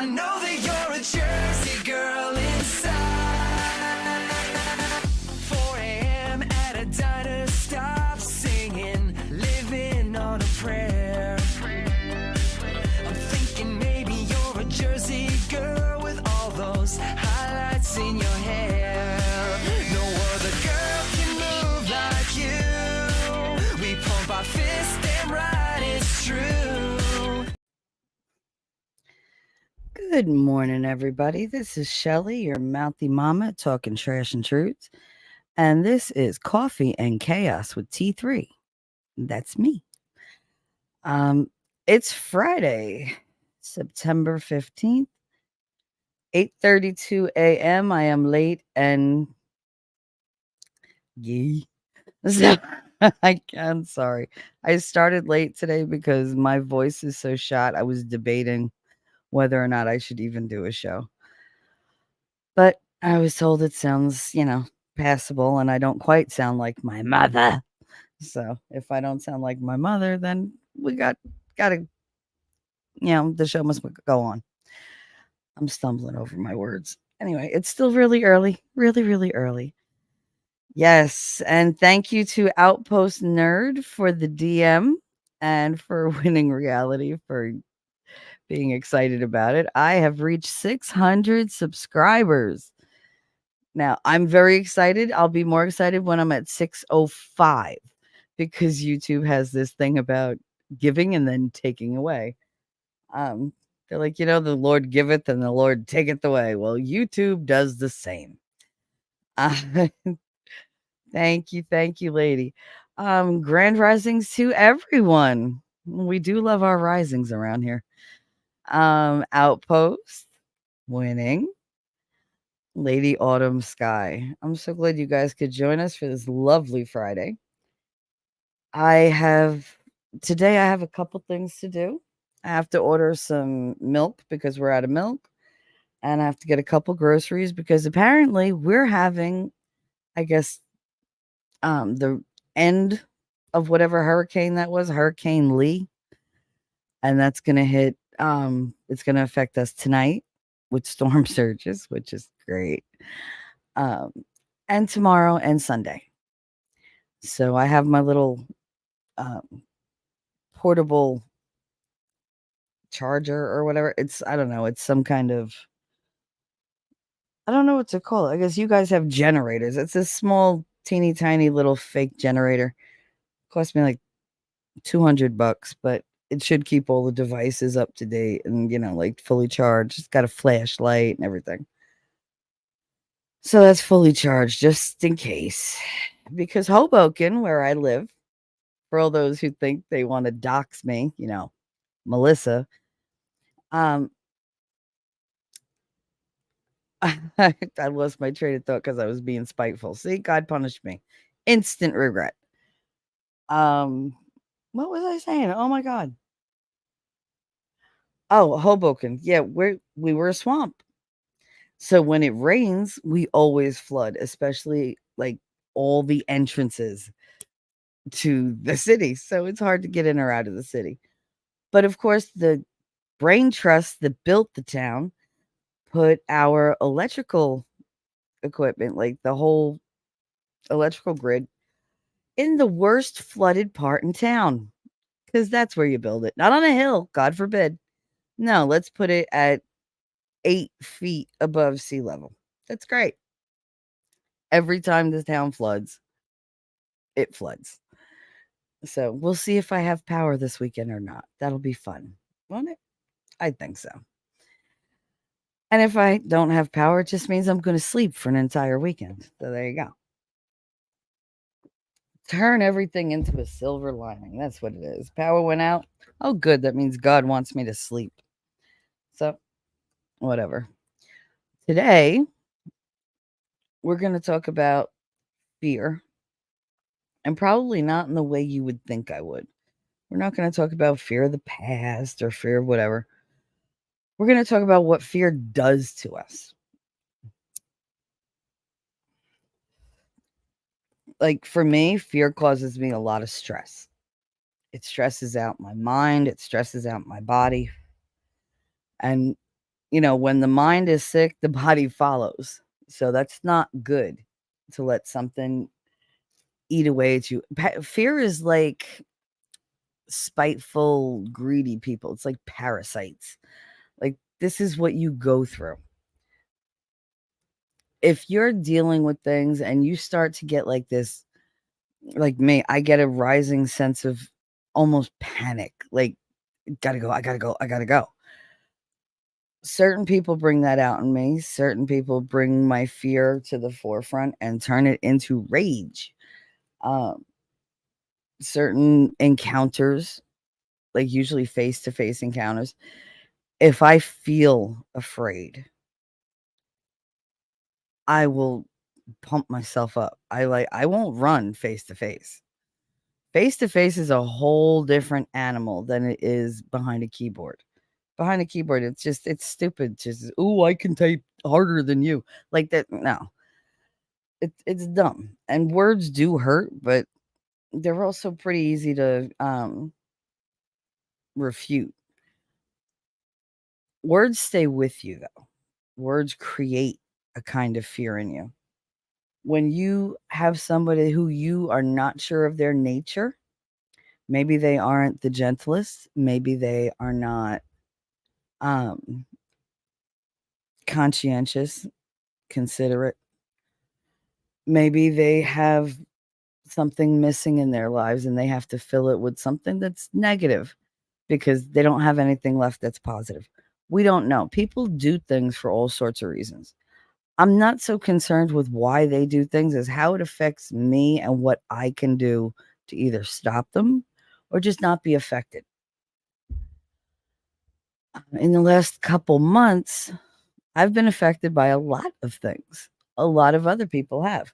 I know that you're a Jersey girl inside. 4 a.m. at a diner, stop singing, living on a prayer. I'm thinking maybe you're a Jersey girl with all those highlights in your hair. No other girl can move like you. We pump our fists, damn right, it's true. Good morning, everybody. This is Shelly, your mouthy mama, talking trash and truths. And this is Coffee and Chaos with T3. That's me. It's Friday, September 15th, 8:32 a.m. I am late and yee. So I'm sorry. I started late today because my voice is so shot. I was debating whether or not I should even do a show. But I was told it sounds, passable, and I don't quite sound like my mother. So if I don't sound like my mother, then we gotta, the show must go on. I'm stumbling over my words. Anyway, it's still really early, really, really early. Yes, and thank you to Outpost Nerd for the DM and for winning reality for being excited about it. I have reached 600 subscribers. Now, I'm very excited. I'll be more excited when I'm at 605 because YouTube has this thing about giving and then taking away. They're like, the Lord giveth and the Lord taketh away. Well, YouTube does the same. Uh, thank you, lady. Grand risings to everyone. We do love our risings around here. Outpost winning. Lady Autumn Sky. I'm so glad you guys could join us for this lovely Friday. Today I have a couple things to do. I have to order some milk because we're out of milk, and I have to get a couple groceries because apparently we're having, I guess, the end of whatever hurricane that was, Hurricane Lee, and that's going to hit it's going to affect us tonight with storm surges, which is great. Um and tomorrow and Sunday. So I have my little um, portable charger or whatever. I don't know. It's some kind of, I don't know what to call it. I guess you guys have generators. It's a small, teeny tiny little fake generator. Cost me like $200, but it should keep all the devices up to date and, like fully charged. It's got a flashlight and everything. So that's fully charged just in case. Because Hoboken, where I live, for all those who think they want to dox me, Melissa, um, I lost my train of thought because I was being spiteful. See, God punished me. Instant regret. Um, what was I saying? Oh my God. Oh, Hoboken. Yeah, we were a swamp. So when it rains, we always flood, especially like all the entrances to the city. So it's hard to get in or out of the city. But of course, the brain trust that built the town put our electrical equipment, like the whole electrical grid, in the worst flooded part in town, because that's where you build it. Not on a hill, God forbid. No, let's put it at 8 feet above sea level. That's great. Every time the town floods, it floods. So we'll see if I have power this weekend or not. That'll be fun, won't it? I think so. And if I don't have power, it just means I'm going to sleep for an entire weekend. So there you go. Turn everything into a silver lining. That's what it is. Power went out. Oh, good. That means God wants me to sleep. So, whatever. Today, we're going to talk about fear, and probably not in the way you would think I would. We're not going to talk about fear of the past or fear of whatever. We're going to talk about what fear does to us. Like for me, fear causes me a lot of stress. It stresses out my mind, it stresses out my body. And when the mind is sick, the body follows. So that's not good to let something eat away at you. Fear is like spiteful, greedy people. It's like parasites. Like, this is what you go through. If you're dealing with things and you start to get like this, like me, I get a rising sense of almost panic. Like, gotta go, I gotta go, I gotta go. Certain people bring that out in me. Certain people bring my fear to the forefront and turn it into rage. Um, certain encounters, like usually face to face encounters, if I feel afraid, I will pump myself up. I won't run face to face. Face to face is a whole different animal than it is behind a keyboard. Behind a keyboard, it's stupid. Just, oh, I can type harder than you. Like that. No, it's dumb. And words do hurt, but they're also pretty easy to refute. Words stay with you though. Words create a kind of fear in you. When you have somebody who you are not sure of their nature, maybe they aren't the gentlest, maybe they are not um conscientious, considerate. Maybe they have something missing in their lives and they have to fill it with something that's negative because they don't have anything left that's positive. We don't know. People do things for all sorts of reasons. I'm not so concerned with why they do things as how it affects me and what I can do to either stop them or just not be affected. In the last couple months, I've been affected by a lot of things. A lot of other people have.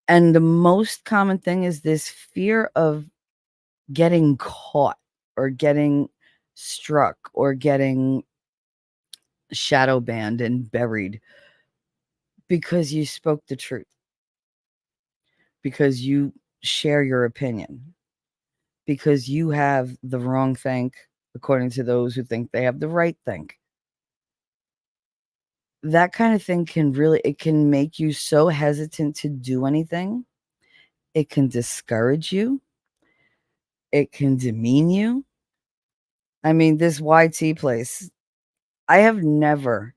And the most common thing is this fear of getting caught or getting struck or getting shadow banned and buried because you spoke the truth, because you share your opinion, because you have the wrong think according to those who think they have the right think. That kind of thing it can make you so hesitant to do anything. It can discourage you. It can demean you. I mean, this YT place, I have never,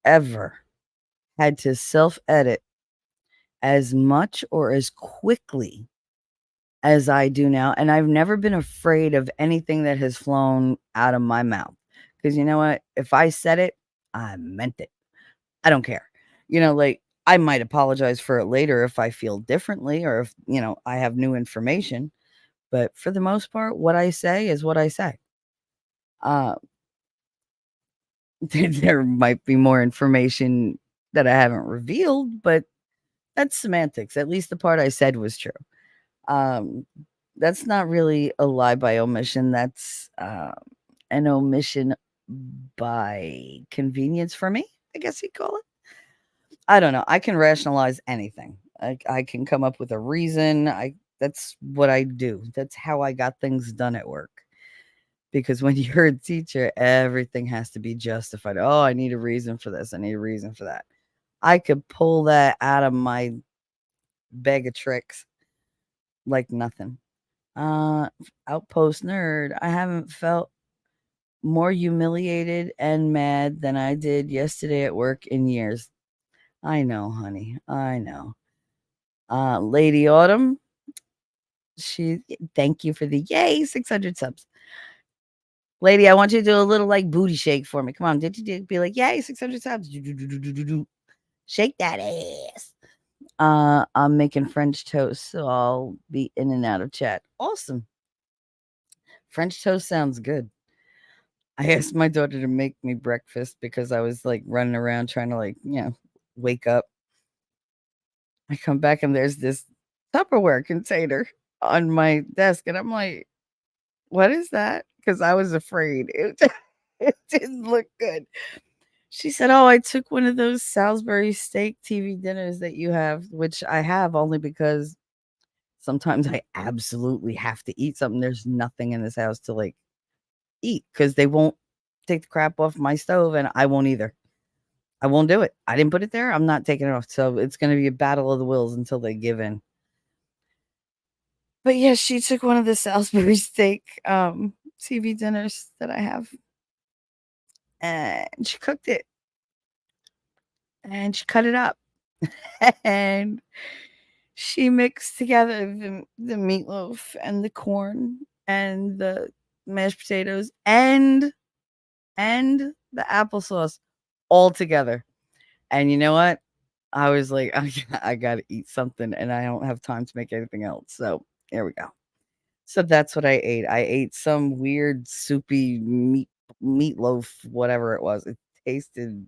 ever had to self edit as much or as quickly as I do now. And I've never been afraid of anything that has flown out of my mouth. Because you know what? If I said it, I meant it. I don't care. Like, I might apologize for it later if I feel differently or if, I have new information. But for the most part, what I say is what I say. Uh, there might be more information that I haven't revealed, but that's semantics. At least the part I said was true. Um, that's not really a lie by omission. That's an omission by convenience for me, I guess you'd call it. I don't know. I can rationalize anything. I can come up with a reason. That's what I do. That's how I got things done at work. Because when you're a teacher, everything has to be justified. Oh, I need a reason for this. I need a reason for that. I could pull that out of my bag of tricks like nothing. Outpost nerd. I haven't felt more humiliated and mad than I did yesterday at work in years. I know, honey. I know. Lady Autumn, thank you for the yay 600 subs. Lady, I want you to do a little like booty shake for me. Come on, did you be like, yay 600 subs? Shake that ass. I'm making French toast, so I'll be in and out of chat. Awesome. French toast sounds good. I asked my daughter to make me breakfast because I was like running around trying to wake up. I come back and there's this Tupperware container on my desk, and I'm like, "What is that?" Because I was afraid it didn't look good. She said, "Oh, I took one of those Salisbury steak TV dinners that you have," which I have only because sometimes I absolutely have to eat something. There's nothing in this house to eat because they won't take the crap off my stove, and I won't either. I won't do it. I didn't put it there. I'm not taking it off. So it's going to be a battle of the wills until they give in. But yeah, she took one of the Salisbury steak TV dinners that I have, and she cooked it, and she cut it up, and she mixed together the meatloaf and the corn and the mashed potatoes and the applesauce all together. And you know what? I was like, I gotta eat something, and I don't have time to make anything else. So there we go. So that's what I ate. I ate some weird soupy meatloaf, whatever it was. It tasted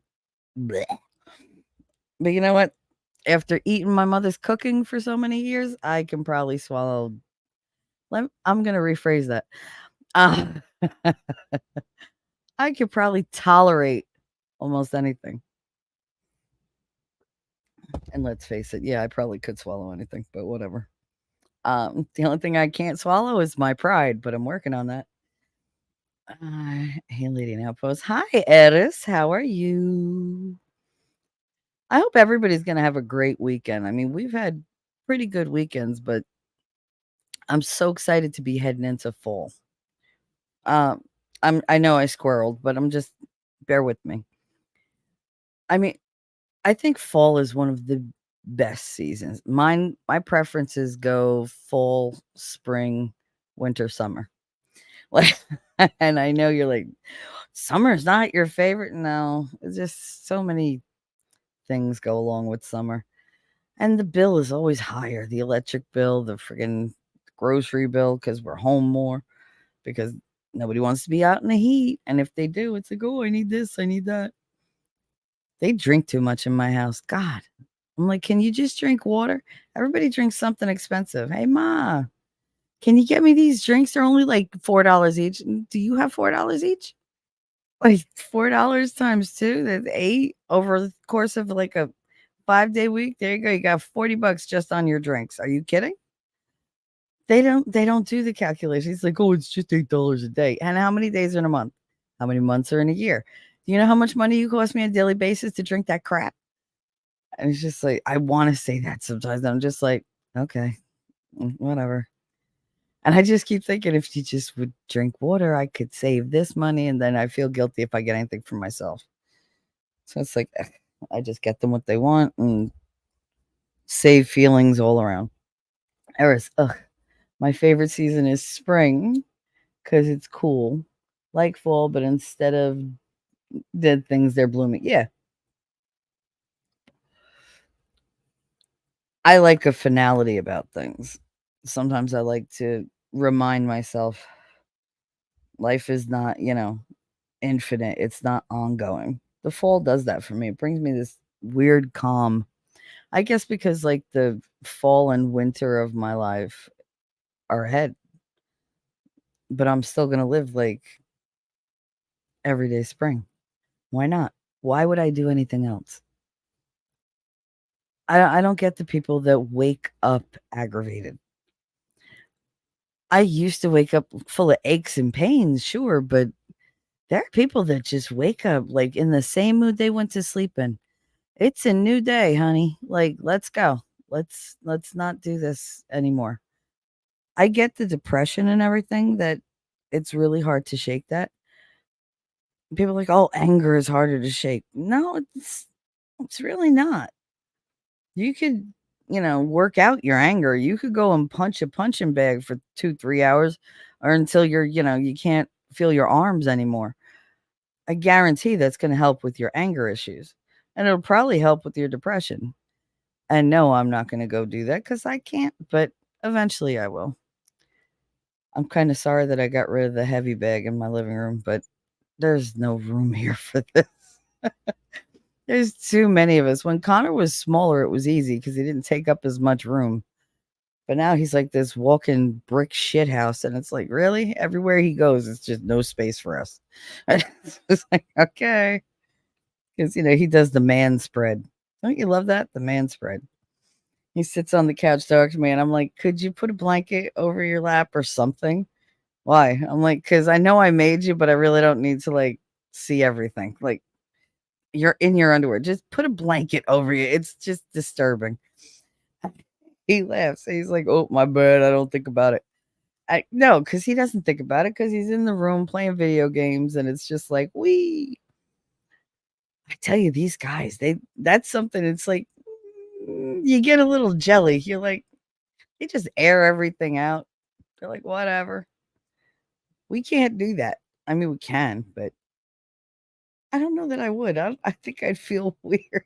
bleh. But you know what? After eating my mother's cooking for so many years, I can probably swallow. I'm gonna rephrase that. Uh, I could probably tolerate almost anything. And let's face it, yeah, I probably could swallow anything, but whatever. The only thing I can't swallow is my pride, but I'm working on that. Hey, Lady in Outpost. Hi, Eris. How are you? I hope everybody's gonna have a great weekend. I mean, we've had pretty good weekends, but I'm so excited to be heading into fall. Um, I know I squirreled, but I'm just bear with me. I mean, I think fall is one of the best seasons. My preferences go fall, spring, winter, summer. Like, and I know you're like, summer's not your favorite. No, it's just so many things go along with summer. And the bill is always higher. The electric bill, the friggin' grocery bill, because we're home more, because nobody wants to be out in the heat. And if they do, it's like, oh, I need this, I need that. They drink too much in my house. God. I'm like, can you just drink water? Everybody drinks something expensive. Hey, Ma, can you get me these drinks? They're only like $4 each. Do you have $4 each? Like $4 times two, that's 8 over the course of like a 5-day week. There you go. You got $40 just on your drinks. Are you kidding? They don't do the calculation. It's like, oh, it's just $8 a day. And how many days are in a month? How many months are in a year? Do you know how much money you cost me on a daily basis to drink that crap? And it's just like, I want to say that sometimes. I'm just like, okay, whatever. And I just keep thinking if you just would drink water, I could save this money. And then I feel guilty if I get anything for myself. So it's like, I just get them what they want and save feelings all around. Eris, my favorite season is spring because it's cool, like fall, but instead of dead things, they're blooming. Yeah. I like a finality about things. Sometimes I like to remind myself life is not, infinite. It's not ongoing. The fall does that for me. It brings me this weird calm. I guess because like the fall and winter of my life are ahead, but I'm still going to live like everyday spring. Why not? Why would I do anything else? I don't get the people that wake up aggravated. I used to wake up full of aches and pains, sure, but there are people that just wake up like in the same mood they went to sleep in. It's a new day, honey. Like, let's go. Let's not do this anymore. I get the depression and everything that it's really hard to shake that. People are like, "Oh, anger is harder to shake." No, it's really not. You could, work out your anger. You could go and punch a punching bag for 2, 3 hours or until you can't feel your arms anymore. I guarantee that's gonna help with your anger issues, and it'll probably help with your depression. And no, I'm not gonna go do that because I can't, but eventually I will. I'm kinda sorry that I got rid of the heavy bag in my living room, but there's no room here for this. There's too many of us. When Connor was smaller, it was easy because he didn't take up as much room. But now he's like this walking brick shit house, and it's like, really? Everywhere he goes, it's just no space for us. It's just like, okay. Because, he does the man spread. Don't you love that? The man spread. He sits on the couch, talks to me, and I'm like, could you put a blanket over your lap or something? Why? I'm like, because I know I made you, but I really don't need to, like, see everything. Like you're in your underwear. Just put a blanket over you. It's just disturbing. He laughs. He's like, "Oh, my bad. I don't think about it." No, because he doesn't think about it because he's in the room playing video games, and it's just like, we. I tell you, these guys, that's something. It's like you get a little jelly. You're like, they just air everything out. They're like, whatever. We can't do that. I mean, we can, but I don't know that I would. I think I'd feel weird.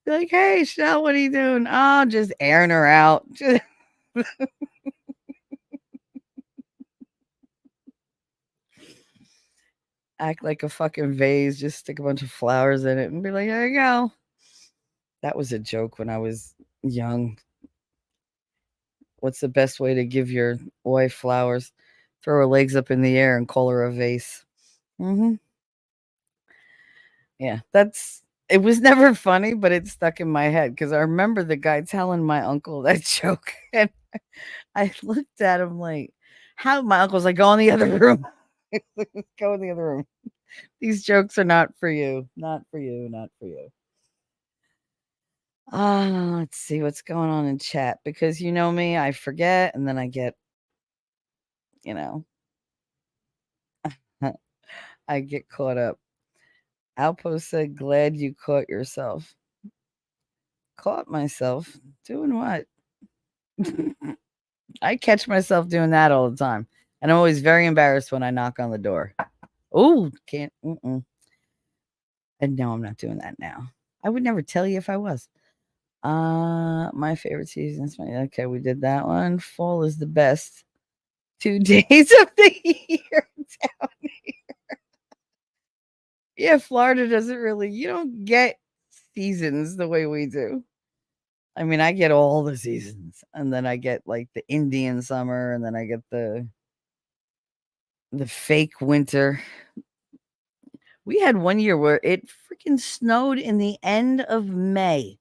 Be like, hey, Shell, what are you doing? Oh, just airing her out. Just act like a fucking vase. Just stick a bunch of flowers in it and be like, there you go. That was a joke when I was young. What's the best way to give your wife flowers? Throw her legs up in the air and call her a vase. Hmm. Yeah, it was never funny, but it stuck in my head because I remember the guy telling my uncle that joke, and I looked at him like, how my uncle's like, go in the other room. Go in the other room. These jokes are not for you. Not for you. Not for you. Let's see what's going on in chat because you know me, I forget and then I get, you know, I get caught up. Outpost said, glad you caught yourself. Caught myself doing what? I catch myself doing that all the time. And I'm always very embarrassed when I knock on the door. Oh, can't. Mm-mm. And no, I'm not doing that now. I would never tell you if I was. My favorite season is okay, we did that one. Fall is the best 2 days of the year down here. Yeah, Florida doesn't really you don't get seasons the way we do. I mean, I get all the seasons, and then I get, like, the Indian summer, and then I get the fake winter. We had one year where it freaking snowed in the end of May.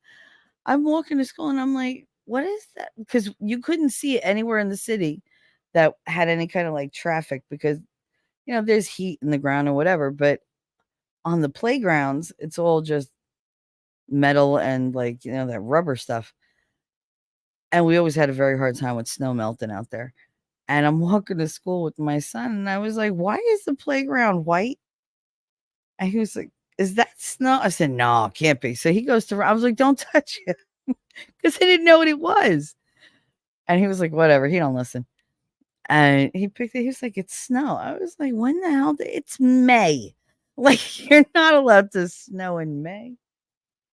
I'm walking to school and I'm like, "What is that?" Because you couldn't see it anywhere in the city that had any kind of, like, traffic because, there's heat in the ground or whatever, but on the playgrounds, it's all just metal and, like, that rubber stuff, and we always had a very hard time with snow melting out there, and I'm walking to school with my son, and I was like, "Why is the playground white?" And he was like, "Is that snow?" I said, "No, it can't be." So he goes to I was like, "Don't touch it," because I didn't know what it was. And he was like, "Whatever." He don't listen. And he picked it. He was like, "It's snow." I was like, "When the hell it's May. Like, you're not allowed to snow in May."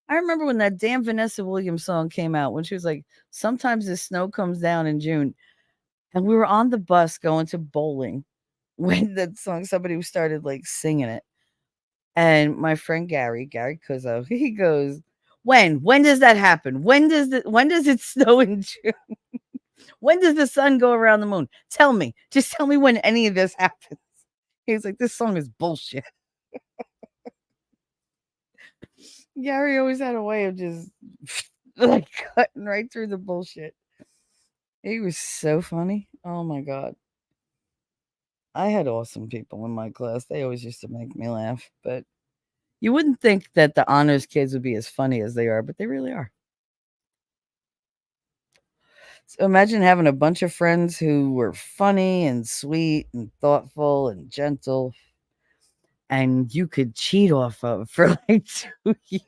I remember when that damn Vanessa Williams song came out when she was like, "Sometimes the snow comes down in June." And we were on the bus going to bowling when that song somebody started, like, singing it. And my friend Gary Kuzzo, he goes, "When? When does that happen? When does it snow in June? When does the sun go around the moon? Tell me. Just tell me when any of this happens." He's like, "This song is bullshit." Gary always had a way of just like cutting right through the bullshit. He was so funny. Oh my god. I had awesome people in my class. They always used to make me laugh, but you wouldn't think that the honors kids would be as funny as they are, but they really are. So imagine having a bunch of friends who were funny and sweet and thoughtful and gentle, and you could cheat off of for like 2 years.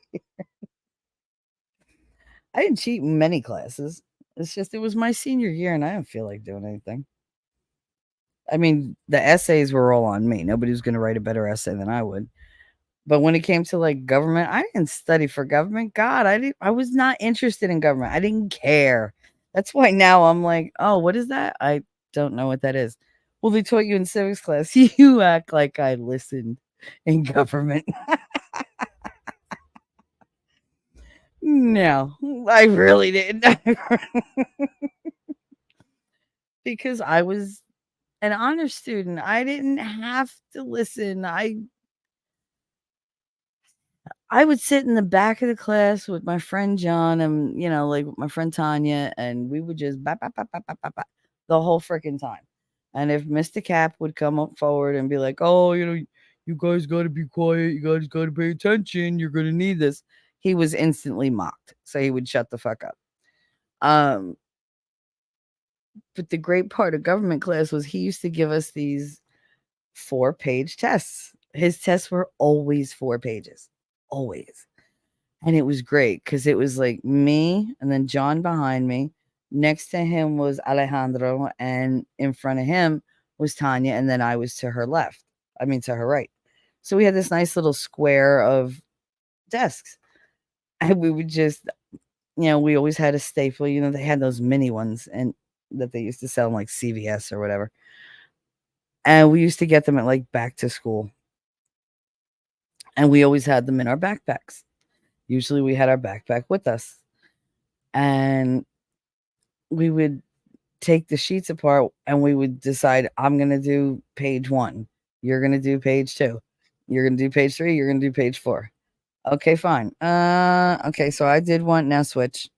I didn't cheat in many classes. It's just it was my senior year, and I didn't feel like doing anything. I mean, the essays were all on me. Nobody was going to write a better essay than I would. But when it came to like government, I didn't study for government. God, I was not interested in government. I didn't care. That's why now I'm like, "Oh, what is that? I don't know what that is." Well, they taught you in civics class. You act like I listened in government. No, I really didn't. Because I was an honor student. I didn't have to listen. I would sit in the back of the class with my friend John and, like, with my friend Tanya, and we would just ba ba ba ba ba ba ba the whole freaking time. And if Mr. Cap would come up forward and be like, "Oh, you guys got to be quiet. You guys got to pay attention. You're going to need this," he was instantly mocked. So he would shut the fuck up. Um, but the great part of government class was he used to give us these 4-page tests. His tests were always 4 pages, always. And it was great because it was like me and then John behind me. Next to him was Alejandro, and in front of him was Tanya, and then I was to her left. I mean, to her right. So we had this nice little square of desks. And we would just, we always had a staple. They had those mini ones and that they used to sell in like CVS or whatever. And we used to get them at like back to school. And we always had them in our backpacks. Usually we had our backpack with us. And we would take the sheets apart and we would decide, I'm going to do page 1. You're going to do page 2. You're going to do page 3. You're going to do page 4. Okay, fine. Okay, so I did 1. Now switch.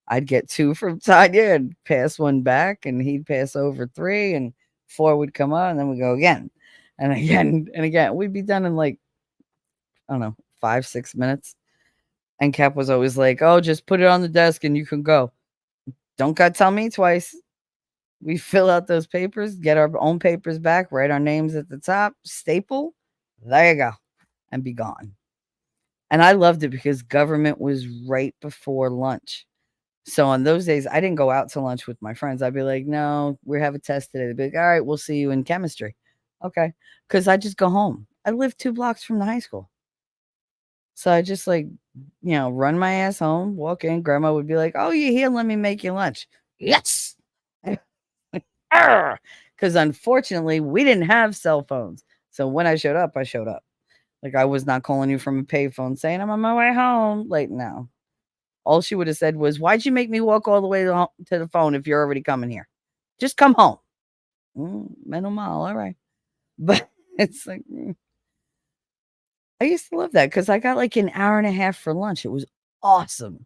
I'd get 2 from Tanya and pass 1 back, and he'd pass over 3, and 4 would come up, and then we go again and again and again. We'd be done in like, I don't know, 5-6 minutes. And Cap was always like, "Oh, just put it on the desk and you can go. Don't got to tell me twice." We fill out those papers, get our own papers back, write our names at the top, staple, there you go, and be gone. And I loved it because government was right before lunch. So on those days, I didn't go out to lunch with my friends. I'd be like, "No, we have a test today." They'd be like, "All right, we'll see you in chemistry." Okay. Because I just go home. I live 2 blocks from the high school. So I just like, run my ass home, walk in. Grandma would be like, "Oh, you're here. Let me make you lunch." Yes. Because unfortunately, we didn't have cell phones. So when I showed up, I showed up. Like I was not calling you from a payphone saying I'm on my way home. Like, no. All she would have said was, "Why'd you make me walk all the way to the phone if you're already coming here? Just come home." Mental mal. All right. But it's like, I used to love that because I got like an hour and a half for lunch. It was awesome.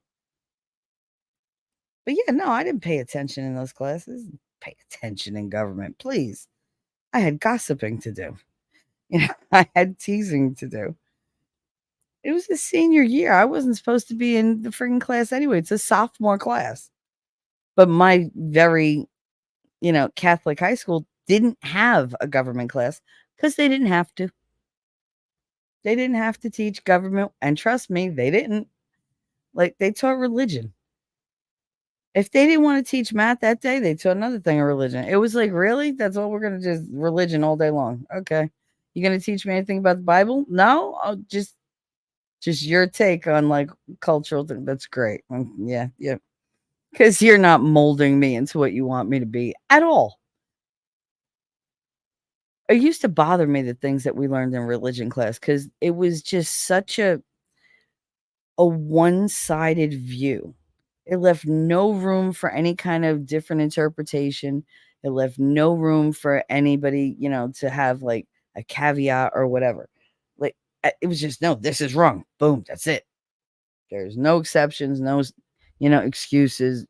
But yeah, no, I didn't pay attention in those classes. Pay attention in government, please. I had gossiping to do. I had teasing to do. It was a senior year. I wasn't supposed to be in the freaking class anyway. It's a sophomore class. But my very, Catholic high school didn't have a government class because they didn't have to. They didn't have to teach government. And trust me, they didn't. Like, they taught religion. If they didn't want to teach math that day, they taught another thing of religion. It was like, really? That's all we're going to just religion all day long. Okay. You going to teach me anything about the Bible? No? I'll just your take on like cultural thing. That's great. Yeah. Because you're not molding me into what you want me to be at all. It used to bother me the things that we learned in religion class because it was just such a one-sided view. It left no room for any kind of different interpretation. It left no room for anybody, to have like a caveat or whatever. Like it was just, no, this is wrong. Boom, that's it. There's no exceptions, no, excuses.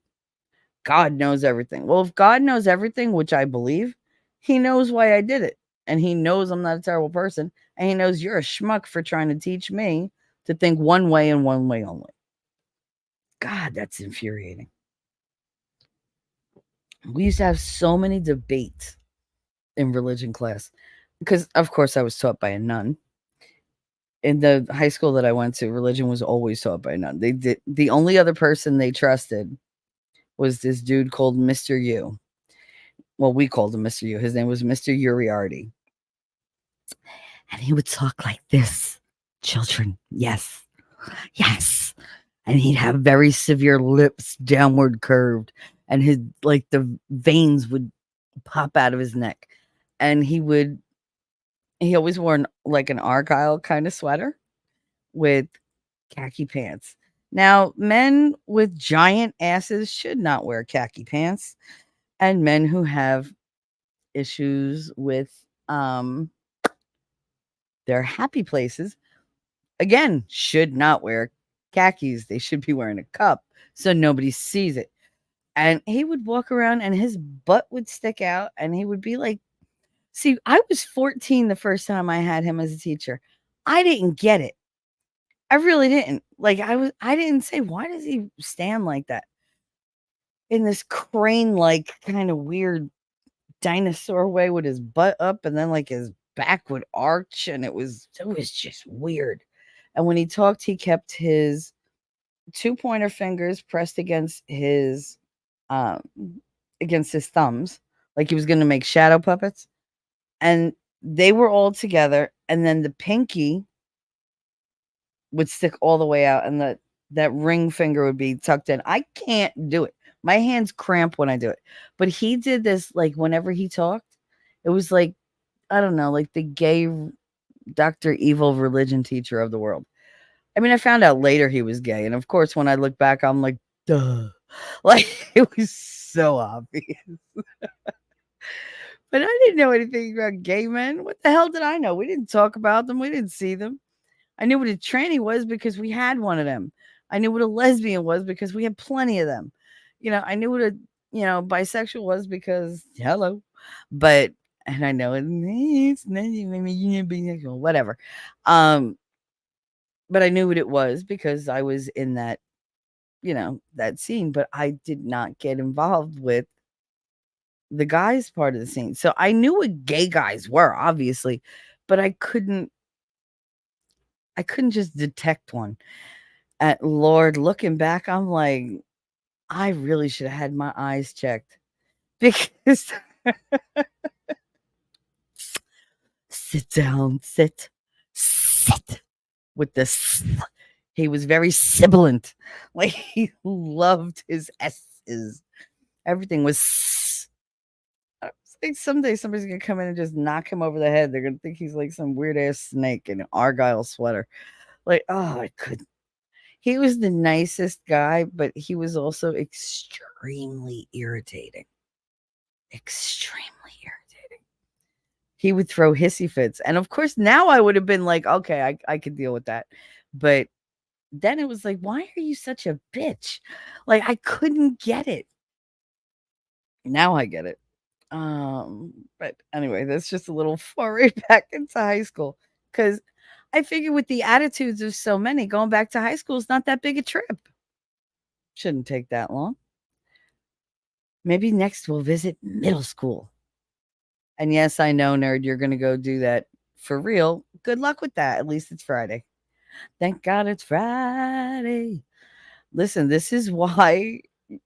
God knows everything. Well, if God knows everything, which I believe, he knows why I did it. And he knows I'm not a terrible person. And he knows you're a schmuck for trying to teach me to think one way and one way only. God, that's infuriating. We used to have so many debates in religion class because, of course, I was taught by a nun. In the high school that I went to, religion was always taught by a nun. The only other person they trusted was this dude called Mr. U. Well, we called him Mr. U. His name was Mr. Uriarty. And he would talk like this. Children, yes. Yes. And he'd have very severe lips, downward curved, and his the veins would pop out of his neck. And he always wore an Argyle kind of sweater with khaki pants. Now, men with giant asses should not wear khaki pants, and men who have issues with their happy places, again, should not wear khakis. They should be wearing a cup so nobody sees it. And he would walk around and his butt would stick out and he would be like, see, I was 14 the first time I had him as a teacher. I didn't get it. I really didn't. Like I didn't say, why does he stand like that? In this crane like kind of weird dinosaur way with his butt up and then like his back would arch and it was just weird. And when he talked, he kept his two pointer fingers pressed um against his thumbs, like he was going to make shadow puppets. And they were all together and then the pinky would stick all the way out and that ring finger would be tucked in. I can't do it. My hands cramp when I do it. But he did this like whenever he talked. It was like, I don't know, like the gay Dr. Evil religion teacher of the world. I mean, I found out later he was gay. And of course, when I look back, I'm like, duh. Like it was so obvious. But I didn't know anything about gay men. What the hell did I know? We didn't talk about them. We didn't see them. I knew what a tranny was because we had one of them. I knew what a lesbian was because we had plenty of them. I knew what a bisexual was because hello. But and I know it's not maybe bisexual, whatever. But I knew what it was because I was in that scene, but I did not get involved with the guys part of the scene. So I knew what gay guys were, obviously, but I couldn't just detect one. At Lord, looking back, I'm like, I really should have had my eyes checked because sit down, sit with this. He was very sibilant. Like he loved his S's. Everything was. I was like someday somebody's gonna come in and just knock him over the head. They're gonna think he's like some weird ass snake in an argyle sweater. Like, oh, I couldn't. He was the nicest guy, but he was also extremely irritating. Extremely irritating. He would throw hissy fits. And of course, now I would have been like, okay, I could deal with that. But then it was like, why are you such a bitch? Like, I couldn't get it. Now I get it. But anyway, that's just a little foray back into high school. Because I figure with the attitudes of so many, going back to high school is not that big a trip. Shouldn't take that long. Maybe next we'll visit middle school. And yes, I know, nerd, you're going to go do that for real. Good luck with that. At least it's Friday. Thank God it's Friday. Listen, this is why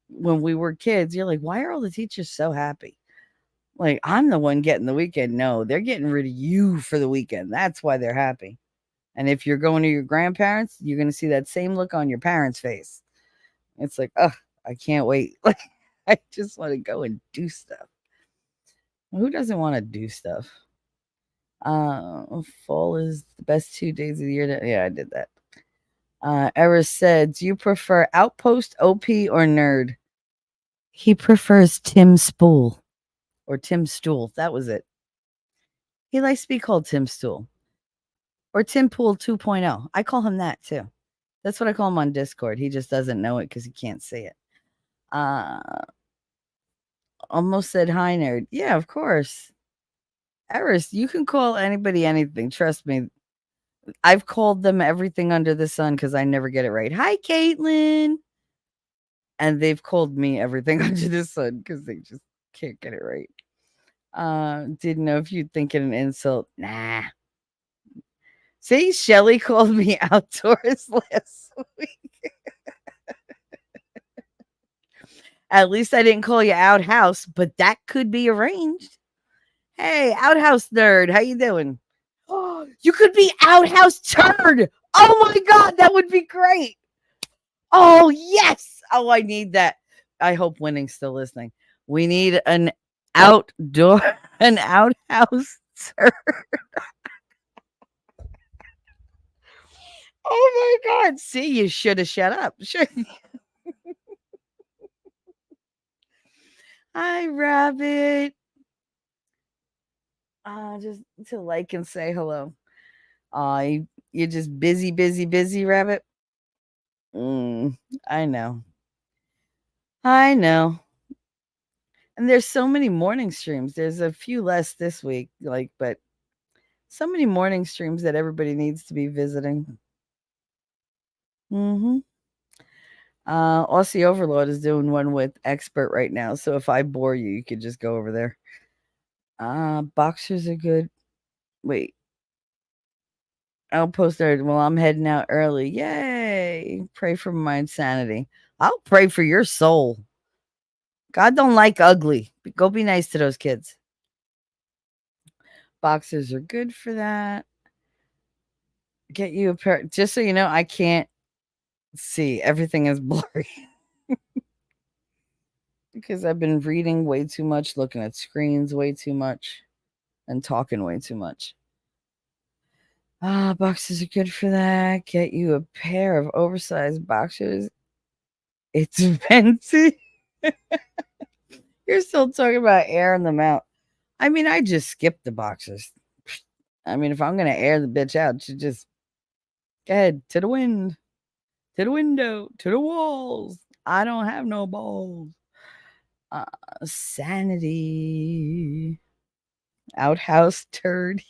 when we were kids, you're like, why are all the teachers so happy? Like, I'm the one getting the weekend. No, they're getting rid of you for the weekend. That's why they're happy. And if you're going to your grandparents, you're going to see that same look on your parents' face. It's like, oh, I can't wait. Like, I just want to go and do stuff. Who doesn't want to do stuff? Fall is the best 2 days of the year. Yeah, I did that. Eris said, do you prefer Outpost, OP, or Nerd? He prefers Tim Spool or Tim Stool. That was it. He likes to be called Tim Stool or Tim Pool 2.0. I call him that too. That's what I call him on Discord. He just doesn't know it because he can't see it. Almost said hi, Nerd. Yeah, of course. Eris, you can call anybody anything. Trust me. I've called them everything under the sun because I never get it right. Hi, Caitlin. And they've called me everything under the sun because they just can't get it right. Didn't know if you'd think it an insult. Nah. See, Shelly called me outdoors last week. At least I didn't call you outhouse, but that could be arranged. Hey, outhouse nerd, how you doing? Oh, you could be outhouse turd. Oh my god, that would be great. Oh yes. Oh, I need that. I hope Winning's still listening. We need an outhouse turd. Oh my god. See, you should have shut up. Hi, Rabbit. Just to like and say hello. You're just busy, busy, busy, Rabbit. I know. I know. And there's so many morning streams. There's a few less this week, like, but so many morning streams that everybody needs to be visiting. Mhm. Aussie Overlord is doing one with Expert right now, so if I bore you, you could just go over there. Boxers are good. Wait, I'll post there. Well, I'm heading out early. Yay! Pray for my insanity. I'll pray for your soul. God don't like ugly. Go be nice to those kids. Boxers are good for that. Get you a pair. Just so you know, I can't see. Everything is blurry because I've been reading way too much, looking at screens way too much, and talking way too much. Boxers are good for that. Get you a pair of oversized boxers. It's fancy. You're still talking about airing them out. I mean, I just skipped the boxers. I mean, if I'm gonna air the bitch out, you just go ahead to the wind, to the window, to the walls. I don't have no balls. Uh, Sanity. Outhouse turd.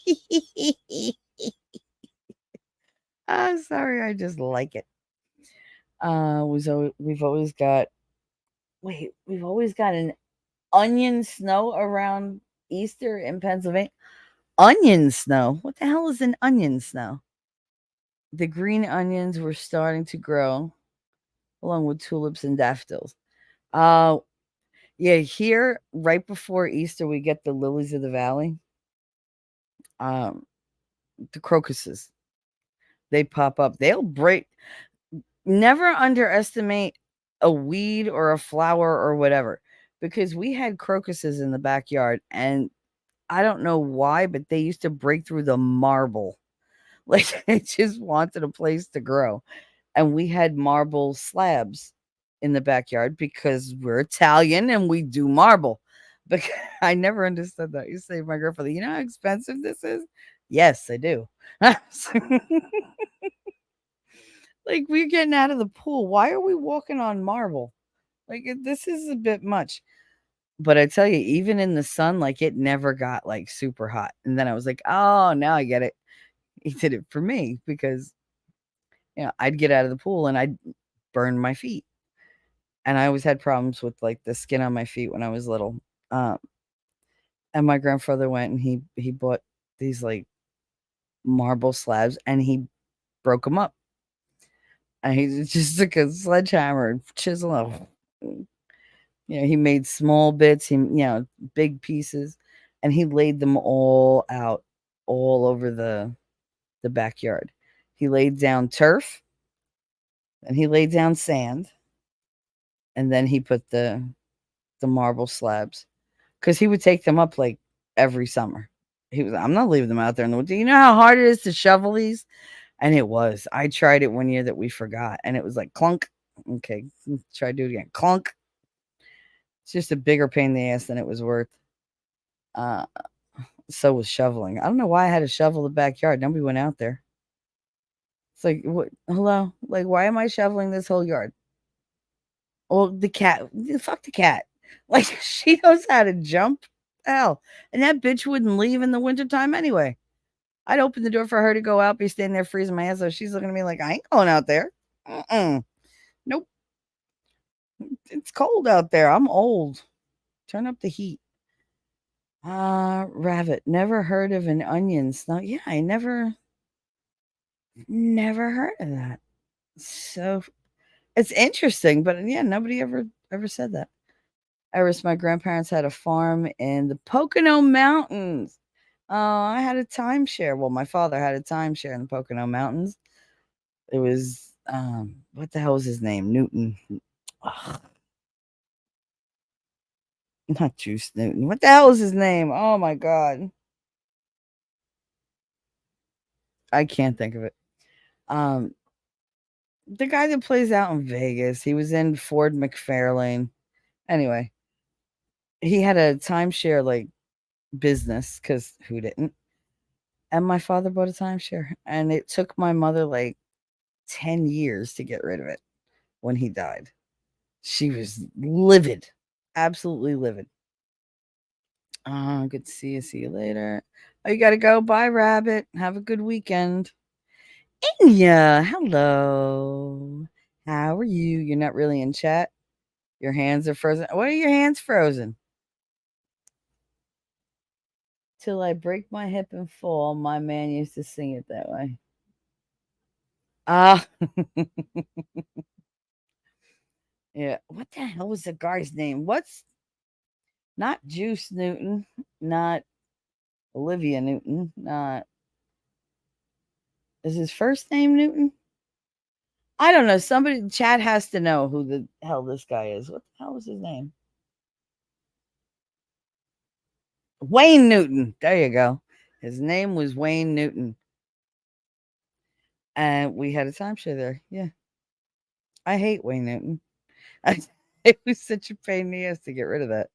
Sorry, I just like it. We've always got we've always got an onion snow around Easter in Pennsylvania. Onion snow? What the hell is an onion snow? The green onions were starting to grow along with tulips and daffodils. Uh yeah, here right before Easter we get the lilies of the valley. Um the crocuses. They pop up. They'll break. Never underestimate a weed or a flower or whatever, because we had crocuses in the backyard and I don't know why, but they used to break through the marble. Like they just wanted a place to grow. And we had marble slabs in the backyard because we're Italian and we do marble. But I never understood that. You say, my grandfather, you know how expensive this is? Yes, I do. Like, we're getting out of the pool. Why are we walking on marble? Like, this is a bit much. But I tell you, even in the sun, like, it never got, like, super hot. And then I was like, "Oh, now I get it." He did it for me because, I'd get out of the pool and I'd burn my feet. And I always had problems with, like, the skin on my feet when I was little. Um, and my grandfather went and he bought these, like, marble slabs and he broke them up. And he just took a sledgehammer and chisel 'em. He made small bits, big pieces, and he laid them all out all over the backyard. He laid down turf, and he laid down sand, and then he put the marble slabs because he would take them up like every summer. He was, I'm not leaving them out there in the winter. You know how hard it is to shovel these? And it was. I tried it one year that we forgot, and it was like clunk. Okay, try to do it again. Clunk. It's just a bigger pain in the ass than it was worth. Uh, so was shoveling. I don't know why I had to shovel the backyard. Nobody went out there. It's like, what? Hello? Like, why am I shoveling this whole yard? Well, the cat, fuck the cat. Like, she knows how to jump. Hell. And that bitch wouldn't leave in the wintertime anyway. I'd open the door for her to go out, be standing there freezing my ass off. She's looking at me like, I ain't going out there. Nope. It's cold out there. I'm old. Turn up the heat. Rabbit. Never heard of an onion snow. Yeah, I never heard of that. So it's interesting, but yeah, nobody ever said that. Iris, my grandparents had a farm in the Pocono Mountains. I had a timeshare. Well, my father had a timeshare in the Pocono Mountains. It was what the hell was his name? Newton. Ugh, not Juice Newton. What the hell was his name? Oh my god. I can't think of it. Um the guy that plays out in Vegas, he was in Ford McFarlane. Anyway, he had a timeshare like business because who didn't? And my father bought a timeshare, and it took my mother like 10 years to get rid of it when he died. She was livid, absolutely livid. Good to see you. See you later. Oh, you gotta go. Bye, Rabbit. Have a good weekend. Inya, hello. How are you? You're not really in chat. Your hands are frozen. Why are your hands frozen? Till I break my hip and fall. My man used to sing it that way. Ah, yeah. What the hell was the guy's name? What's not Juice Newton, not Olivia Newton, not is his first name Newton? I don't know. Somebody in chat has to know who the hell this guy is. What the hell was his name? Wayne Newton. There you go. His name was Wayne Newton. And we had a timeshare there. Yeah. I hate Wayne Newton. It was such a pain in the ass to get rid of that.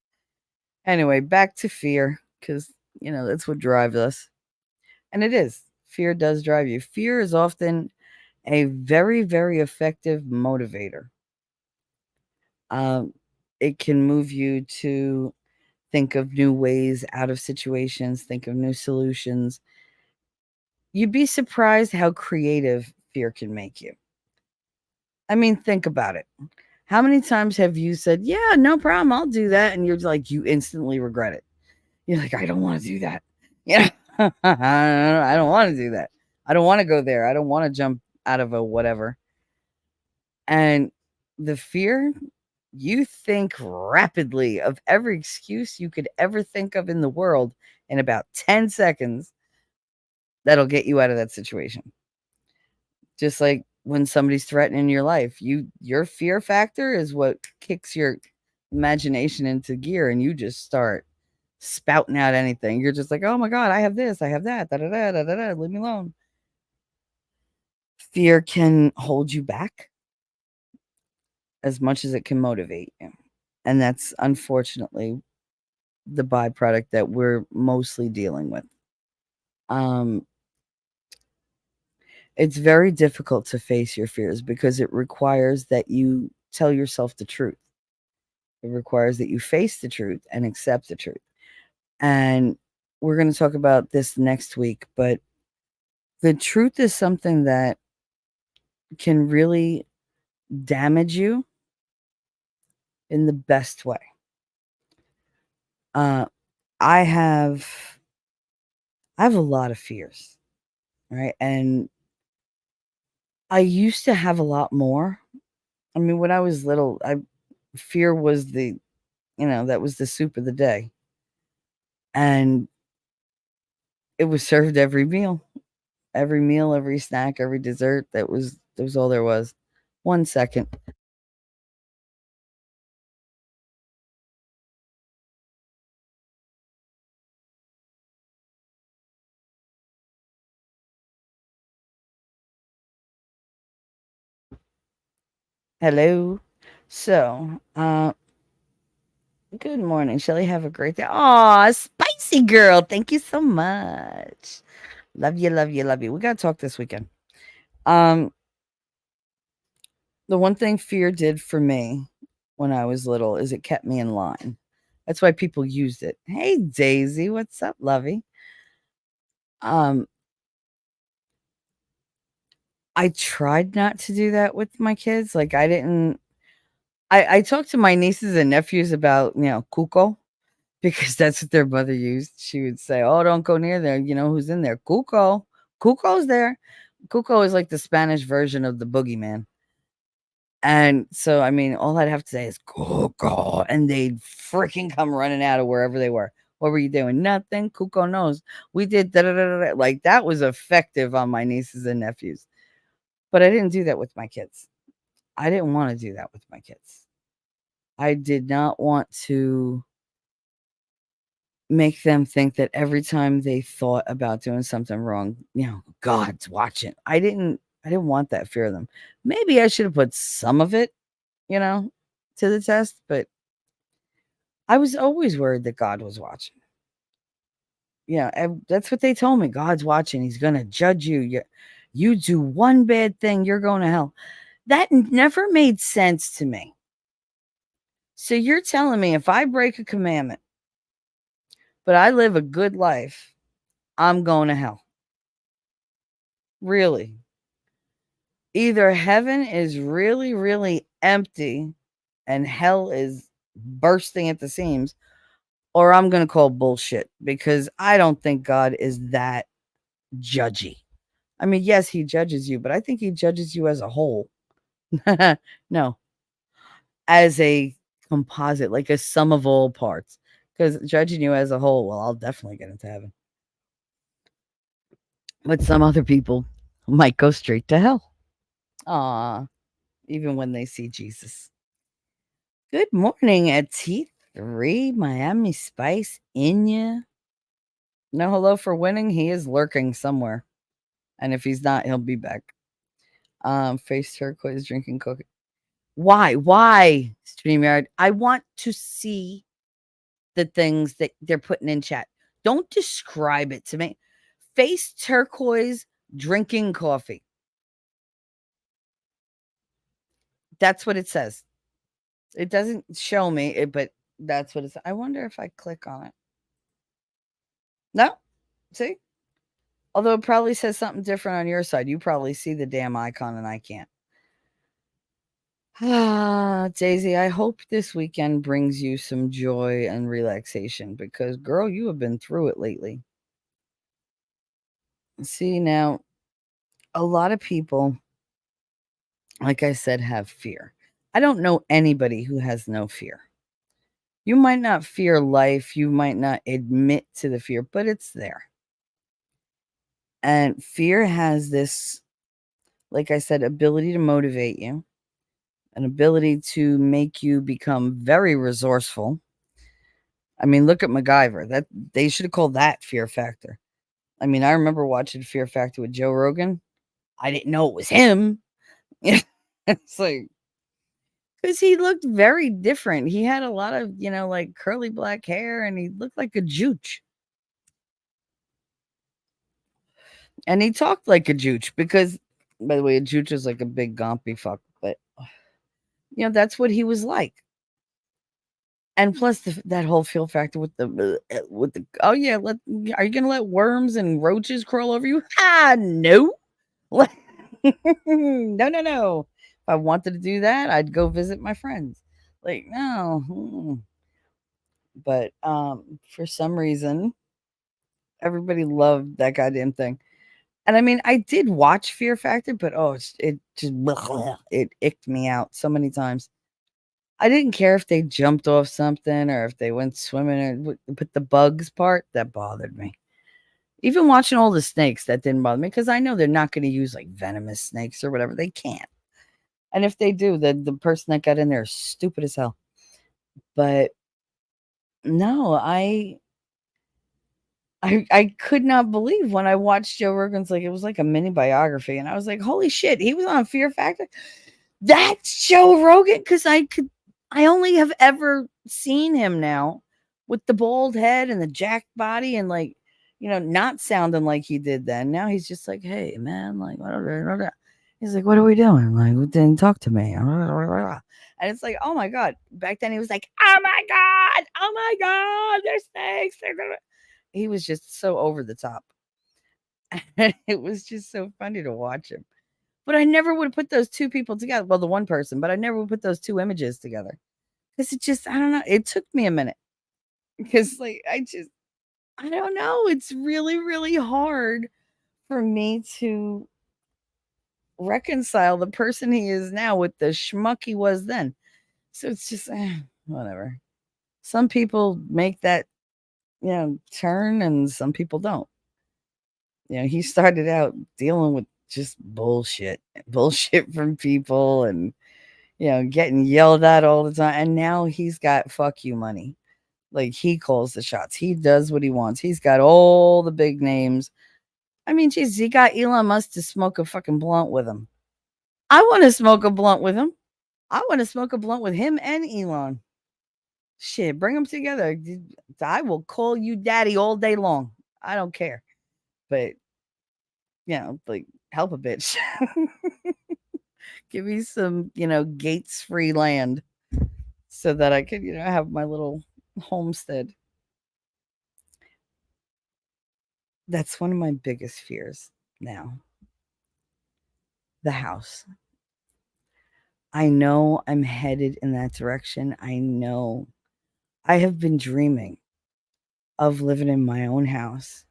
Anyway, back to fear, because, that's what drives us. And it is. Fear does drive you. Fear is often a very, very effective motivator. It can move you to think of new ways out of situations, think of new solutions. You'd be surprised how creative fear can make you. I mean, think about it. How many times have you said, "Yeah, no problem, I'll do that," and you're like, you instantly regret it. You're like, "I don't want to do that." Yeah, I don't want to do that. I don't want to go there. I don't want to jump out of a whatever. And the fear, you think rapidly of every excuse you could ever think of in the world in about 10 seconds that'll get you out of that situation. Just like when somebody's threatening your life, your fear factor is what kicks your imagination into gear and you just start spouting out anything. You're just like, "Oh my god, I have this, I have that, da da da da da, da, leave me alone." Fear can hold you back as much as it can motivate you. And that's unfortunately the byproduct that we're mostly dealing with. Um, it's very difficult to face your fears because it requires that you tell yourself the truth. It requires that you face the truth and accept the truth. And we're going to talk about this next week, but the truth is something that can really damage you in the best way. Uh, I have a lot of fears, right? And I used to have a lot more. I mean, when I was little, fear was that was the soup of the day. And it was served every meal. Every meal, every snack, every dessert. That was all there was. 1 second. Hello. So, good morning, Shelly. Have a great day. Aw, spicy girl. Thank you so much. Love you, love you, love you. We gotta talk this weekend. Um, the one thing fear did for me when I was little is it kept me in line. That's why people used it. Hey Daisy, what's up, lovey? Um, I tried not to do that with my kids. Like I didn't I talked to my nieces and nephews about, Cuco, because that's what their mother used. She would say, "Oh, don't go near there. You know who's in there? Cuco. Cuco's there." Cuco is like the Spanish version of the boogeyman. And so, I mean, all I'd have to say is Cuco, and they'd freaking come running out of wherever they were. What were you doing? Nothing. Cuco knows. We did da da da da. Like that was effective on my nieces and nephews. But I didn't do that with my kids. I didn't want to do that with my kids. I did not want to make them think that every time they thought about doing something wrong, God's watching. I didn't want that fear of them. Maybe I should have put some of it, you know, to the test, but I was always worried that God was watching. Yeah, that's what they told me. God's watching. He's going to judge you. You do one bad thing, you're going to hell. That never made sense to me. So you're telling me if I break a commandment, but I live a good life, I'm going to hell. Really? Either heaven is really, really empty and hell is bursting at the seams, or I'm going to call bullshit because I don't think God is that judgy. I mean, yes, he judges you, but I think he judges you as a whole. No, as a composite, like a sum of all parts. Because judging you as a whole, well, I'll definitely get into heaven. But some other people might go straight to hell. Ah, even when they see Jesus. Good morning at T3 Miami Spice Inya. No hello for winning. He is lurking somewhere. And if he's not, he'll be back. Face turquoise drinking coke. Why? Why? StreamYard. I want to see the things that they're putting in chat. Don't describe it to me. Face turquoise drinking coffee. That's what it says. It doesn't show me it, but that's what it's. I wonder if I click on it. No, see? Although it probably says something different on your side. You probably see the damn icon and I can't. Ah, Daisy, I hope this weekend brings you some joy and relaxation because, girl, you have been through it lately. See, now, a lot of people, like I said, have fear. I don't know anybody who has no fear. You might not fear life, you might not admit to the fear, but it's there. And fear has this, like I said, ability to motivate you, an ability to make you become very resourceful. I mean, look at MacGyver. That they should have called that Fear Factor. I mean, I remember watching Fear Factor with Joe Rogan. I didn't know it was him. It's like because he looked very different. He had a lot of, like curly black hair and he looked like a jooch. And he talked like a jooch because, by the way, a jooch is like a big gompy fuck, but that's what he was like. And plus that whole feel factor with the oh yeah, are you gonna let worms and roaches crawl over you? Ah, no. No, no, no. If I wanted to do that, I'd go visit my friends. Like, no. But for some reason, everybody loved that goddamn thing. And I mean, I did watch Fear Factor, but it just it icked me out so many times. I didn't care if they jumped off something or if they went swimming but the bugs part that bothered me. Even watching all the snakes, that didn't bother me because I know they're not going to use like venomous snakes or whatever. They can't. And if they do, the person that got in there is stupid as hell. But no, I could not believe when I watched Joe Rogan's, like, it was like a mini biography, and I was like, "Holy shit, he was on Fear Factor? That's Joe Rogan?" Because I only have ever seen him now with the bald head and the jacked body and, like, not sounding like he did then. Now he's just like, "Hey, man, like, whatever." He's like, "What are we doing? Like, didn't talk to me." And it's like, oh my God. Back then he was like, "Oh my God. Oh my God. There's snakes. He was just so over the top. It was just so funny to watch him. But I never would put those two people together. Well, the one person, but I never would put those two images together. Because it just, I don't know. It took me a minute. Because, like, I don't know. It's really, really hard for me to reconcile the person he is now with the schmuck he was then. So it's just, whatever. Some people make that, turn and some people don't. He started out dealing with just bullshit from people and, getting yelled at all the time. And now he's got fuck you money. Like he calls the shots. He does what he wants. He's got all the big names. I mean, geez, he got Elon Musk to smoke a fucking blunt with him. I want to smoke a blunt with him. I want to smoke a blunt with him and Elon. Shit, bring them together. I will call you daddy all day long. I don't care. But, like, help a bitch. Give me some, Gates free land. so that I could, have my little homestead. That's one of my biggest fears now. The house. I know I'm headed in that direction. I know I have been dreaming of living in my own house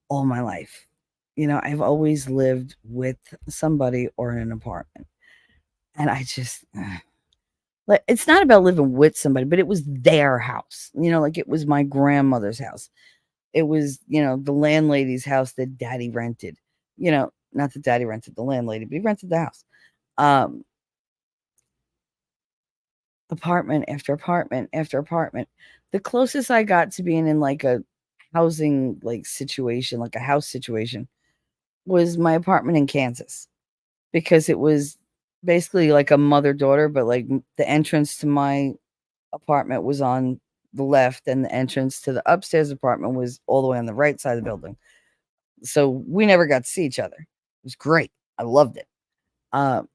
all my life. I've always lived with somebody or in an apartment. And I just, like, it's not about living with somebody, but it was their house. Like it was my grandmother's house. It was, the landlady's house that daddy rented. Not that daddy rented the landlady, but he rented the house. Um, Apartment after apartment after apartment. The closest I got to being in like a housing like situation, like a house situation, was my apartment in Kansas because it was basically like a mother-daughter, but like the entrance to my apartment was on the left and the entrance to the upstairs apartment was all the way on the right side of the building. So we never got to see each other. It was great. I loved it. Um,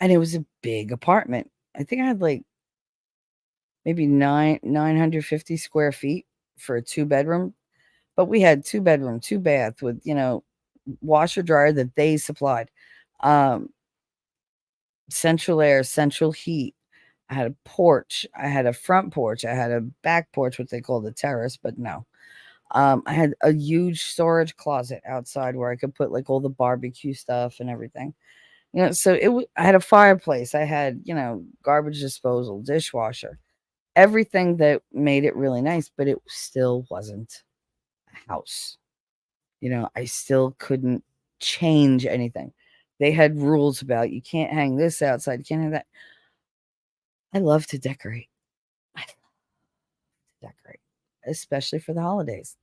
and it was a big apartment. I think I had like maybe 950 square feet for a 2-bedroom, but we had 2-bedroom, 2 bath with, washer dryer that they supplied. Um, Central air, central heat. I had a porch. I had a front porch. I had a back porch, what they call the terrace, but no. I had a huge storage closet outside where I could put like all the barbecue stuff and everything. So I had a fireplace. I had, garbage disposal, dishwasher, everything that made it really nice, but it still wasn't a house. I still couldn't change anything. They had rules about you can't hang this outside, you can't hang that. I love to decorate. I love to decorate, especially for the holidays.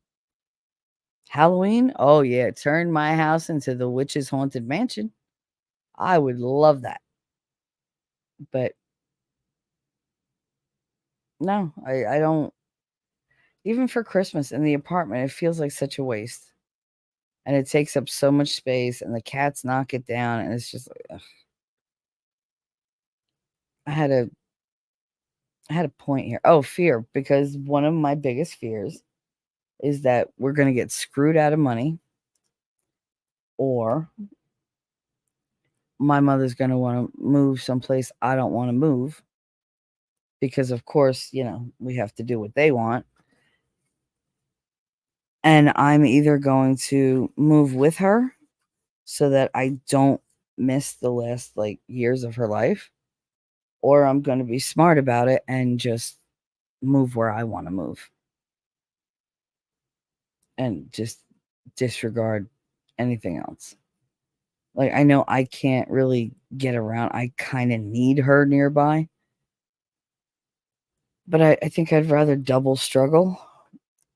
Halloween? Oh yeah, turn my house into the witch's haunted mansion. I would love that. But no, I don't. Even for Christmas in the apartment, it feels like such a waste. And it takes up so much space and the cats knock it down and it's just like ugh. I had a I had a point here. Oh, fear, because one of my biggest fears is that we're gonna get screwed out of money or my mother's gonna wanna move someplace I don't wanna move because, of course, we have to do what they want. And I'm either going to move with her so that I don't miss the last, like, years of her life, or I'm gonna be smart about it and just move where I wanna move and just disregard anything else. Like, I know I can't really get around. I kinda need her nearby, but I think I'd rather double struggle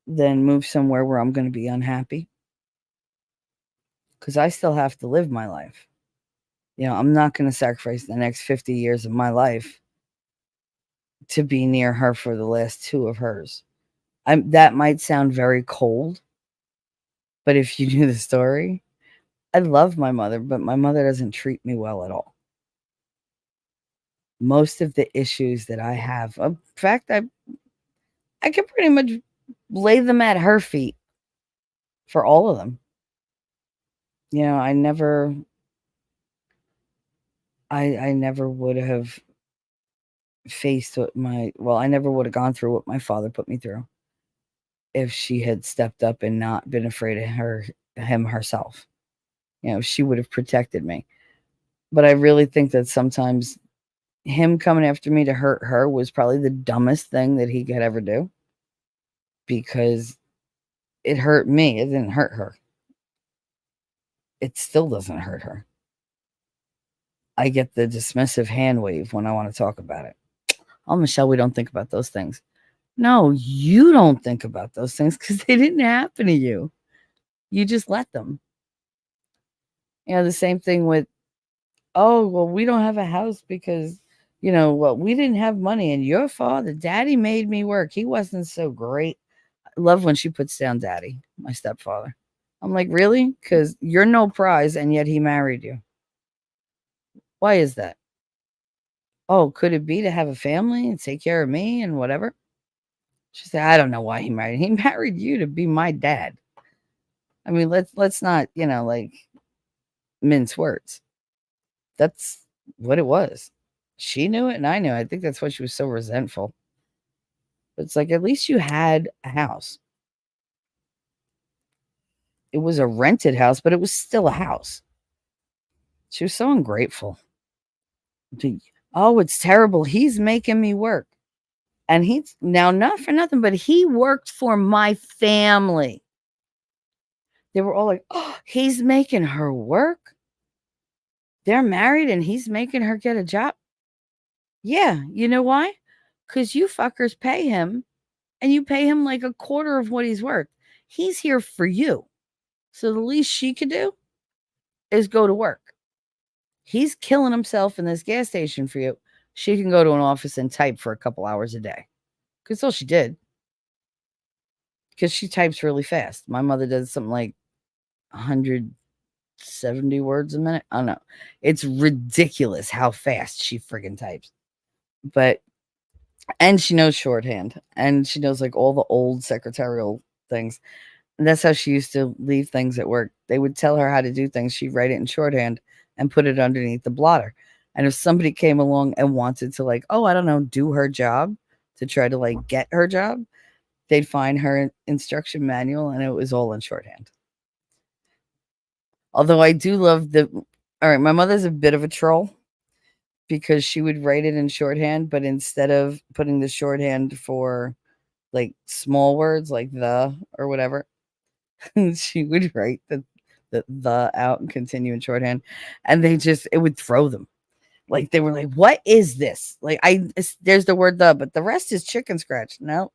than move somewhere where I'm gonna be unhappy, because I still have to live my life. I'm not gonna sacrifice the next 50 years of my life to be near her for the last 2 of hers. That might sound very cold, but if you knew the story, I love my mother, but my mother doesn't treat me well at all. Most of the issues that I have, in fact, I can pretty much lay them at her feet for all of them. I never would have faced I never would have gone through what my father put me through if she had stepped up and not been afraid of him herself. She would have protected me. But I really think that sometimes him coming after me to hurt her was probably the dumbest thing that he could ever do because it hurt me. It didn't hurt her. It still doesn't hurt her. I get the dismissive hand wave when I want to talk about it. Oh, Michelle, we don't think about those things. No, you don't think about those things because they didn't happen to you. You just let them. The same thing with, oh, well, we don't have a house because, well, we didn't have money and your father, daddy made me work. He wasn't so great. I love when she puts down daddy, my stepfather. I'm like, really? Because you're no prize and yet he married you. Why is that? Oh, could it be to have a family and take care of me and whatever? She said, I don't know why he married. He married you to be my dad. I mean, let's not, like mince words. That's what it was. She knew it and I knew it. I think that's why she was so resentful. But it's like at least you had a house. It was a rented house, but it was still a house. She was so ungrateful. Oh, it's terrible. He's making me work. And he's now not for nothing, but he worked for my family. They were all like, oh, he's making her work. They're married and he's making her get a job. Yeah. You know why? Because you fuckers pay him and you pay him like a quarter of what he's worth. He's here for you. So the least she could do is go to work. He's killing himself in this gas station for you. She can go to an office and type for a couple hours a day. Because all she did. Because she types really fast. My mother does something like 170 words a minute. I don't know. It's ridiculous how fast she friggin' types. And she knows shorthand. And she knows like all the old secretarial things. And that's how she used to leave things at work. They would tell her how to do things. She'd write it in shorthand and put it underneath the blotter. And if somebody came along and wanted to, like, oh, I don't know, do her job to try to like get her job, they'd find her instruction manual and it was all in shorthand. Although I do love all right, my mother's a bit of a troll because she would write it in shorthand, but instead of putting the shorthand for like small words like the or whatever, she would write the out and continue in shorthand, and it would throw them. Like they were like, "What is this?" Like there's the word the, but the rest is chicken scratch. No,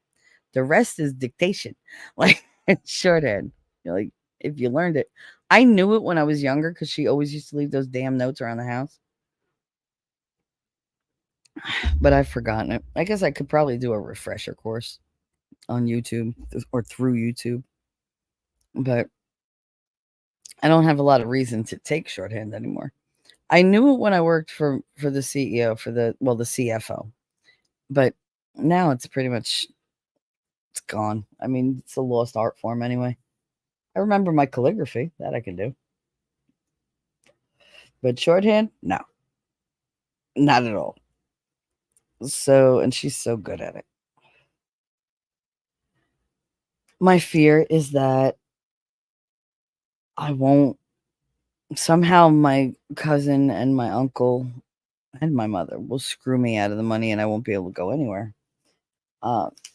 the rest is dictation. Like it's shorthand. You're like if you learned it, I knew it when I was younger because she always used to leave those damn notes around the house. But I've forgotten it. I guess I could probably do a refresher course on YouTube or through YouTube, but I don't have a lot of reason to take shorthand anymore. I knew it when I worked for the CEO for the CFO, but now it's pretty much it's gone. I mean, it's a lost art form anyway. I remember my calligraphy that I can do, but shorthand, no, not at all. So, and she's so good at it. My fear is that I won't somehow my cousin and my uncle and my mother will screw me out of the money and I won't be able to go anywhere.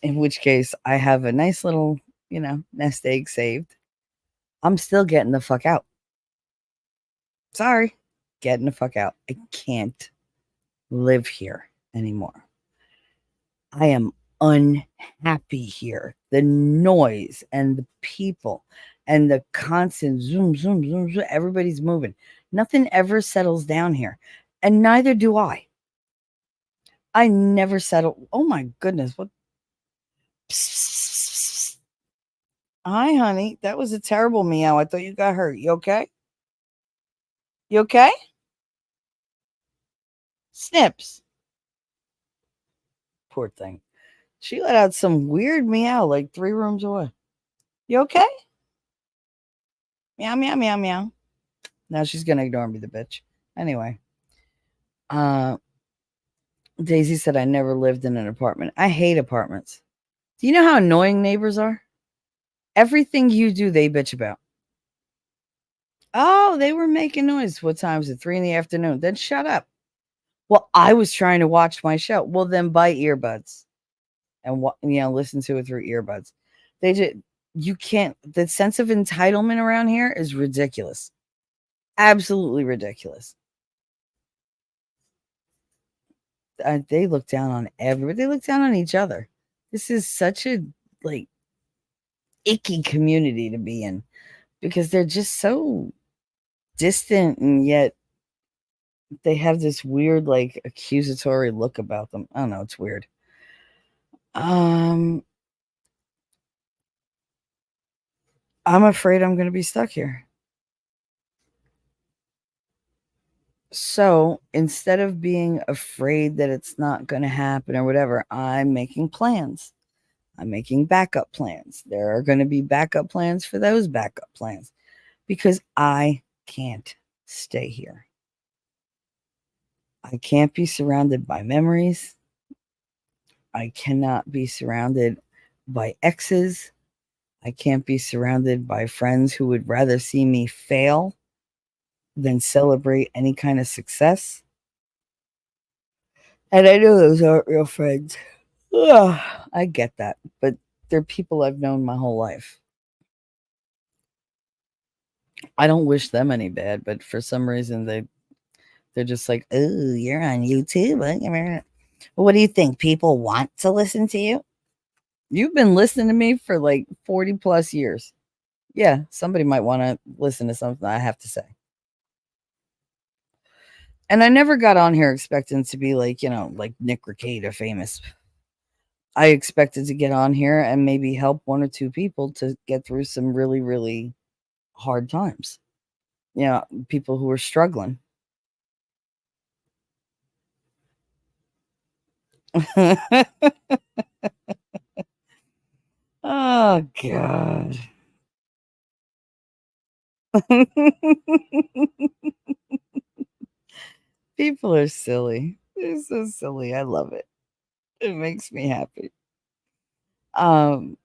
In which case, I have a nice little, nest egg saved. I'm still getting the fuck out. Sorry, getting the fuck out. I can't live here anymore. I am unhappy here. The noise and the people and the constant zoom, zoom, zoom, zoom. Everybody's moving. Nothing ever settles down here. And neither do I. I never settle. Oh my goodness. What? Psst. Hi, honey. That was a terrible meow. I thought you got hurt. You okay? You okay? Snips. Poor thing. She let out some weird meow like 3 rooms away. You okay? Meow, meow, meow, meow. Now she's gonna ignore me, the bitch. Anyway, uh, Daisy said I never lived in an apartment. I hate apartments. Do you know how annoying neighbors are? Everything you do, they bitch about. Oh, they were making noise. What time is it? 3 in the afternoon. Then shut up. Well, I was trying to watch my show. Well, then buy earbuds and listen to it through earbuds. You can't. The sense of entitlement around here is ridiculous. Absolutely ridiculous. They look down on everybody. They look down on each other. This is such a like icky community to be in because they're just so distant and yet they have this weird like accusatory look about them. I don't know, it's weird. I'm afraid I'm going to be stuck here. So instead of being afraid that it's not going to happen or whatever, I'm making plans. I'm making backup plans. There are going to be backup plans for those backup plans because I can't stay here. I can't be surrounded by memories. I cannot be surrounded by exes. I can't be surrounded by friends who would rather see me fail than celebrate any kind of success. And I know those aren't real friends. Ugh, I get that, but they're people I've known my whole life. I don't wish them any bad, but for some reason they're just like, "Oh, you're on YouTube. What do you think? People want to listen to you? You've been listening to me for like 40 plus years. Yeah, somebody might want to listen to something I have to say." And I never got on here expecting to be like, like Nick Rekieta famous. I expected to get on here and maybe help one or two people to get through some really, really hard times. People who are struggling. Oh god. People are silly. They're so silly. I love it. It makes me happy. Um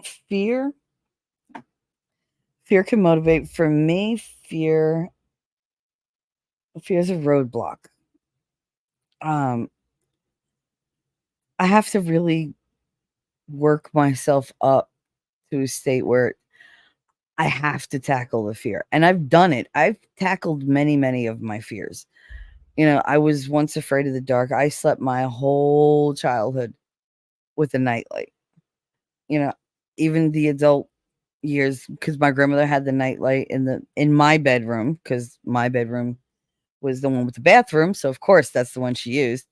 fear fear can motivate. For me, fear is a roadblock. Um I have to really work myself up to a state where I have to tackle the fear. And I've done it. I've tackled many, many of my fears. I was once afraid of the dark. I slept my whole childhood with a nightlight. You know, even the adult years, because my grandmother had the nightlight in my bedroom, because my bedroom was the one with the bathroom. So of course that's the one she used.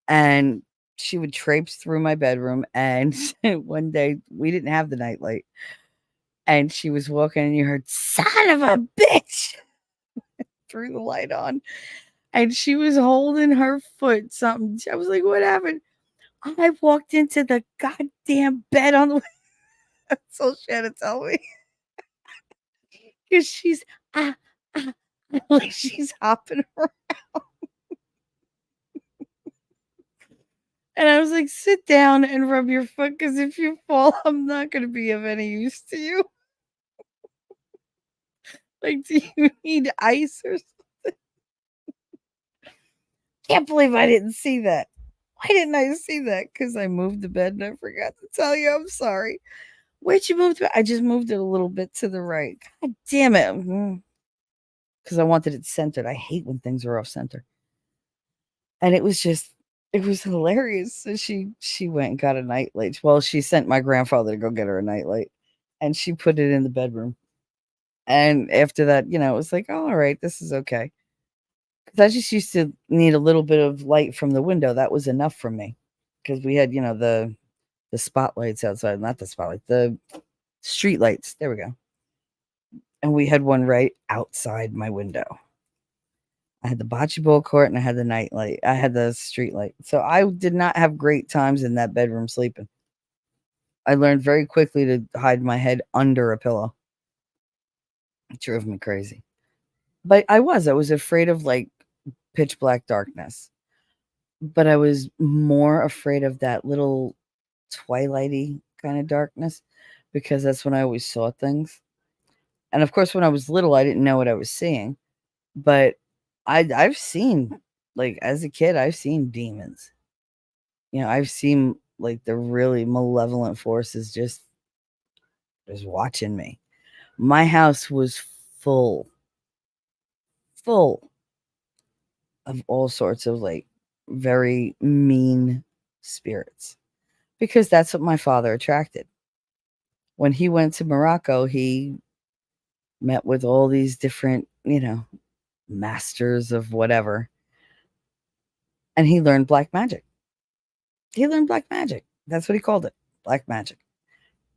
And she would traipse through my bedroom. And one day we didn't have the nightlight. And she was walking and you heard, "Son of a bitch," threw the light on. And she was holding her foot something. I was like, "What happened?" "I walked into the goddamn bed on the way." That's all she had to tell me. Because she's ah, ah, like she's hopping around. And I was like, "Sit down and rub your foot, because if you fall, I'm not gonna be of any use to you. Like, do you need ice or Can't believe I didn't see that. Why didn't I see that? Because I moved the bed and I forgot to tell you. I'm sorry. Where'd you move the bed? I just moved it a little bit to the right. God damn it. Because I wanted it centered. I hate when things are off center. And it was hilarious. So she went and got a nightlight. Well, she sent my grandfather to go get her a nightlight, and she put it in the bedroom. And after that, it was like, "Oh, all right, this is okay." Because I just used to need a little bit of light from the window. That was enough for me. Because we had, the spotlights outside, not the spotlight, the street lights. There we go. And we had one right outside my window. I had the bocce ball court and I had the night light. I had the street light. So I did not have great times in that bedroom sleeping. I learned very quickly to hide my head under a pillow. It drove me crazy. But I was afraid of like pitch black darkness. But I was more afraid of that little twilighty kind of darkness because that's when I always saw things. And of course, when I was little, I didn't know what I was seeing. But I've seen, like, as a kid, I've seen demons. I've seen like the really malevolent forces just watching me. My house was full, full of all sorts of like very mean spirits because that's what my father attracted. When he went to Morocco, he met with all these different, masters of whatever, and he learned black magic. He learned black magic. That's what he called it, black magic.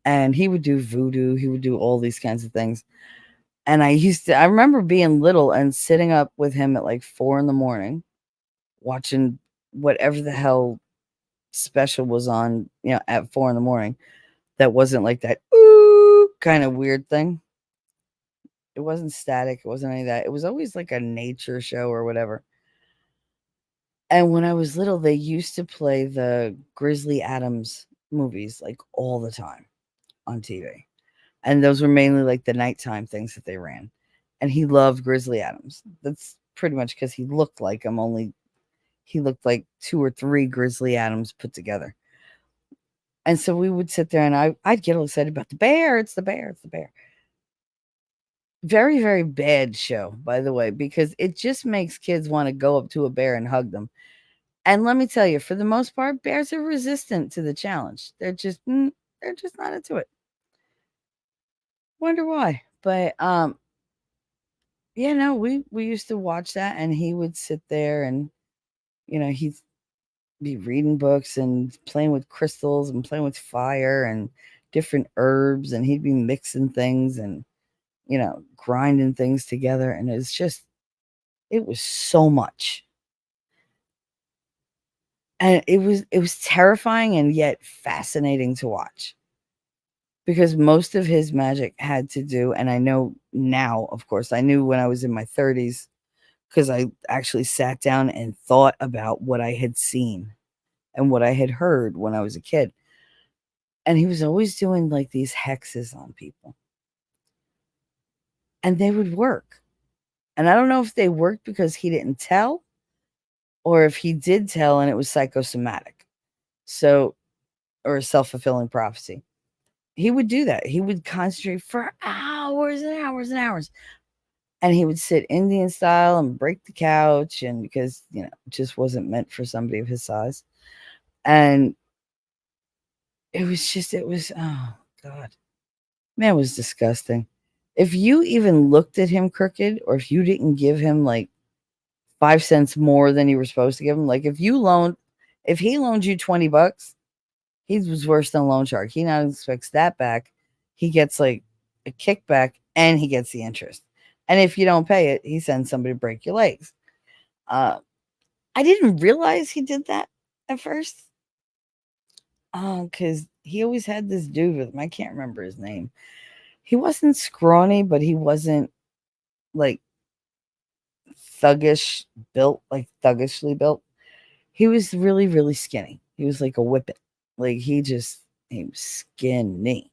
And he would do voodoo, he would do all these kinds of things. And I remember being little and sitting up with him at like 4 in the morning, watching whatever the hell special was on, at 4 in the morning. That wasn't like that ooh kind of weird thing. It wasn't static. It wasn't any of that. It was always like a nature show or whatever. And when I was little, they used to play the Grizzly Adams movies like all the time on TV. And those were mainly like the nighttime things that they ran. And he loved Grizzly Adams. That's pretty much because he looked like him, only he looked like 2 or 3 Grizzly Adams put together. And so we would sit there and I'd get all excited about the bear. It's the bear. It's the bear. Very, very bad show, by the way, because it just makes kids want to go up to a bear and hug them. And let me tell you, for the most part, bears are resistant to the challenge. They're just not into it. Wonder why. But yeah, no, we used to watch that and he would sit there and he'd be reading books and playing with crystals and playing with fire and different herbs, and he'd be mixing things and grinding things together, and it was so much. And it was terrifying and yet fascinating to watch. Because most of his magic had to do, and I know now, of course, I knew when I was in my 30s because I actually sat down and thought about what I had seen and what I had heard when I was a kid. And he was always doing like these hexes on people. And they would work. And I don't know if they worked because he didn't tell or if he did tell and it was psychosomatic. So, or a self-fulfilling prophecy. He would do that. He would concentrate for hours and hours and hours. And he would sit Indian style and break the couch, and because, it just wasn't meant for somebody of his size. And oh God. Man, it was disgusting. If you even looked at him crooked, or if you didn't give him like 5 cents more than you were supposed to give him, like if he loaned you $20, he was worse than a loan shark. He not expects that back. He gets like a kickback and he gets the interest. And if you don't pay it, he sends somebody to break your legs. I didn't realize he did that at first. Because he always had this dude with him. I can't remember his name. He wasn't scrawny, but he wasn't like thuggishly built. He was really, really skinny. He was like a whippet. Like he was skinny.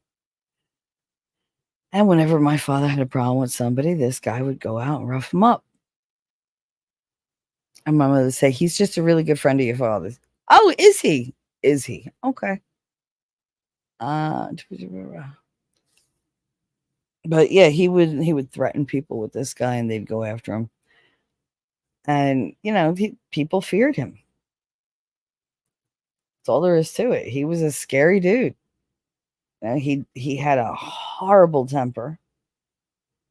And whenever my father had a problem with somebody, this guy would go out and rough him up. And my mother would say, he's just a really good friend of your father's. Oh, is he? Is he? Okay. But yeah, he would threaten people with this guy and they'd go after him. And, people feared him. That's all there is to it. He was a scary dude. He had a horrible temper.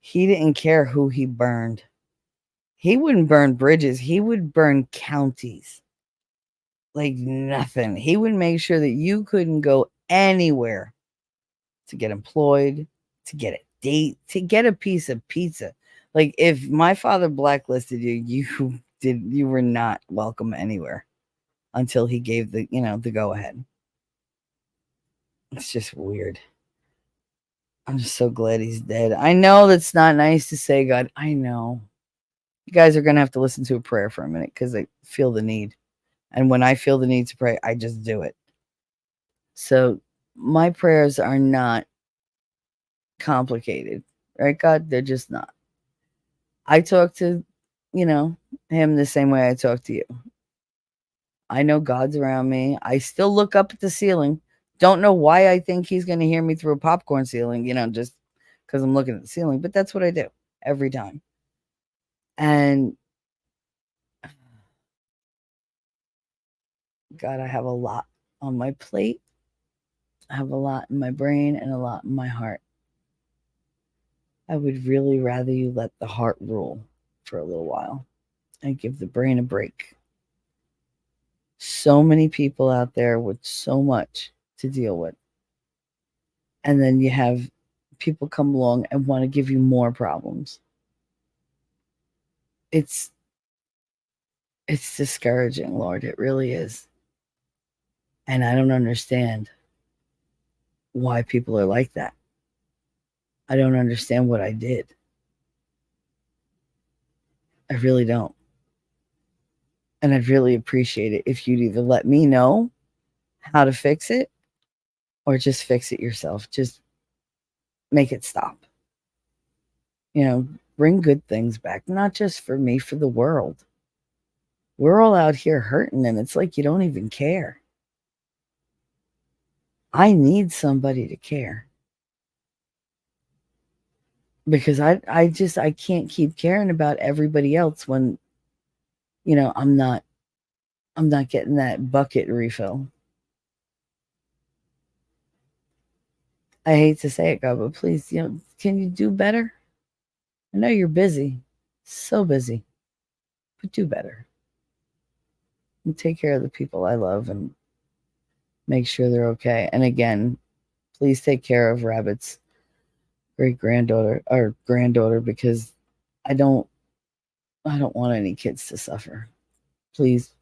He didn't care who he burned. He wouldn't burn bridges. He would burn counties. Like nothing. He would make sure that you couldn't go anywhere to get employed, to get a date, to get a piece of pizza. Like if my father blacklisted you, you were not welcome anywhere until he gave the go ahead. It's just weird. I'm just so glad he's dead. I know that's not nice to say, God. I know. You guys are going to have to listen to a prayer for a minute because I feel the need. And when I feel the need to pray, I just do it. So my prayers are not complicated, right, God? They're just not. I talk to, him the same way I talk to you. I know God's around me. I still look up at the ceiling. Don't know why I think he's going to hear me through a popcorn ceiling, just because I'm looking at the ceiling. But that's what I do every time. And God, I have a lot on my plate. I have a lot in my brain and a lot in my heart. I would really rather you let the heart rule for a little while and give the brain a break. So many people out there with so much to deal with. And then you have people come along and want to give you more problems. It's discouraging, Lord. It really is. And I don't understand why people are like that. I don't understand what I did. I really don't. And I'd really appreciate it if you'd either let me know how to fix it or just fix it yourself. Just make it stop. Bring good things back, not just for me, for the world. We're all out here hurting, and it's like you don't even care. I need somebody to care. Because I can't keep caring about everybody else when I'm not getting that bucket refill. I hate to say it, God, but please, can you do better? I know you're busy, so busy, but do better. And take care of the people I love and make sure they're okay. And again, please take care of Rabbit's great granddaughter or granddaughter, because I don't want any kids to suffer. Please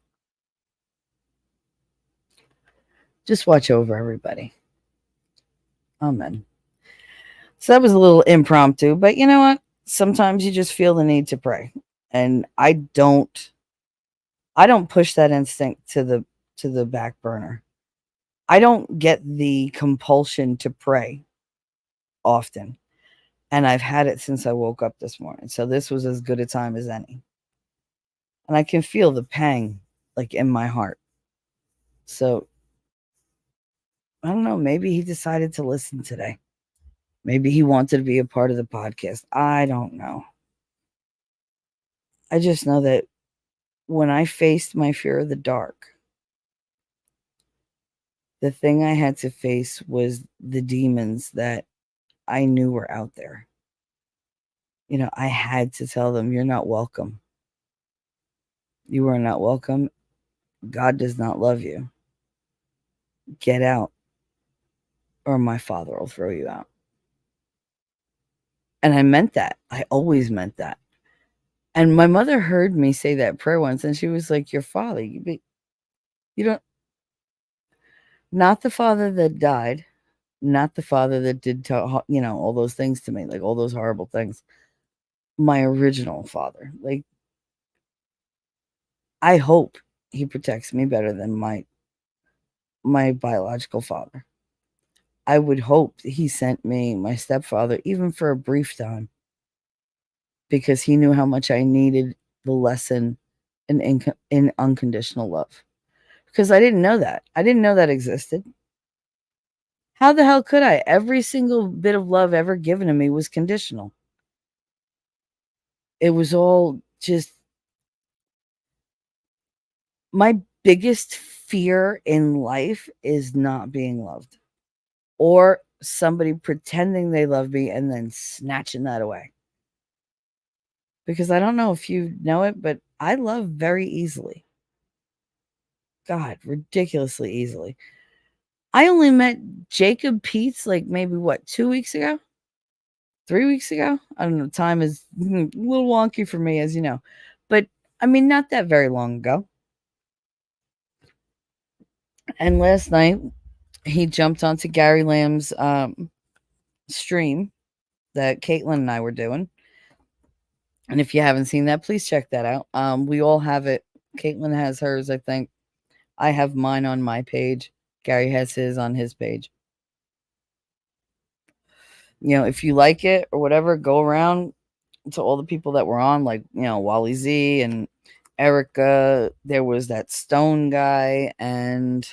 just watch over everybody. Amen. So that was a little impromptu, but you know what? Sometimes you just feel the need to pray. And I don't push that instinct to the back burner. I don't get the compulsion to pray often. And I've had it since I woke up this morning. So this was as good a time as any. And I can feel the pang like in my heart. So I don't know, maybe he decided to listen today. Maybe he wanted to be a part of the podcast. I don't know. I just know that when I faced my fear of the dark, the thing I had to face was the demons that I knew were out there. I had to tell them, you're not welcome. You are not welcome. God does not love you. Get out, or my Father will throw you out. And I meant that. I always meant that. And my mother heard me say that prayer once, and she was like, your father, you don't, not the father that died, not the father that did, all those things to me, like all those horrible things. My original father. Like, I hope he protects me better than my biological father. I would hope that he sent me my stepfather, even for a brief time, because he knew how much I needed the lesson in unconditional love. Because I didn't know that. I didn't know that existed. How the hell could I? Every single bit of love ever given to me was conditional. It was all just, my biggest fear in life is not being loved, or somebody pretending they love me and then snatching that away. Because I don't know if you know it, but I love very easily. God, ridiculously easily. I only met Jacob Peets like maybe 2 weeks ago? 3 weeks ago? I don't know. Time is a little wonky for me, as you know. But I mean, not that very long ago. And last night, he jumped onto Gary Lamb's stream that Caitlin and I were doing. And if you haven't seen that, please check that out. We all have it. Caitlin has hers, I think. I have mine on my page. Gary has his on his page. If you like it or whatever, go around to all the people that were on, like, Wally Z and Erica. There was that Stone guy and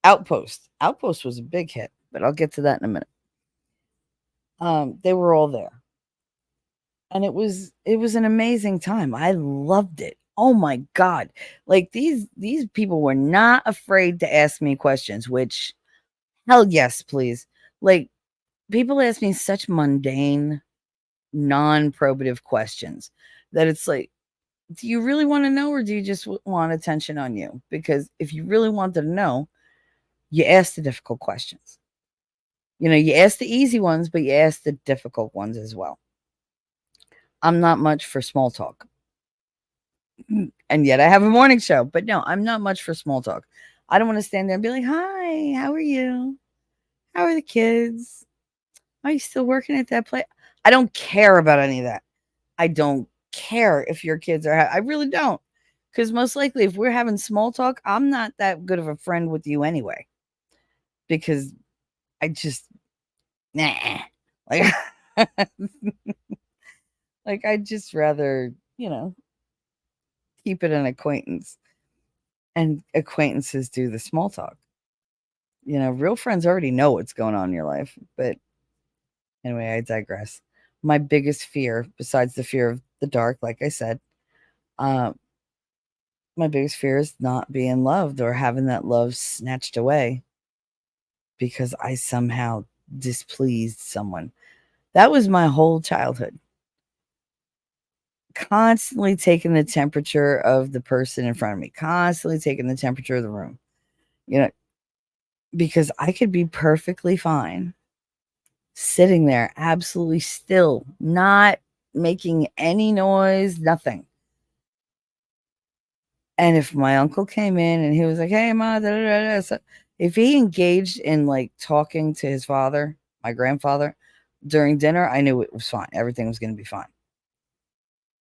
Outpost. Outpost was a big hit, but I'll get to that in a minute. They were all there. And it was an amazing time. I loved it. Oh my God. Like, these people were not afraid to ask me questions, which, hell yes, please. Like, people ask me such mundane, non-probative questions that it's like, do you really want to know, or do you just want attention on you? Because if you really wanted to know, you ask the difficult questions. You ask the easy ones, but you ask the difficult ones as well. I'm not much for small talk. And yet I have a morning show. But no, I'm not much for small talk. I don't want to stand there and be like, "Hi, how are you? How are the kids? Are you still working at that place?" I don't care about any of that. I don't care if your kids are I really don't. Because most likely, if we're having small talk, I'm not that good of a friend with you anyway. Because I just, nah. Like, like I'd just rather, keep it an acquaintance. And acquaintances do the small talk. Real friends already know what's going on in your life. But anyway, I digress. My biggest fear, besides the fear of the dark, like I said, uh, my biggest fear is not being loved or having that love snatched away because I somehow displeased someone. That was my whole childhood. Constantly taking the temperature of the person in front of me, constantly taking the temperature of the room, you know, because I could be perfectly fine sitting there, absolutely still, not making any noise, nothing. And if my uncle came in and he was like, "Hey, ma," da, da, da, da," so if he engaged in like talking to his father, my grandfather, during dinner, I knew it was fine. Everything was going to be fine.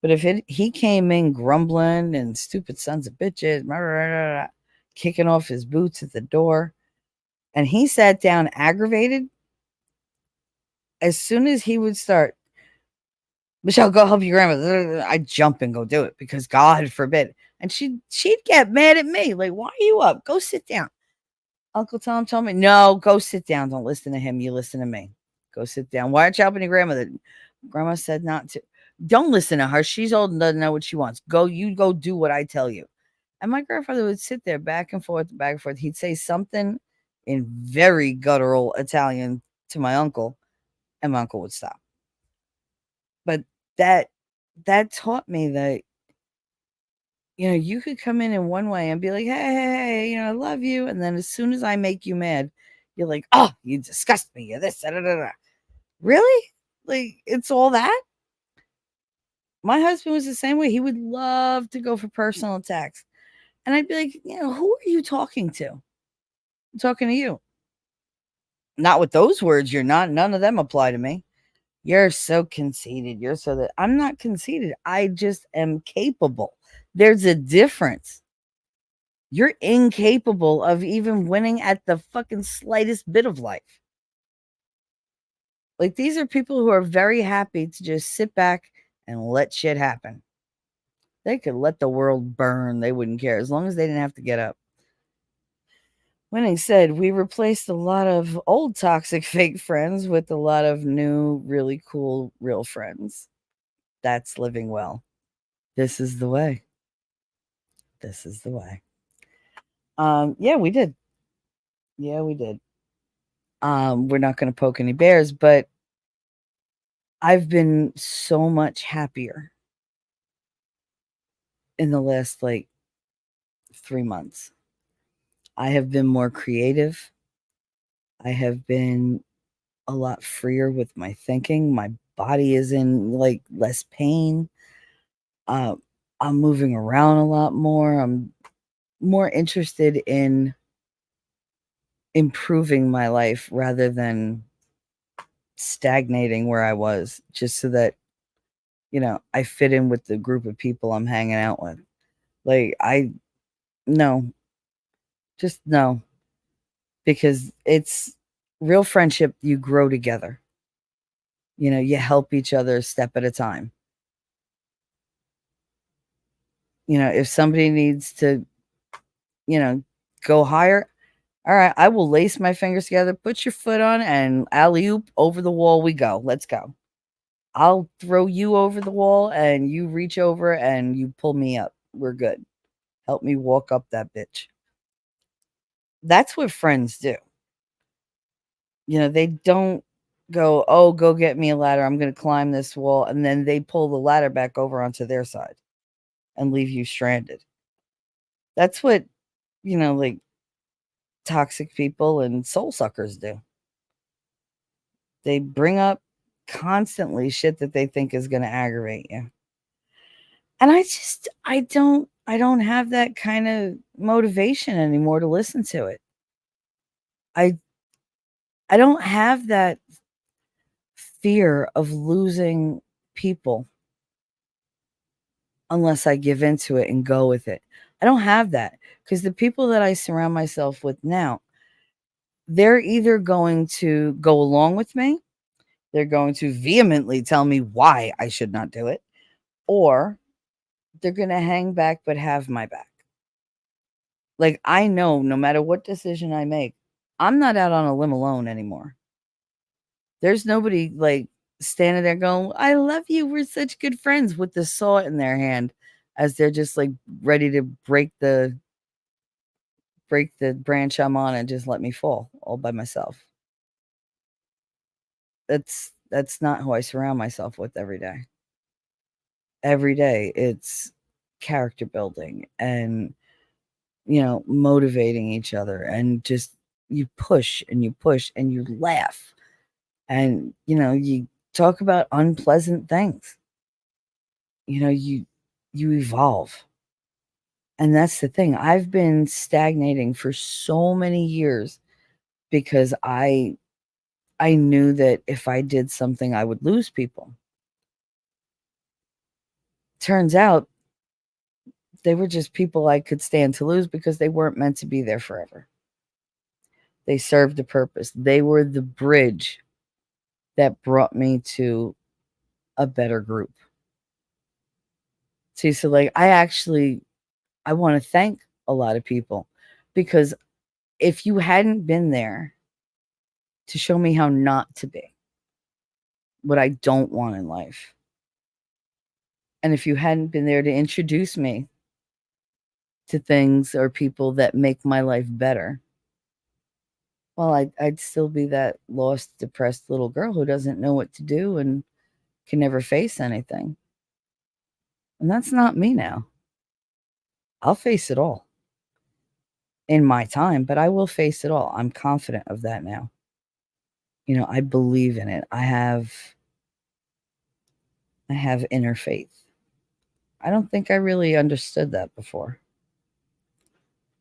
But if he came in grumbling and stupid sons of bitches, blah, blah, blah, blah, kicking off his boots at the door, and he sat down aggravated, as soon as he would start, "Michelle, go help your grandmother," I'd jump and go do it because God forbid. And she'd get mad at me, like, "Why are you up? Go sit down." Uncle Tom told me, "No, go sit down. Don't listen to him. You listen to me. Go sit down. Why aren't you helping your grandmother?" Grandma said not to. "Don't listen to her. She's old and doesn't know what she wants. You go do what I tell you." And my grandfather would sit there back and forth, back and forth. He'd say something in very guttural Italian to my uncle, and my uncle would stop. But that that taught me that you could come in one way and be like, "Hey, hey, hey, I love you." And then as soon as I make you mad, you're like, "Oh, you disgust me. You're this, da, da, da, da." Really? Like, it's all that? My husband was the same way. He would love to go for personal attacks. And I'd be like, "Who are you talking to?" "I'm talking to you." "Not with those words, you're not. None of them apply to me." "You're so conceited. You're so that." I'm not conceited. I just am capable. There's a difference. You're incapable of even winning at the fucking slightest bit of life. Like, these are people who are very happy to just sit back and let shit happen. They could let the world burn. They wouldn't care as long as they didn't have to get up. Winning said, we replaced a lot of old toxic fake friends with a lot of new, really cool, real friends. That's living well. This is the way. This is the way. Yeah, we did. Yeah, we did. We're not going to poke any bears, but I've been so much happier in the last, 3 months. I have been more creative. I have been a lot freer with my thinking. My body is in, less pain. Uh, I'm moving around a lot more. I'm more interested in improving my life rather than stagnating where I was, just so that, I fit in with the group of people I'm hanging out with. No, just no, because it's real friendship. You grow together. You help each other a step at a time. If somebody needs to, you know, go higher, all right, I will lace my fingers together, put your foot on, and alley oop over the wall we go. Let's go. I'll throw you over the wall and you reach over and you pull me up. We're good. Help me walk up that bitch. That's what friends do. They don't go, "Oh, go get me a ladder. I'm going to climb this wall." And then they pull the ladder back over onto their side and leave you stranded. That's what, like toxic people and soul suckers do. They bring up constantly shit that they think is going to aggravate you. And I don't have that kind of motivation anymore to listen to it. I don't have that fear of losing people unless I give into it and go with it. I don't have that because the people that I surround myself with now, they're either going to go along with me, they're going to vehemently tell me why I should not do it, or they're going to hang back but have my back. Like, I know no matter what decision I make, I'm not out on a limb alone anymore. There's nobody like standing there going, I love you. We're such good friends with the saw in their hand as they're just like ready to break the branch I'm on and just let me fall all by myself. That's not who I surround myself with every day. Every day it's character building and motivating each other, and just you push and you push and you laugh, and you talk about unpleasant things. You evolve. And that's the thing. I've been stagnating for so many years because I knew that if I did something I would lose people. Turns out they were just people I could stand to lose because they weren't meant to be there forever. They served a purpose. They were the bridge that brought me to a better group. See, so like I want to thank a lot of people, because if you hadn't been there to show me how not to be, what I don't want in life, and if you hadn't been there to introduce me to things or people that make my life better, well, I'd still be that lost, depressed little girl who doesn't know what to do and can never face anything. And that's not me now. I'll face it all in my time, but I will face it all. I'm confident of that now. I believe in it. I have inner faith. I don't think I really understood that before,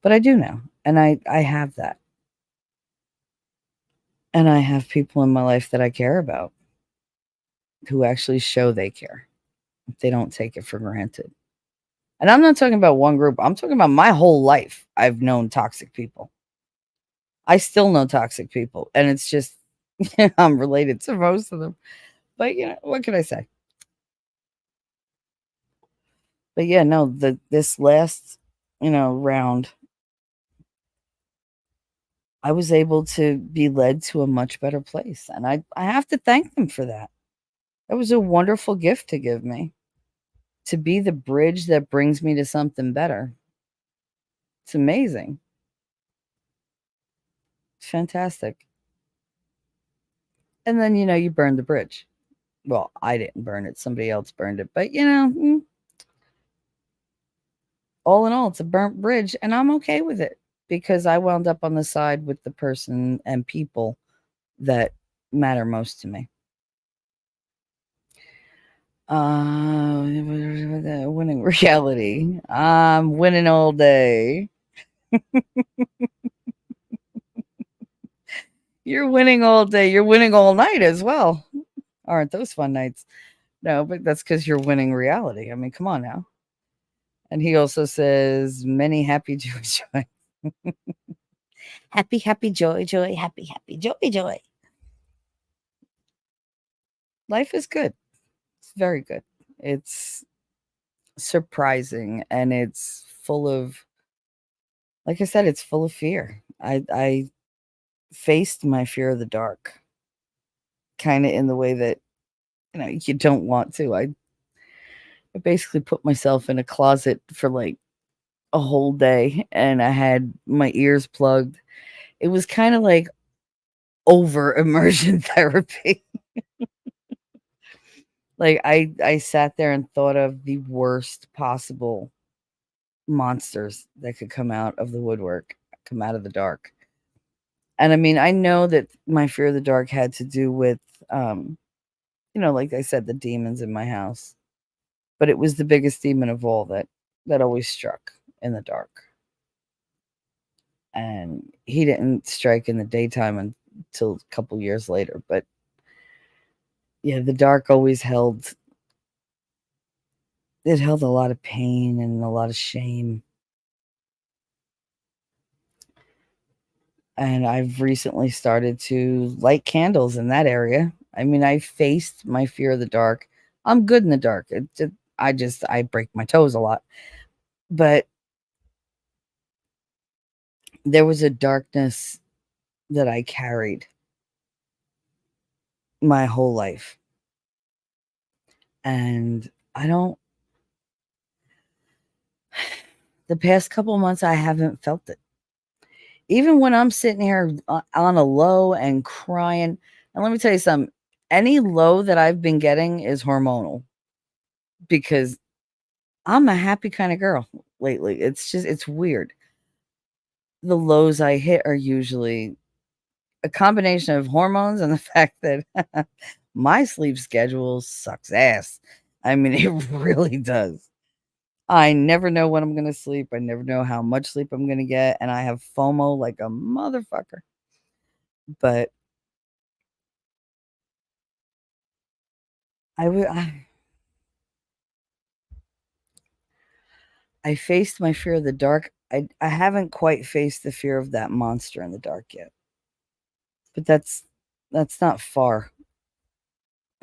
but I do now. And I have that. And I have people in my life that I care about who actually show they care. They don't take it for granted. And I'm not talking about one group. I'm talking about my whole life. I've known toxic people. I still know toxic people. And it's just, I'm related to most of them. But, what can I say? But yeah, no, this last, round, I was able to be led to a much better place. And I have to thank them for that. That was a wonderful gift to give me, to be the bridge that brings me to something better. It's amazing. It's fantastic. And then, you burn the bridge. Well, I didn't burn it. Somebody else burned it. But, all in all, it's a burnt bridge. And I'm okay with it because I wound up on the side with the person and people that matter most to me. Winning reality. I'm winning all day. You're winning all day. You're winning all night as well. Aren't those fun nights? No, but that's because you're winning reality. I mean, come on now. And he also says, many happy joy, joy. Happy, happy, joy, joy, happy, happy, joy, joy. Life is good. It's very good. It's surprising, and it's full of, like I said, it's full of fear. I faced my fear of the dark, kind of in the way that you don't want to. I basically put myself in a closet for like a whole day, and I had my ears plugged. It was kind of like over immersion therapy. Like I sat there and thought of the worst possible monsters that could come out of the woodwork, come out of the dark. And I mean, I know that my fear of the dark had to do with, um, like I said, the demons in my house, but it was the biggest demon of all that always struck in the dark. And he didn't strike in the daytime until a couple years later, but yeah, the dark always held it held a lot of pain and a lot of shame. And I've recently started to light candles in that area. I mean, I faced my fear of the dark. I'm good in the dark. I break my toes a lot. But there was a darkness that I carried my whole life. And I don't the past couple months I haven't felt it. Even when I'm sitting here on a low and crying, and let me tell you something, any low that I've been getting is hormonal because I'm a happy kind of girl lately. It's weird. The lows I hit are usually a combination of hormones and the fact that my sleep schedule sucks ass. I mean, it really does. I never know when I'm going to sleep. I never know how much sleep I'm going to get. And I have FOMO like a motherfucker. But I would. I faced my fear of the dark. I haven't quite faced the fear of that monster in the dark yet. But that's not far.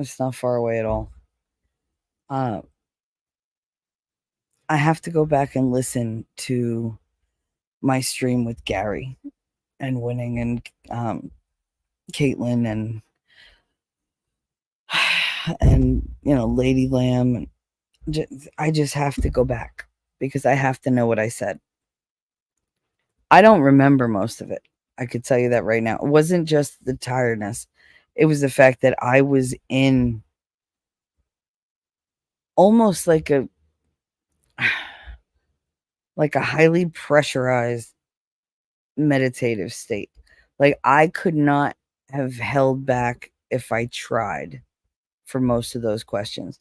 It's not far away at all. Uh, I have to go back and listen to my stream with Gary and Winning and Caitlin and Lady Lamb. And I just have to go back because I have to know what I said. I don't remember most of it. I could tell you that right now. It wasn't just the tiredness. It was the fact that I was in almost like a highly pressurized meditative state. Like I could not have held back if I tried for most of those questions,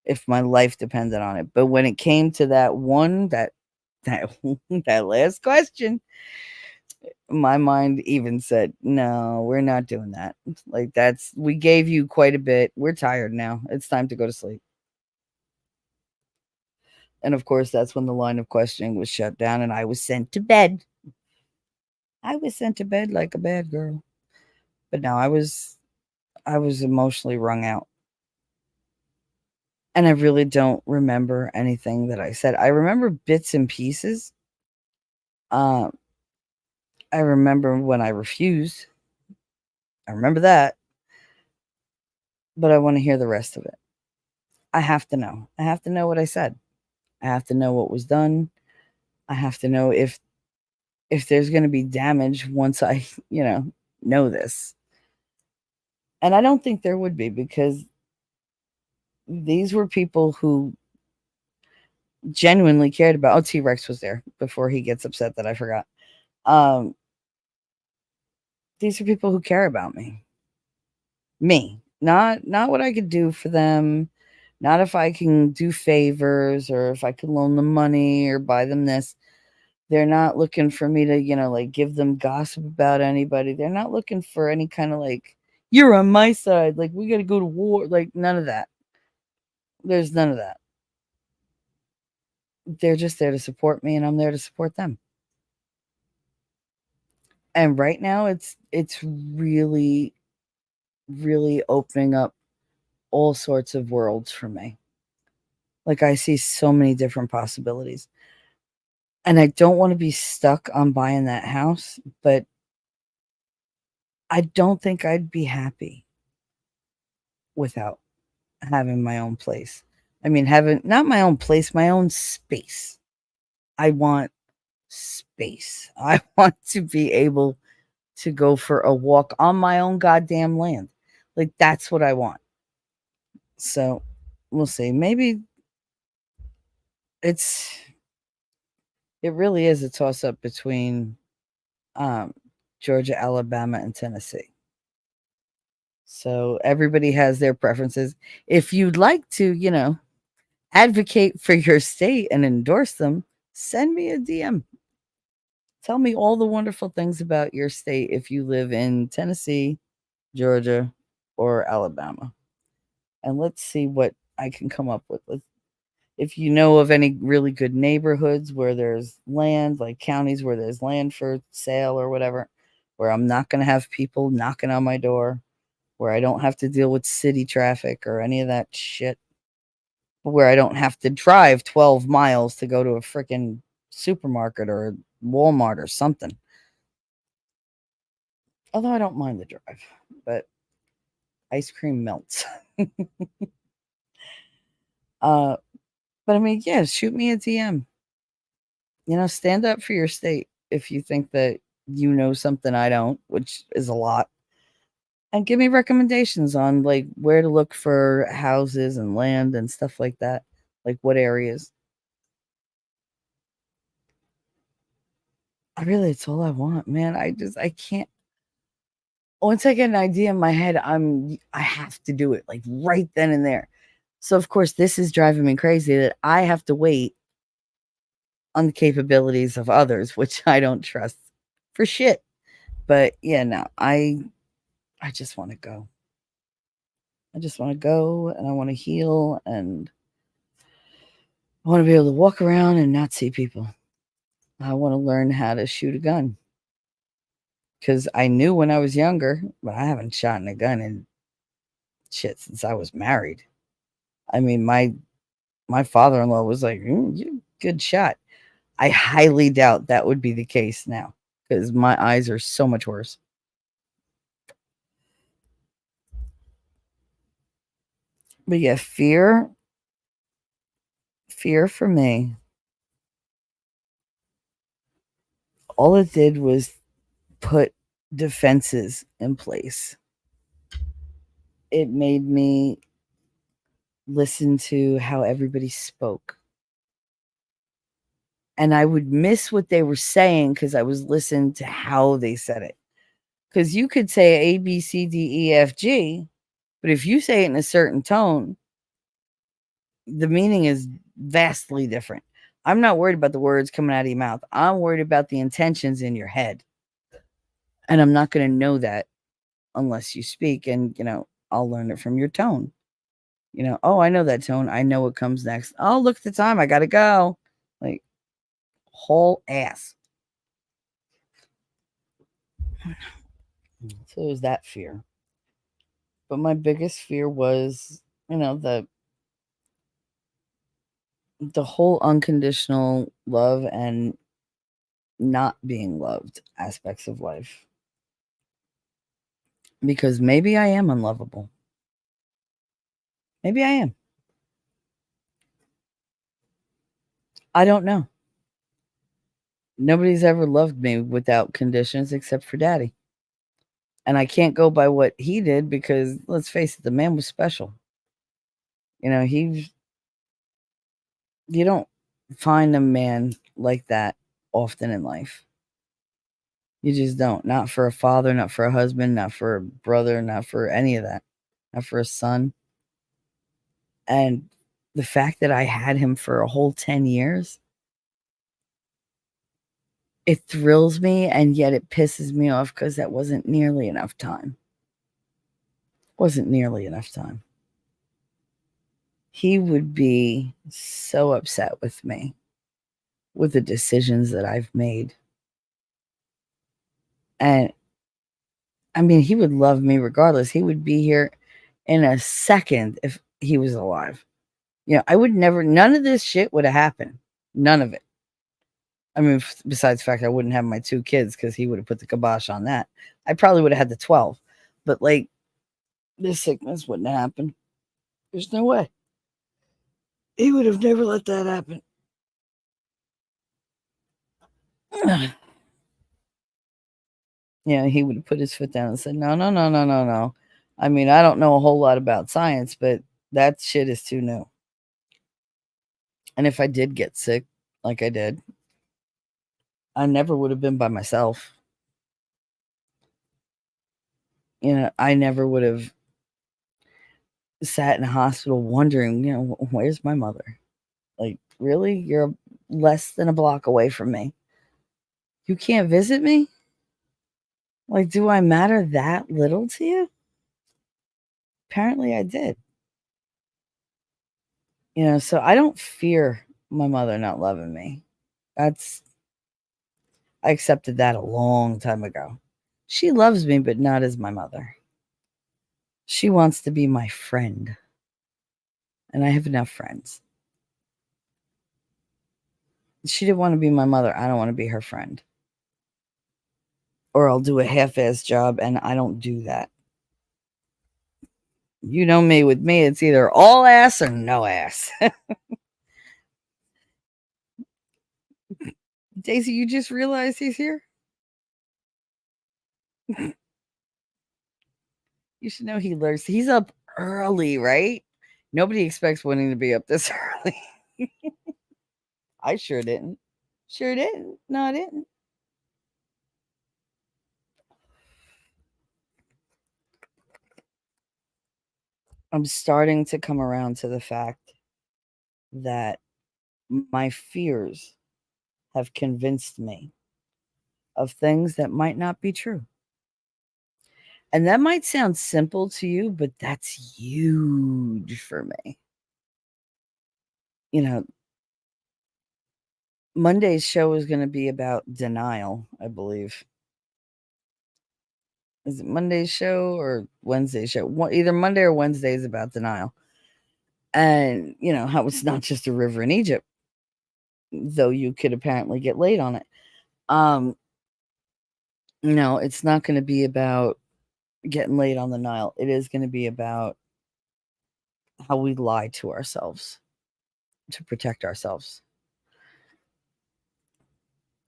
if my life depended on it. But when it came to that that last question, my mind even said, "No, we're not doing that. Like we gave you quite a bit. We're tired now. It's time to go to sleep." And of course, that's when the line of questioning was shut down and I was sent to bed. I was sent to bed like a bad girl. But no, I was emotionally wrung out. And I really don't remember anything that I said. I remember bits and pieces. Um, I remember when I refused. I remember that, but I want to hear the rest of it. I have to know. I have to know what I said. I have to know what was done. I have to know if there's going to be damage once I, know this. And I don't think there would be because these were people who genuinely cared about. Oh, T-Rex was there before he gets upset that I forgot. Um, these are people who care about me. Me, not what I could do for them, not if I can do favors or if I could loan them money or buy them this. They're not looking for me to, like give them gossip about anybody. They're not looking for any kind of like, you're on my side, like we got to go to war, like none of that. There's none of that. They're just there to support me and I'm there to support them. And right now it's really really opening up all sorts of worlds for me. Like I see so many different possibilities. And I don't want to be stuck on buying that house, but I don't think I'd be happy without having my own place. I mean, having not my own place, my own space. I want space. I want to be able to go for a walk on my own goddamn land. Like that's what I want. So we'll see. Maybe it's it really is a toss up between um Georgia, Alabama, and Tennessee. So everybody has their preferences. If you'd like to, advocate for your state and endorse them, send me a DM. Tell me all the wonderful things about your state if you live in Tennessee, Georgia, or Alabama. And let's see what I can come up with. If you know of any really good neighborhoods where there's land, like counties where there's land for sale or whatever, where I'm not going to have people knocking on my door, where I don't have to deal with city traffic or any of that shit, where I don't have to drive 12 miles to go to a freaking supermarket or Walmart or something. Although I don't mind the drive, but ice cream melts. But I mean, yeah, shoot me a DM. Stand up for your state if you think that you know something I don't, which is a lot. And give me recommendations on like where to look for houses and land and stuff like that. Like what areas. It's all I want, man. I can't. Once I get an idea in my head, I have to do it like right then and there. So of course, this is driving me crazy that I have to wait on the capabilities of others, which I don't trust for shit. But yeah, no, I just want to go. I just want to go and I want to heal and I want to be able to walk around and not see people. I want to learn how to shoot a gun because I knew when I was younger, but I haven't shot in a gun in shit since I was married. I mean, my father-in-law was like, "You good shot." I highly doubt that would be the case now because my eyes are so much worse. But yeah, fear for me, all it did was put defenses in place. It made me listen to how everybody spoke. And I would miss what they were saying because I was listening to how they said it. Because you could say A, B, C, D, E, F, G, but if you say it in a certain tone, the meaning is vastly different. I'm not worried about the words coming out of your mouth. I'm worried about the intentions in your head. And I'm not going to know that unless you speak. And, I'll learn it from your tone. Oh, I know that tone. I know what comes next. Oh, look at the time. I got to go. Like, whole ass. So it was that fear. But my biggest fear was, the whole unconditional love and not being loved aspects of life. Because maybe I am unlovable. Maybe I am. I don't know. Nobody's ever loved me without conditions except for daddy. And I can't go by what he did because let's face it, the man was special. He you don't find a man like that often in life. You just don't. Not for a father, not for a husband, not for a brother, not for any of that. Not for a son. And the fact that I had him for a whole 10 years, it thrills me and yet it pisses me off because that wasn't nearly enough time. Wasn't nearly enough time. He would be so upset with me with the decisions that I've made. And I mean, he would love me regardless. He would be here in a second if he was alive. I would never, none of this shit would have happened. None of it. I mean, besides the fact I wouldn't have my 2 kids because he would have put the kibosh on that. I probably would have had the 12. But like, this sickness wouldn't have happened. There's no way. He would have never let that happen. He would have put his foot down and said, no, no, no, no, no, no. I mean, I don't know a whole lot about science, but that shit is too new. And if I did get sick, like I did, I never would have been by myself. I never would have sat in a hospital wondering, where's my mother? Like, really? You're less than a block away from me. You can't visit me? Like, do I matter that little to you? Apparently I did. So I don't fear my mother not loving me. I accepted that a long time ago. She loves me, but not as my mother. She wants to be my friend, and I have enough friends. She didn't want to be my mother. I don't want to be her friend. Or I'll do a half-ass job, and I don't do that. You know me, with me, it's either all ass or no ass. Daisy, you just realized he's here? You should know he lurks. He's up early, right? Nobody expects Winning to be up this early. I sure didn't. Sure didn't. No, I didn't. I'm starting to come around to the fact that my fears have convinced me of things that might not be true. And that might sound simple to you, but that's huge for me. Monday's show is going to be about denial, I believe. Is it Monday's show or Wednesday's show? Either Monday or Wednesday is about denial. And, how it's not just a river in Egypt, though you could apparently get laid on it. No, it's not going to be about getting laid on the Nile. It is going to be about how we lie to ourselves to protect ourselves.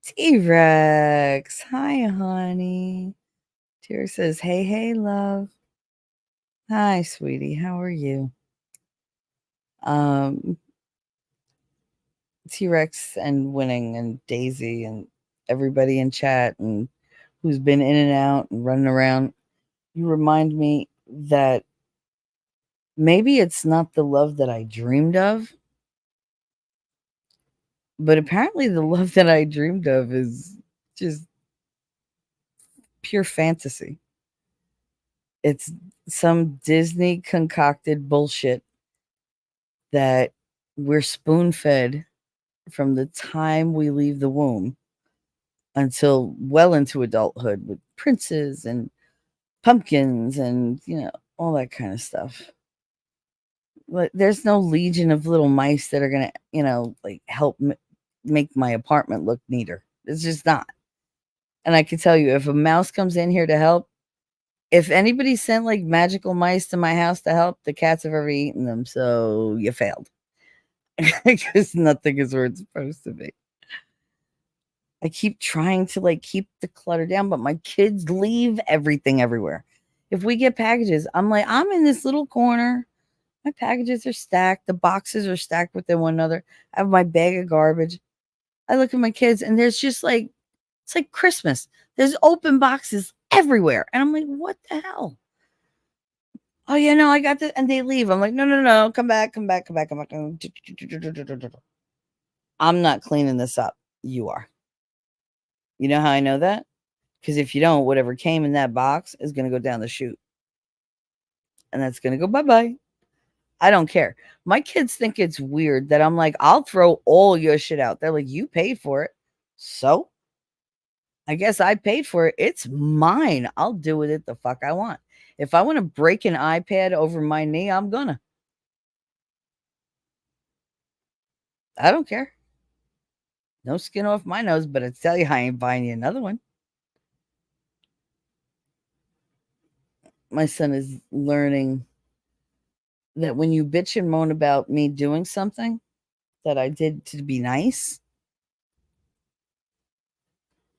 T-Rex. Hi, honey. T-Rex says, hey, love. Hi, sweetie. How are you? T-Rex and Winning and Daisy and everybody in chat and who's been in and out and running around. You remind me that maybe it's not the love that I dreamed of, but apparently the love that I dreamed of is just pure fantasy. It's some Disney concocted bullshit that we're spoon-fed from the time we leave the womb until well into adulthood with princes and pumpkins and, all that kind of stuff. But there's no legion of little mice that are going to, help make my apartment look neater. It's just not. And I can tell you, if a mouse comes in here to help, if anybody sent like magical mice to my house to help, the cats have already eaten them. So you failed. Because nothing is where it's supposed to be. I keep trying to keep the clutter down, but my kids leave everything everywhere. If we get packages, I'm I'm in this little corner. My packages are stacked. The boxes are stacked within one another. I have my bag of garbage. I look at my kids and there's just it's like Christmas. There's open boxes everywhere. And I'm like, what the hell? Oh, yeah, no, I got this. And they leave. I'm like, no, come back. I'm not cleaning this up. You are. You know how I know that? Because if you don't, whatever came in that box is going to go down the chute. And that's going to go bye-bye. I don't care. My kids think it's weird that I'm like, I'll throw all your shit out. They're like, you paid for it. So I guess I paid for it. It's mine. I'll do with it the fuck I want. If I want to break an iPad over my knee, I'm gonna. I don't care. No skin off my nose, but I tell you, I ain't buying you another one. My son is learning that when you bitch and moan about me doing something that I did to be nice,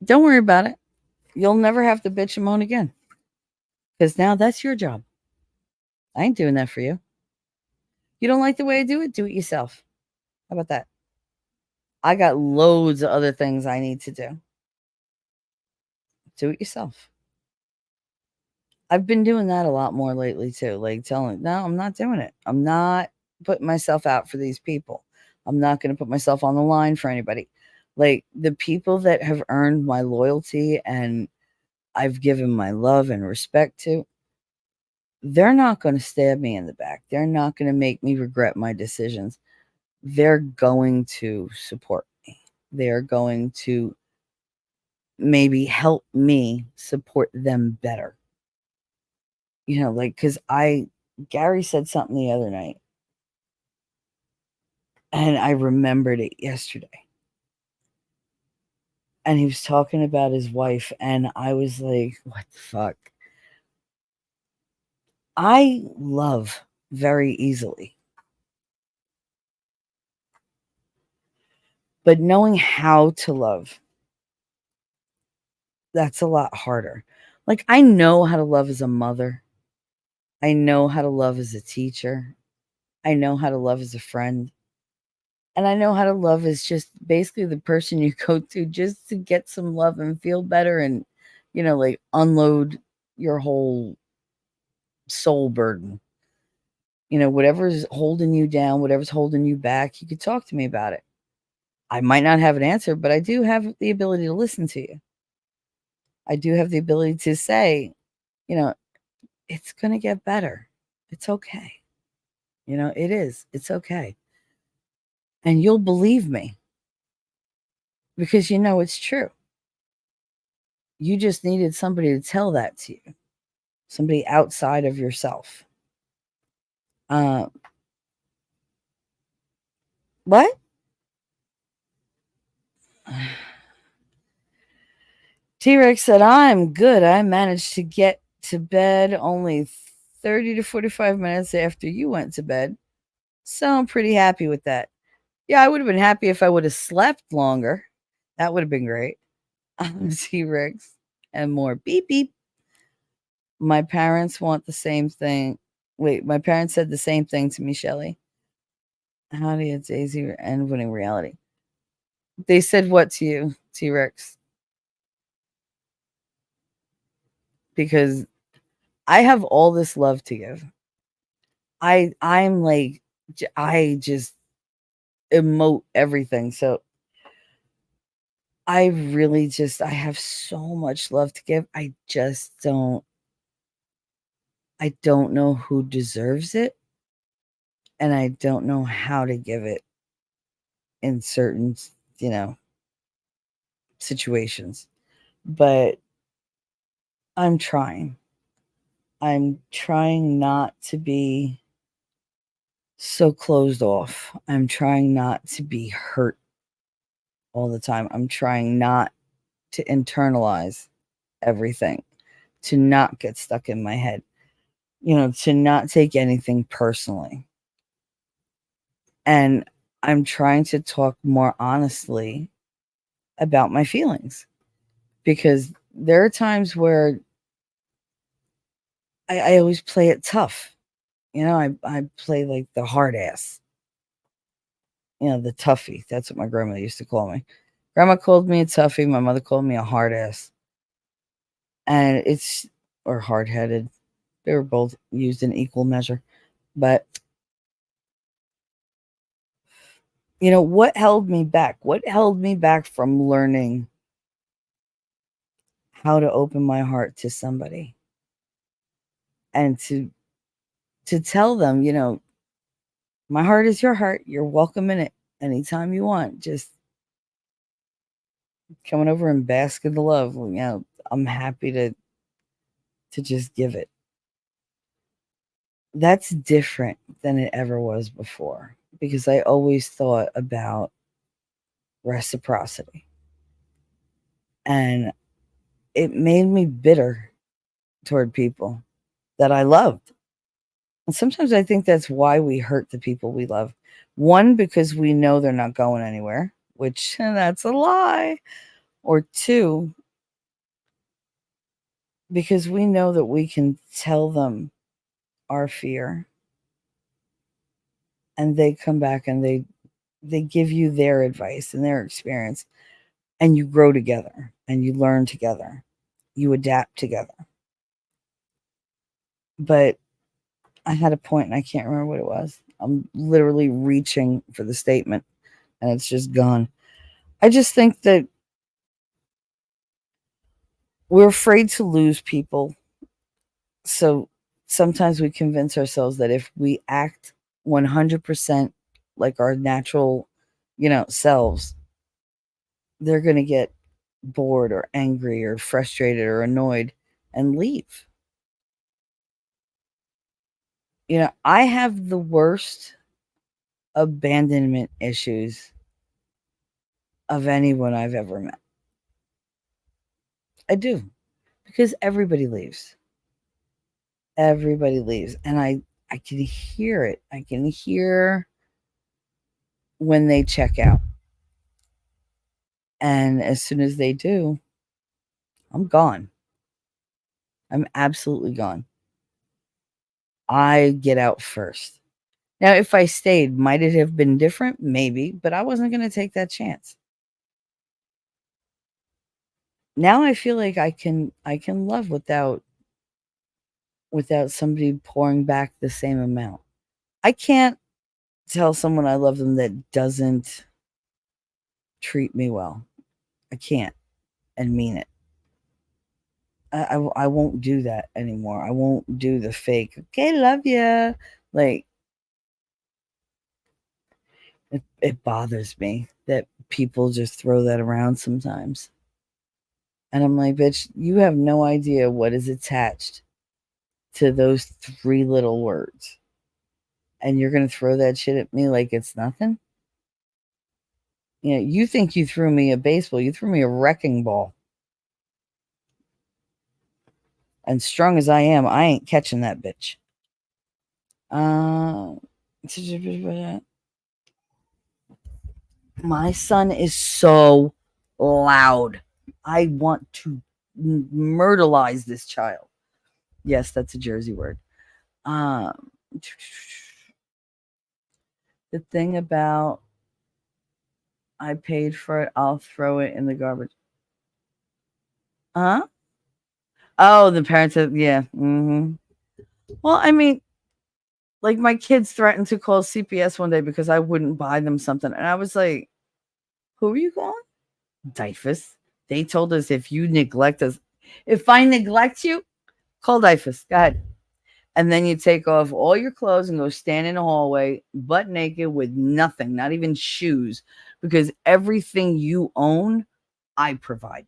don't worry about it. You'll never have to bitch and moan again. Because now that's your job. I ain't doing that for you. You don't like the way I do it? Do it yourself. How about that? I got loads of other things I need to do. Do it yourself. I've been doing that a lot more lately too, like telling, no, I'm not doing it. I'm not putting myself out for these people. I'm not going to put myself on the line for anybody. Like the people that have earned my loyalty and I've given my love and respect to, they're not going to stab me in the back. They're not going to make me regret my decisions. They're going to support me. They're going to maybe help me support them better. Like, because Gary said something the other night, and I remembered it yesterday. And he was talking about his wife, and I was like, what the fuck? I love very easily. But knowing how to love, that's a lot harder. Like, I know how to love as a mother. I know how to love as a teacher. I know how to love as a friend. And I know how to love as just basically the person you go to just to get some love and feel better and, like unload your whole soul burden. Whatever's holding you down, whatever's holding you back, you could talk to me about it. I might not have an answer, but I do have the ability to listen to you. I do have the ability to say, you know, it's going to get better. It's okay. It is. It's okay. And you'll believe me because it's true. You just needed somebody to tell that to you, somebody outside of yourself. Uh, what? T-Rex said, I'm good. I managed to get to bed only 30 to 45 minutes after you went to bed. So I'm pretty happy with that. Yeah, I would have been happy if I would have slept longer. That would have been great. T-Rex and more. Beep, beep. My parents want the same thing. Wait, my parents said the same thing to me, Shelly. How do you Daisy and winning reality? They said what to you, T-Rex? Because I have all this love to give. I'm like, I just emote everything. So I really I have so much love to give. I don't know who deserves it. And I don't know how to give it in certain, you know, situations. But I'm trying. I'm trying not to be so closed off. I'm trying not to be hurt all the time. I'm trying not to internalize everything, to not get stuck in my head, to not take anything personally. And I'm trying to talk more honestly about my feelings because there are times where I always play it tough. I play like the hard ass, the toughie. That's what my grandmother used to call me. Grandma called me a toughie. My mother called me a hard ass. And or hard headed. They were both used in equal measure. But, what held me back? What held me back from learning how to open my heart to somebody and to tell them, my heart is your heart. You're welcome in it anytime you want. Just coming over and bask in the love. I'm happy to just give it. That's different than it ever was before because I always thought about reciprocity. And it made me bitter toward people that I loved. And sometimes I think that's why we hurt the people we love. One, because we know they're not going anywhere, which that's a lie. Or two, because we know that we can tell them our fear and they come back and they give you their advice and their experience and you grow together and you learn together. You adapt together. But I had a point and I can't remember what it was. I'm literally reaching for the statement and it's just gone. I just think that we're afraid to lose people. So sometimes we convince ourselves that if we act 100% like our natural, selves, they're going to get bored or angry or frustrated or annoyed and leave. I have the worst abandonment issues of anyone I've ever met. I do, because everybody leaves. Everybody leaves, and I can hear it. I can hear when they check out. And as soon as they do, I'm gone. I'm absolutely gone. I get out first. Now, if I stayed, might it have been different? Maybe, but I wasn't going to take that chance. Now I feel like I can love without somebody pouring back the same amount. I can't tell someone I love them that doesn't treat me well. I can't and mean it. I won't do that anymore. I won't do the fake, okay, love you. Like, it bothers me that people just throw that around sometimes. And I'm like, bitch, you have no idea what is attached to those 3 little words. And you're going to throw that shit at me like it's nothing? You think you threw me a baseball, you threw me a wrecking ball. And strong as I am, I ain't catching that bitch. My son is so loud. I want to myrtleize this child. Yes, that's a Jersey word. The thing about I paid for it, I'll throw it in the garbage. Huh? Oh, the parents have, yeah. Well, I mean, like my kids threatened to call CPS one day because I wouldn't buy them something. And I was like, who are you calling? DYFS. They told us if you neglect us, if I neglect you, call DYFS. Go ahead. And then you take off all your clothes and go stand in the hallway, butt naked with nothing, not even shoes, because everything you own, I provide.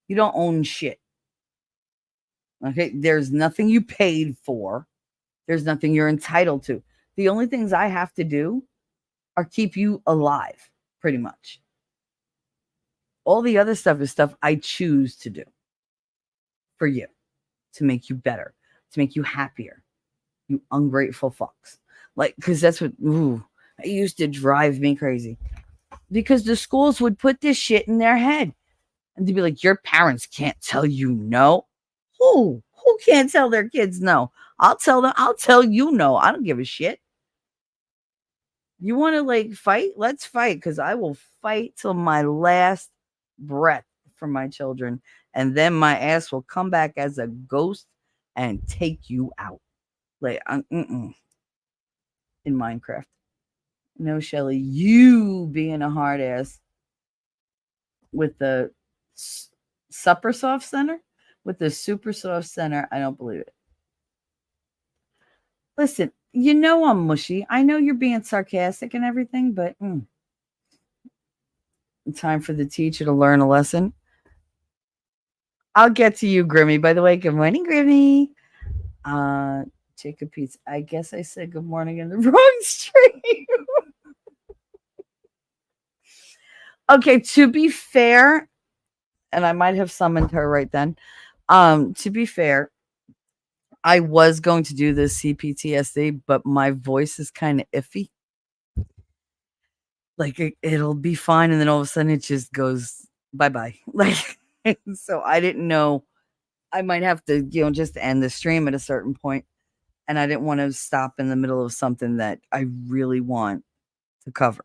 You don't own shit. Okay. There's nothing you paid for. There's nothing you're entitled to. The only things I have to do are keep you alive, pretty much. All the other stuff is stuff I choose to do for you, to make you better, to make you happier. You ungrateful fucks. Like, because that's what it used to drive me crazy. Because the schools would put this shit in their head. And they'd be like, your parents can't tell you no. Who? Who can't tell their kids no? I'll tell you no. I don't give a shit. You want to like fight? Let's fight, because I will fight till my last breath for my children. And then my ass will come back as a ghost and take you out. Like, in Minecraft. No, Shelly, you being a hard ass with the Super Soft Center? With the Super Soft Center, I don't believe it. Listen, I'm mushy. I know you're being sarcastic and everything, but time for the teacher to learn a lesson. I'll get to you, Grimmy. By the way, good morning, Grimmy. Jacob Pete's. I guess I said good morning in the wrong stream. Okay, to be fair, and I might have summoned her right then. To be fair, I was going to do this CPTSD, but my voice is kind of iffy. Like it'll be fine, and then all of a sudden it just goes bye-bye. Like, so I didn't know. I might have to, just end the stream at a certain point, and I didn't want to stop in the middle of something that I really want to cover.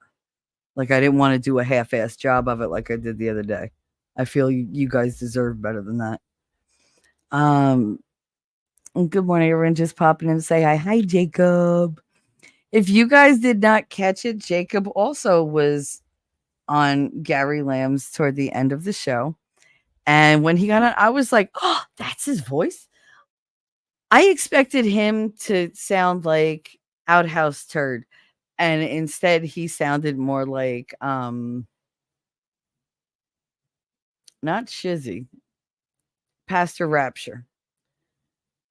Like I didn't want to do a half-assed job of it like I did the other day. I feel you guys deserve better than that. Good morning, everyone. Just popping in to say hi. Hi, Jacob. If you guys did not catch it, Jacob also was on Gary Lamb's toward the end of the show. And when he got on, I was like, oh, that's his voice. I expected him to sound like Outhouse Turd. And instead he sounded more like not Shizzy, Pastor Rapture.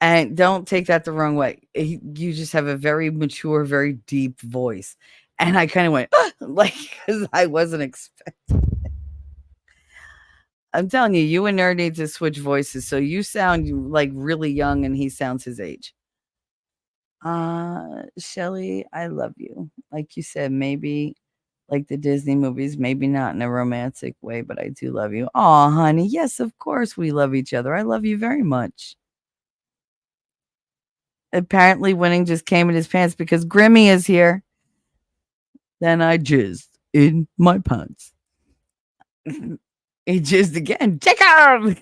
And don't take that the wrong way. You just have a very mature, very deep voice. And I kind of went, like, because I wasn't expecting. I'm telling you, you and Nerd need to switch voices. So you sound like really young and he sounds his age. Shelly, I love you. Like you said, maybe like the Disney movies, maybe not in a romantic way, but I do love you. Oh, honey. Yes, of course we love each other. I love you very much. Apparently, winning just came in his pants because Grimmy is here. Then I jizzed in my pants. He jizzed again. Jacob!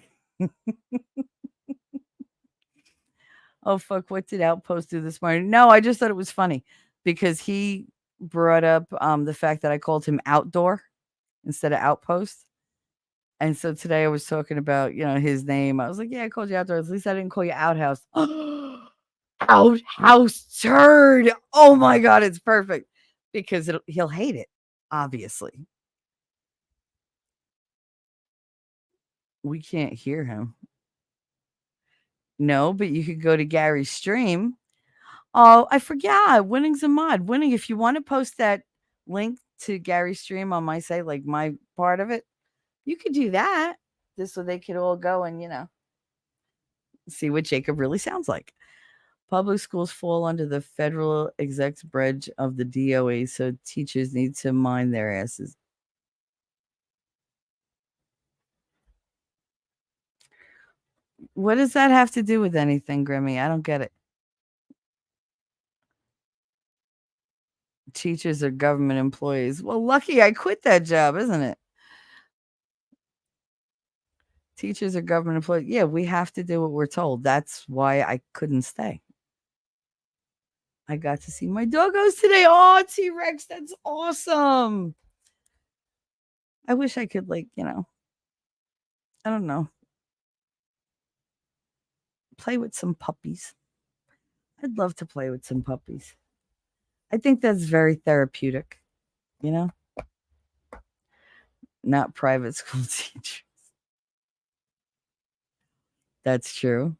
Oh, fuck. What did Outpost do this morning? No, I just thought it was funny because he brought up the fact that I called him Outdoor instead of Outpost. And so today I was talking about, his name. I was like, yeah, I called you Outdoor. At least I didn't call you Outhouse. Outhouse turd. Oh my God, it's perfect because he'll hate it, obviously. We can't hear him. No, but you could go to Gary's stream. Oh, I forgot. Winning's a mod. Winning, if you want to post that link to Gary's stream on my site, like my part of it, you could do that. Just so they could all go and, see what Jacob really sounds like. Public schools fall under the federal executive branch of the DOE, so teachers need to mind their asses. What does that have to do with anything, Grimmy? I don't get it. Teachers are government employees. Well, lucky I quit that job, isn't it? Teachers are government employees. Yeah, we have to do what we're told. That's why I couldn't stay. I got to see my doggos today. Oh, T-Rex, that's awesome. I wish I could, I don't know, play with some puppies. I'd love to play with some puppies. I think that's very therapeutic, you know? Not private school teachers. That's true.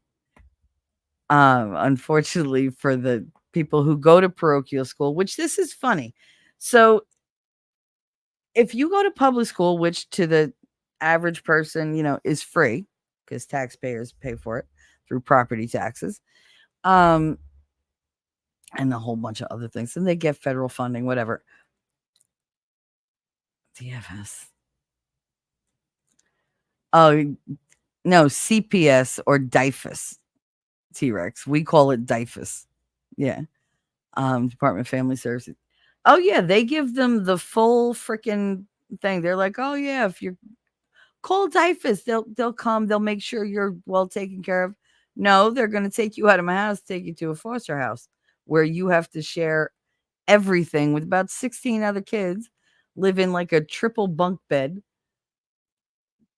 Unfortunately for the people who go to parochial school, which this is funny. So if you go to public school, which to the average person, is free because taxpayers pay for it through property taxes, and a whole bunch of other things, and they get federal funding, whatever. DFS. Oh, no, CPS or DIFUS. T-Rex. We call it DIFUS. Yeah. Department of Family Services. Oh yeah, they give them the full freaking thing. They're like, "Oh yeah, if you're call DIFUS, they'll come, they'll make sure you're well taken care of." No, they're going to take you out of my house, take you to a foster house where you have to share everything with about 16 other kids, live in like a triple bunk bed,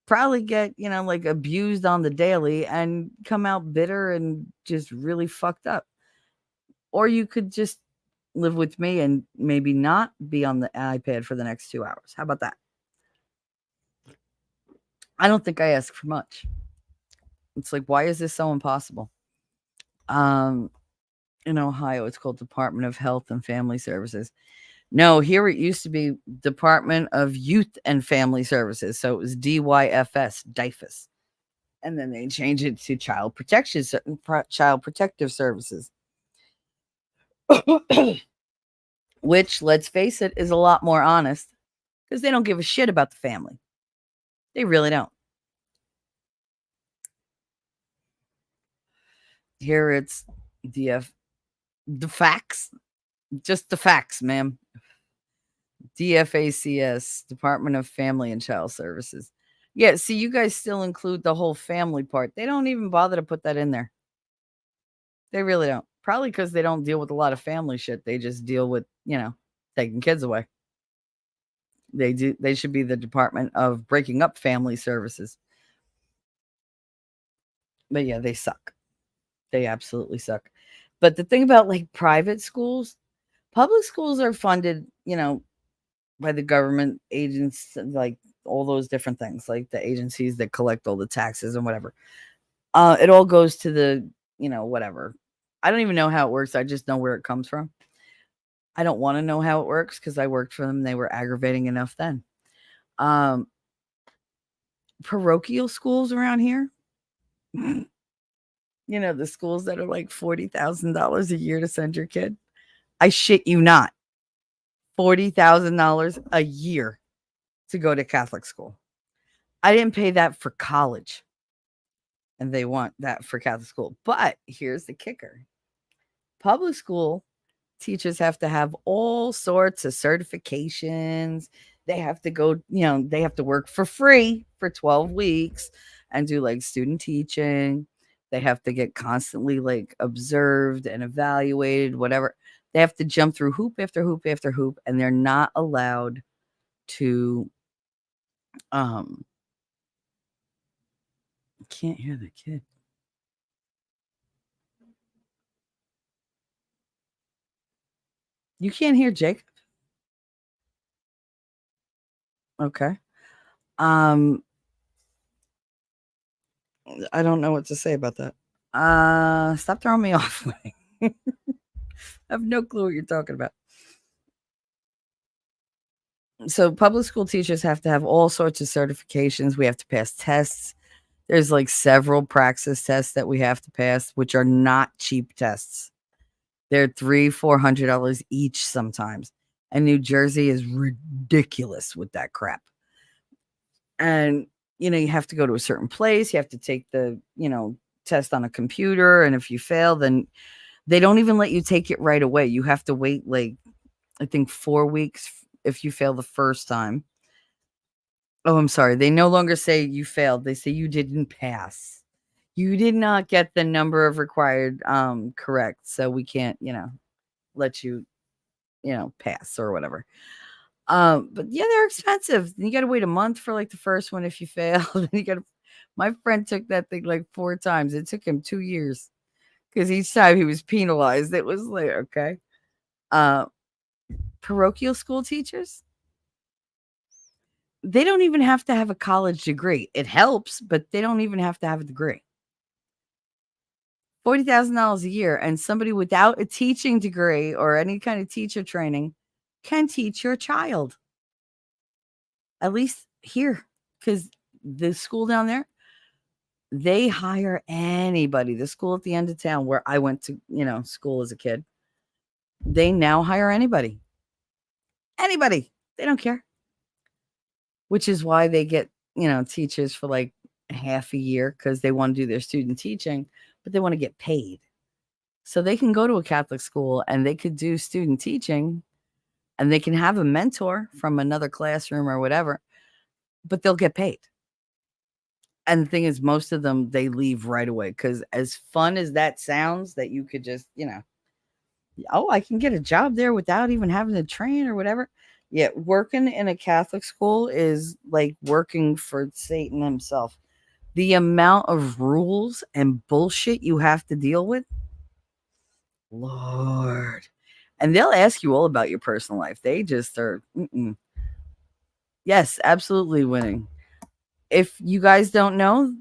probably get, like abused on the daily and come out bitter and just really fucked up. Or you could just live with me and maybe not be on the iPad for the next 2 hours. How about that? I don't think I ask for much. It's like, why is this so impossible? In Ohio, it's called Department of Health and Family Services. No, here it used to be Department of Youth and Family Services. So it was DYFS. And then they changed it to Child Protective Services. Which, let's face it, is a lot more honest because they don't give a shit about the family. They really don't. Here it's the facts, just the facts, ma'am. DFACS, Department of Family and Child Services. Yeah, see, you guys still include the whole family part. They don't even bother to put that in there. They really don't. Probably because they don't deal with a lot of family shit. They just deal with, taking kids away. They should be the Department of Breaking Up Family Services. But yeah, they suck. They absolutely suck. But the thing about like private schools, public schools are funded, by the government agents, like all those different things, like the agencies that collect all the taxes and whatever. It all goes to the, whatever. I don't even know how it works. I just know where it comes from. I don't want to know how it works because I worked for them. They were aggravating enough then. Parochial schools around here, the schools that are like $40,000 a year to send your kid. I shit you not. $40,000 a year to go to Catholic school. I didn't pay that for college. And they want that for Catholic school. But here's the kicker. Public school teachers have to have all sorts of certifications. They have to go, they have to work for free for 12 weeks and do like student teaching. They have to get constantly like observed and evaluated, whatever. They have to jump through hoop after hoop after hoop, and they're not allowed to can't hear the kid. You can't hear Jacob? Okay. I don't know what to say about that. Stop throwing me off. I have no clue what you're talking about. So public school teachers have to have all sorts of certifications. We have to pass tests. There's like several praxis tests that we have to pass, which are not cheap tests. They're $300-$400 each sometimes. And New Jersey is ridiculous with that crap. And, you have to go to a certain place. You have to take the, test on a computer. And if you fail, then they don't even let you take it right away. You have to wait like, I think 4 weeks if you fail the first time. Oh, I'm sorry. They no longer say you failed. They say you didn't pass. You did not get the number of required correct. So we can't, let you, pass or whatever. But yeah, they're expensive. You got to wait a month for like the first one if you fail. Then you got to. My friend took that thing like 4 times. It took him 2 years because each time he was penalized. It was like, okay. Parochial school teachers, they don't even have to have a college degree. It helps, but they don't even have to have a degree. $40,000 a year, and somebody without a teaching degree or any kind of teacher training can teach your child. At least here, because the school down there, they hire anybody. The school at the end of town where I went to, school as a kid, they now hire anybody. Anybody. They don't care. Which is why they get, teachers for like half a year because they want to do their student teaching, but they want to get paid. So they can go to a Catholic school and they could do student teaching and they can have a mentor from another classroom or whatever, but they'll get paid. And the thing is, most of them, they leave right away because as fun as that sounds, that you could just, oh, I can get a job there without even having to train or whatever. Yeah, working in a Catholic school is like working for Satan himself. The amount of rules and bullshit you have to deal with, Lord. And they'll ask you all about your personal life. They just are, yes, absolutely winning. If you guys don't know,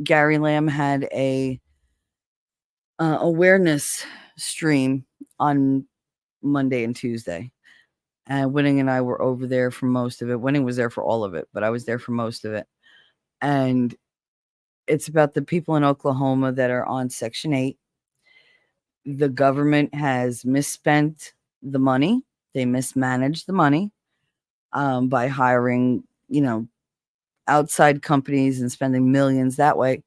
Gary Lamb had a awareness stream on Monday and Tuesday. And Winning and I were over there for most of it. Winning was there for all of it, but I was there for most of it. And it's about the people in Oklahoma that are on Section 8. The government has misspent the money. They mismanaged the money by hiring, outside companies and spending millions that way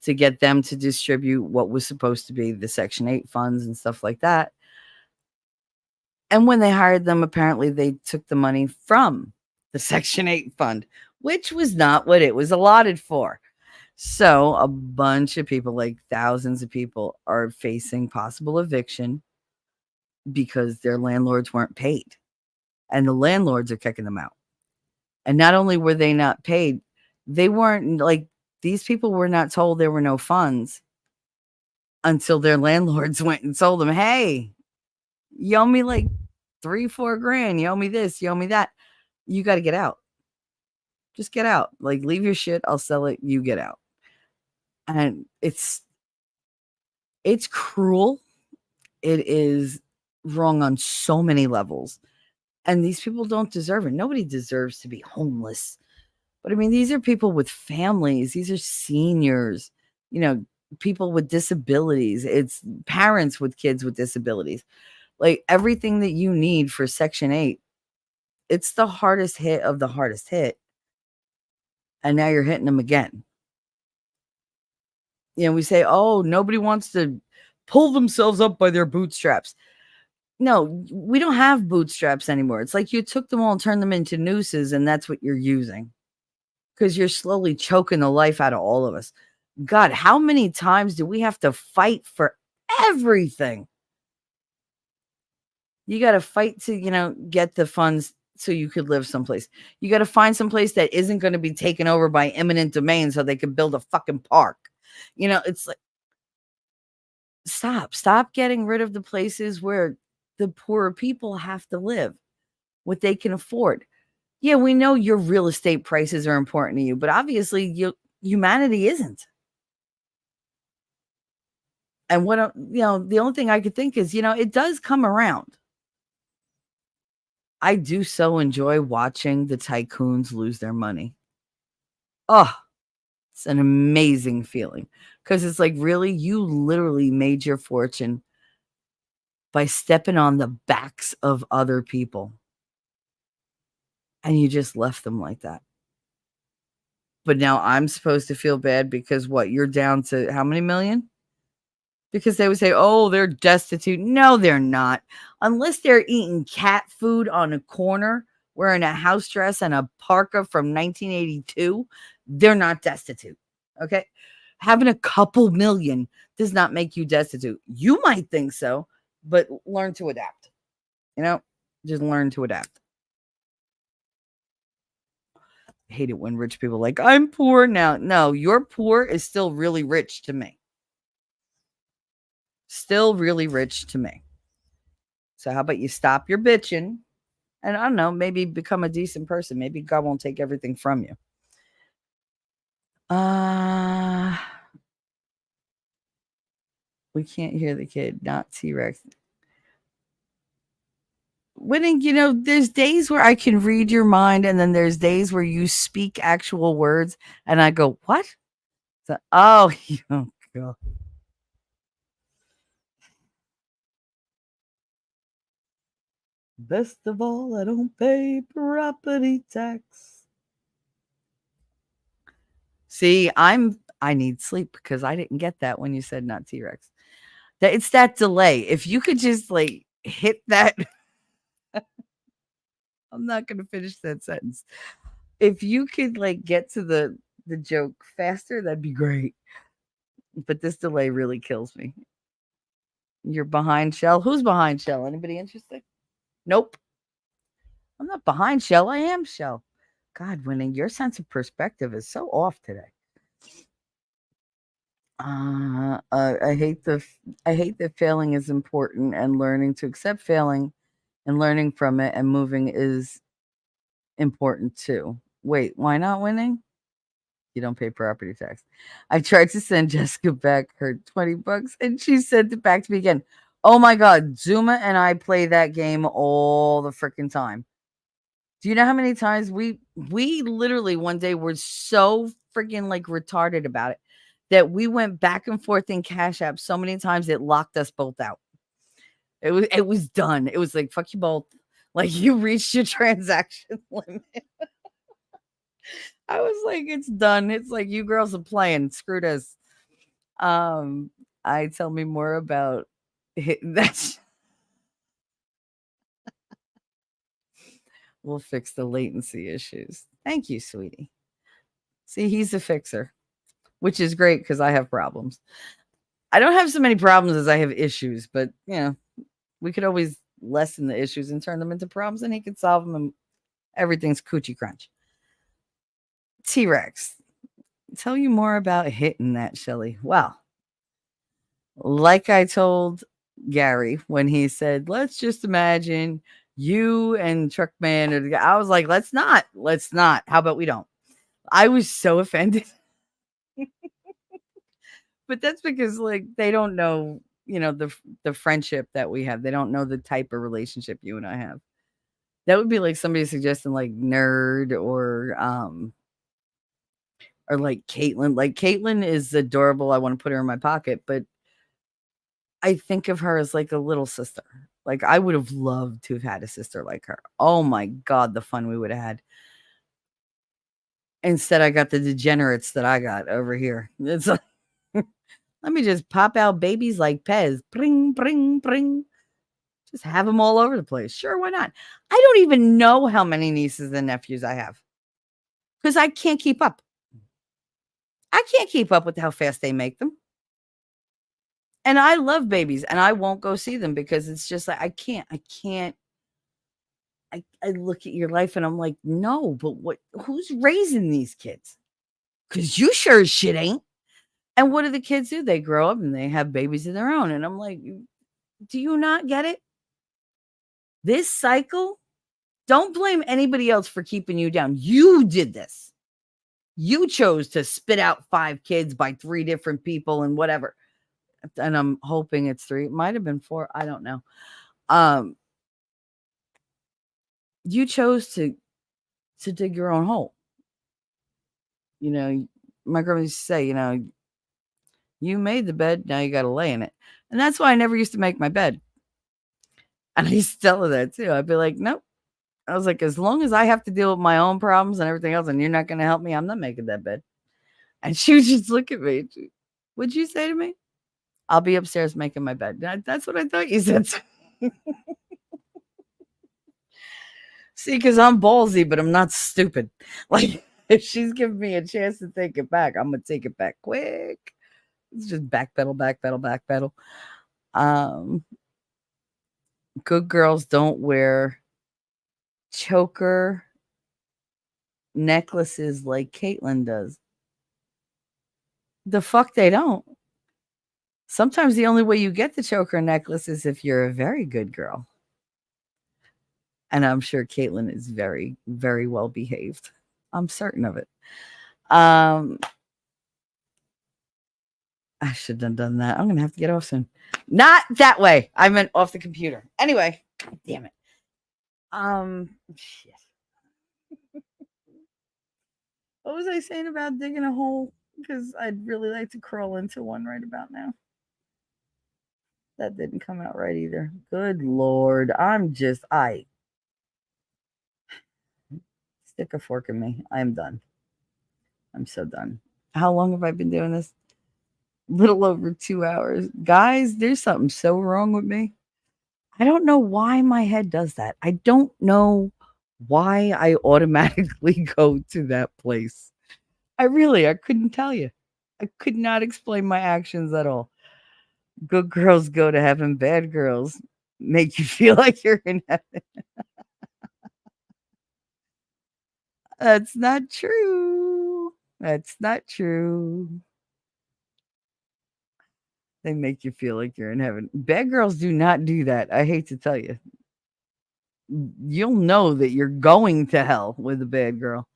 to get them to distribute what was supposed to be the Section 8 funds and stuff like that. And when they hired them, apparently they took the money from the Section 8 fund, which was not what it was allotted for. So a bunch of people, like thousands of people, are facing possible eviction because their landlords weren't paid, and the landlords are kicking them out. And not only were they not paid, they weren't like these people were not told there were no funds until their landlords went and told them, "Hey, you owe me like 3-4 grand. You owe me this. You owe me that. You got to get out. Just get out. Like leave your shit. I'll sell it. You get out." And it's cruel. It is wrong on so many levels. And these people don't deserve it. Nobody deserves to be homeless. But I mean, these are people with families. These are seniors, people with disabilities. It's parents with kids with disabilities. Like everything that you need for Section 8. It's the hardest hit of the hardest hit. And now you're hitting them again. We say, oh, nobody wants to pull themselves up by their bootstraps. No, we don't have bootstraps anymore. It's like you took them all and turned them into nooses, and that's what you're using. Because you're slowly choking the life out of all of us. God, how many times do we have to fight for everything? You got to fight to, get the funds so you could live someplace. You got to find someplace that isn't going to be taken over by eminent domain so they can build a fucking park. It's like, stop getting rid of the places where the poorer people have to live, what they can afford. Yeah, we know your real estate prices are important to you, but obviously humanity isn't. And what, the only thing I could think is, it does come around. I do so enjoy watching the tycoons lose their money. Oh, it's an amazing feeling because it's like, really, you literally made your fortune by stepping on the backs of other people. And you just left them like that. But now I'm supposed to feel bad because what? You're down to how many million? Because they would say, oh, they're destitute. No, they're not. Unless they're eating cat food on a corner, wearing a house dress and a parka from 1982, they're not destitute. Okay. Having a couple million does not make you destitute. You might think so, but learn to adapt. Just learn to adapt. I hate it when rich people are like, I'm poor now. No, your poor is still really rich to me. Still really rich to me. So how about you stop your bitching and I don't know, maybe become a decent person. Maybe God won't take everything from you. We can't hear the kid, not T-Rex. Winning, there's days where I can read your mind, and then there's days where you speak actual words, and I go, what? So, oh, God. Best of all, I don't pay property tax. See, I need sleep because I didn't get that when you said not T-Rex. It's that delay. If you could just like hit that. I'm not going to finish that sentence. If you could like get to the joke faster, that'd be great. But this delay really kills me. You're behind Shell. Who's behind Shell? Anybody interested? Nope. I'm not behind Shell. I am Shell. God, Winning, your sense of perspective is so off today. I hate that failing is important and learning to accept failing and learning from it and moving is important too. Wait, why not Winning? You don't pay property tax. I tried to send Jessica back her $20 and she sent it back to me again. Oh my God, Zuma and I play that game all the freaking time. Do you know how many times we literally one day were so freaking like retarded about it that we went back and forth in Cash App so many times it locked us both out. It was done. It was like, fuck you both. Like you reached your transaction limit. I was like, it's done. It's like you girls are playing. Screw this. I tell me more about that. We'll fix the latency issues. Thank you, sweetie. See, he's a fixer. which is great because I have problems. I don't have so many problems as I have issues, but we could always lessen the issues and turn them into problems, and he could solve them, and everything's coochie crunch. T-Rex, tell you more about hitting that, Shelly. Well, like I told Gary when he said, let's just imagine you and Truckman are together. I was like, let's not. How about we don't? I was so offended. But that's because like they don't know, the friendship that we have. They don't know the type of relationship you and I have. That would be like somebody suggesting like nerd or like Caitlin. Like Caitlin is adorable. I want to put her in my pocket, but I think of her as like a little sister. Like I would have loved to have had a sister like her. Oh my God, the fun we would have had. Instead, I got the degenerates that I got over here. It's like, let me just pop out babies like Pez. Bring, bring, bring. Just have them all over the place. Sure, why not? I don't even know how many nieces and nephews I have because I can't keep up. I can't keep up with how fast they make them. And I love babies and I won't go see them because it's just like, I can't. I look at your life and I'm like, no, but who's raising these kids? Because you sure as shit ain't. And what do the kids do? They grow up and they have babies of their own. And I'm like, do you not get it? This cycle, don't blame anybody else for keeping you down. You did this. You chose to spit out 5 kids by 3 different people and whatever. And I'm hoping it's 3. It might have been 4. I don't know. You chose to dig your own hole. My grandma used to say, you made the bed, now you got to lay in it. And that's why I never used to make my bed. And I used to tell her that too. I'd be like, nope. I was like, as long as I have to deal with my own problems and everything else, and you're not going to help me, I'm not making that bed. And she would just look at me. What'd you say to me? I'll be upstairs making my bed. That's what I thought you said. See, because I'm ballsy, but I'm not stupid. Like, if she's giving me a chance to take it back, I'm going to take it back quick. It's just backpedal, backpedal, backpedal. Good girls don't wear choker necklaces like Caitlin does. The fuck they don't. Sometimes the only way you get the choker necklace is if you're a very good girl. And I'm sure Caitlin is very, very well behaved. I'm certain of it. I should have done that. I'm going to have to get off soon. Not that way. I meant off the computer. Anyway, damn it. Shit. What was I saying about digging a hole? Because I'd really like to crawl into one right about now. That didn't come out right either. Good Lord. Stick a fork in me. I am done. I'm so done. How long have I been doing this? Little over 2 hours. Guys, there's something so wrong with me. I don't know why my head does that. I don't know why I automatically go to that place. I couldn't tell you. I could not explain my actions at all. Good girls go to heaven, bad girls make you feel like you're in heaven. That's not true. That's not true. They make you feel like you're in heaven. Bad girls do not do that. I hate to tell you. You'll know that you're going to hell with a bad girl.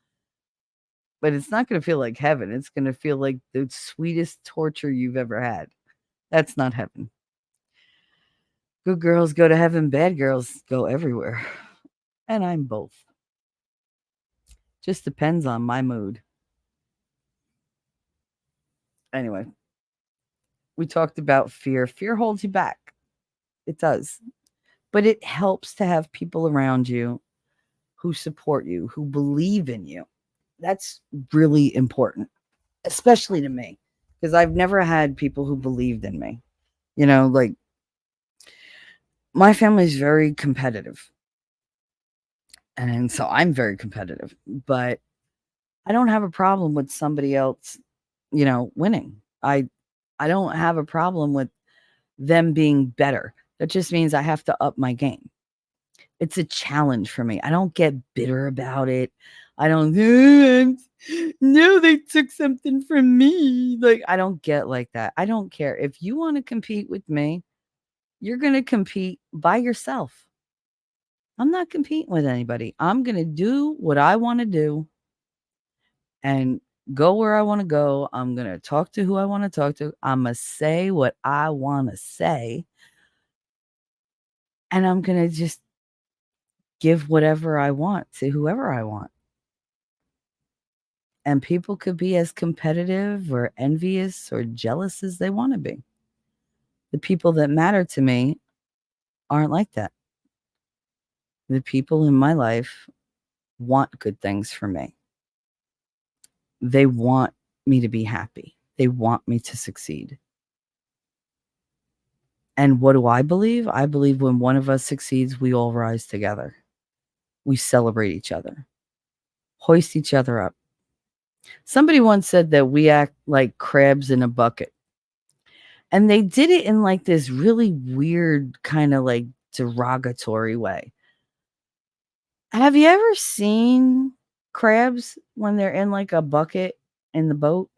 But it's not going to feel like heaven. It's going to feel like the sweetest torture you've ever had. That's not heaven. Good girls go to heaven. Bad girls go everywhere. And I'm both. Just depends on my mood. Anyway, we talked about fear. Fear holds you back. It does. But it helps to have people around you who support you, who believe in you. That's really important, especially to me, because I've never had people who believed in me. Like my family is very competitive. And so I'm very competitive, but I don't have a problem with somebody else winning. I don't have a problem with them being better. That just means I have to up my game. It's a challenge for me. I don't get bitter about it. I don't no, they took something from me. Like, I don't get like that. I don't care. If you want to compete with me, you're going to compete by yourself. I'm not competing with anybody. I'm going to do what I want to do and go where I want to go. I'm going to talk to who I want to talk to. I'm going to say what I want to say. And I'm going to just give whatever I want to whoever I want. And people could be as competitive or envious or jealous as they want to be. The people that matter to me aren't like that. The people in my life want good things for me. They want me to be happy. They want me to succeed. And what do I believe? I believe when one of us succeeds, we all rise together. We celebrate each other, hoist each other up. Somebody once said that we act like crabs in a bucket. And they did it in like this really weird kind of like derogatory way. Have you ever seen crabs when they're in like a bucket in the boat?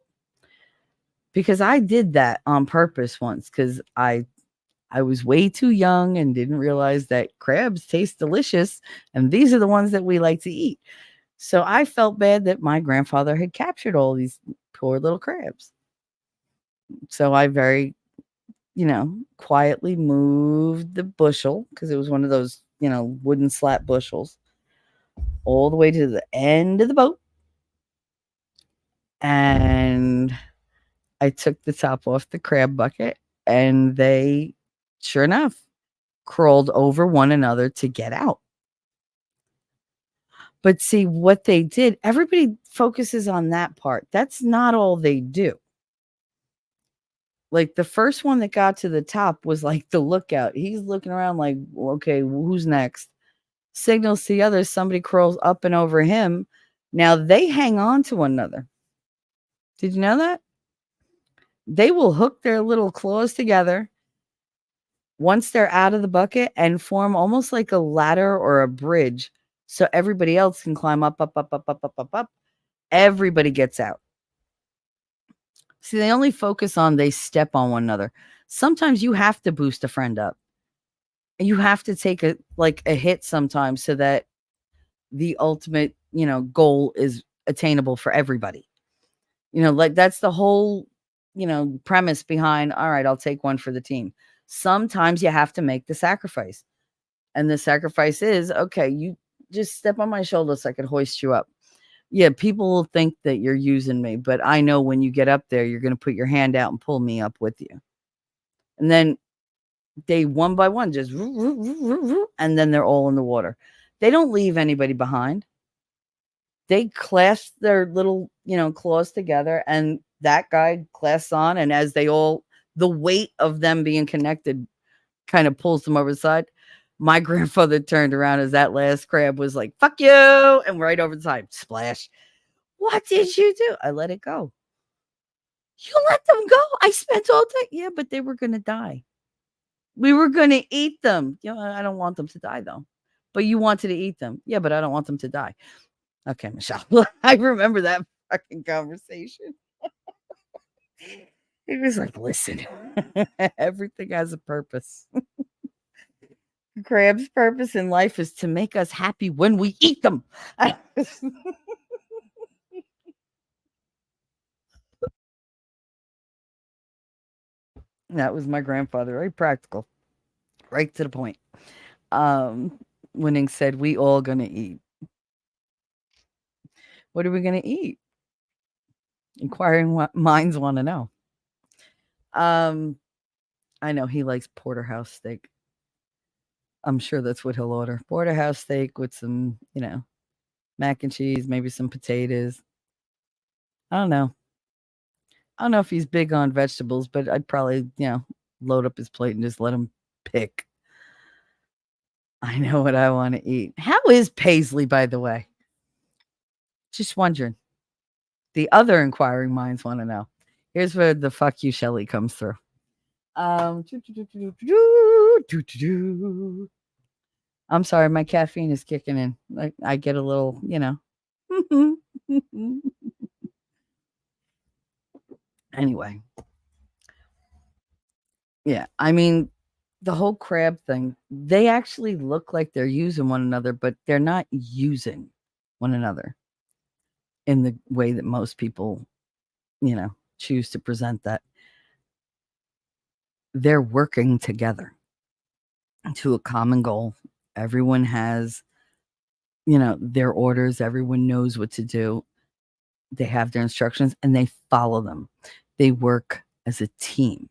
Because I did that on purpose once because I was way too young and didn't realize that crabs taste delicious and these are the ones that we like to eat. So I felt bad that my grandfather had captured all these poor little crabs. So I very, quietly moved the bushel because it was one of those, wooden slat bushels all the way to the end of the boat. And I took the top off the crab bucket and they, sure enough, crawled over one another to get out. But see what they did, everybody focuses on that part. That's not all they do. Like the first one that got to the top was like the lookout. He's looking around like, okay, who's next? Signals to the others, somebody crawls up and over him. Now they hang on to one another. Did you know that? They will hook their little claws together once they're out of the bucket and form almost like a ladder or a bridge so everybody else can climb up, up, up, up, up, up, up, up. Everybody gets out. See, they only focus on they step on one another. Sometimes you have to boost a friend up. You have to take a hit sometimes so that the ultimate, goal is attainable for everybody. Like that's the whole, premise behind, all right, I'll take one for the team. Sometimes you have to make the sacrifice. And the sacrifice is, okay, you just step on my shoulder so I can hoist you up. Yeah, people will think that you're using me, but I know when you get up there, you're going to put your hand out and pull me up with you. And then they one by one just, and then they're all in the water. They don't leave anybody behind. They clasp their little, claws together and that guy clasps on. And as the weight of them being connected kind of pulls them over the side. My grandfather turned around as that last crab was like, fuck you. And right over the side, splash. What did you do? I let it go. You let them go? I spent all day. Yeah, but they were going to die. We were going to eat them. I don't want them to die though. But you wanted to eat them. Yeah, but I don't want them to die. Okay, Michelle. I remember that fucking conversation. He was like, listen, everything has a purpose. Crab's purpose in life is to make us happy when we eat them. That was my grandfather, very practical, right to the point. Winning said, we all gonna eat. What are we gonna eat? Inquiring minds want to know. I know he likes porterhouse steak. I'm sure that's what he'll order. Porterhouse steak with some, mac and cheese, maybe some potatoes. I don't know. I don't know if he's big on vegetables, but I'd probably, load up his plate and just let him pick. I know what I want to eat. How is Paisley, by the way? Just wondering. The other inquiring minds want to know. Here's where the fuck you, Shelly, comes through. I'm sorry, my caffeine is kicking in. I get a little, Anyway, yeah. I mean, the whole crab thing, they actually look like they're using one another, but they're not using one another in the way that most people, choose to present that. They're working together to a common goal. Everyone has, their orders, everyone knows what to do. They have their instructions and they follow them. They work as a team.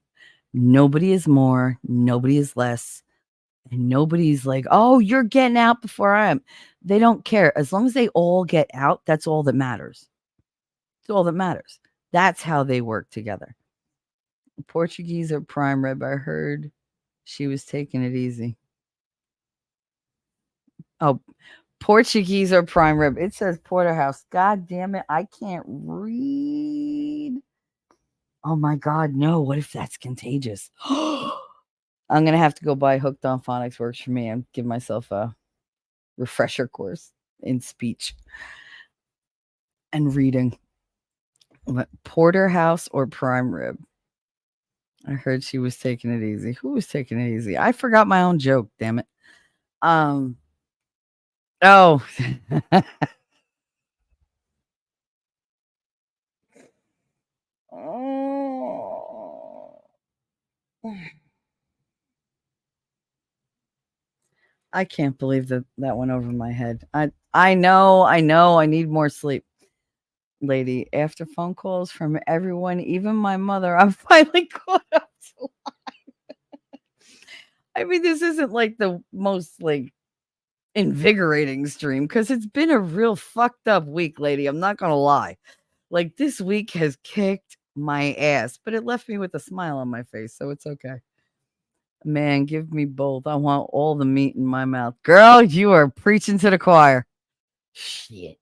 Nobody is more, nobody is less, and nobody's like, "Oh, you're getting out before I am." They don't care. As long as they all get out, that's all that matters. It's all that matters. That's how they work together. Portuguese or prime rib, I heard she was taking it easy. Oh, Portuguese or prime rib. It says porterhouse. God damn it. I can't read. Oh my God. No. What if that's contagious? I'm going to have to go buy Hooked on Phonics Works for me and give myself a refresher course in speech and reading. Porterhouse or prime rib? I heard she was taking it easy. Who was taking it easy? I forgot my own joke, damn it. Oh. Oh. I can't believe that went over my head. I know. I need more sleep. Lady, after phone calls from everyone, even my mother, I'm finally caught up to life. I mean, this isn't like the most like invigorating stream because it's been a real fucked up week, lady. I'm not gonna lie. Like this week has kicked my ass, but it left me with a smile on my face, so it's okay. Man, give me both. I want all the meat in my mouth. Girl, you are preaching to the choir. Shit.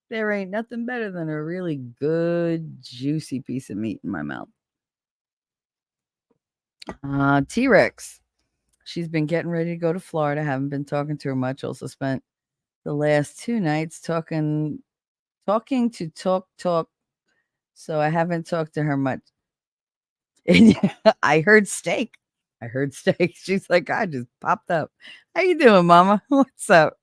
There ain't nothing better than a really good, juicy piece of meat in my mouth. T-Rex. She's been getting ready to go to Florida. Haven't been talking to her much. Also spent the last 2 nights talking to talk. So I haven't talked to her much. I heard steak. She's like, I just popped up. How you doing, mama? What's up?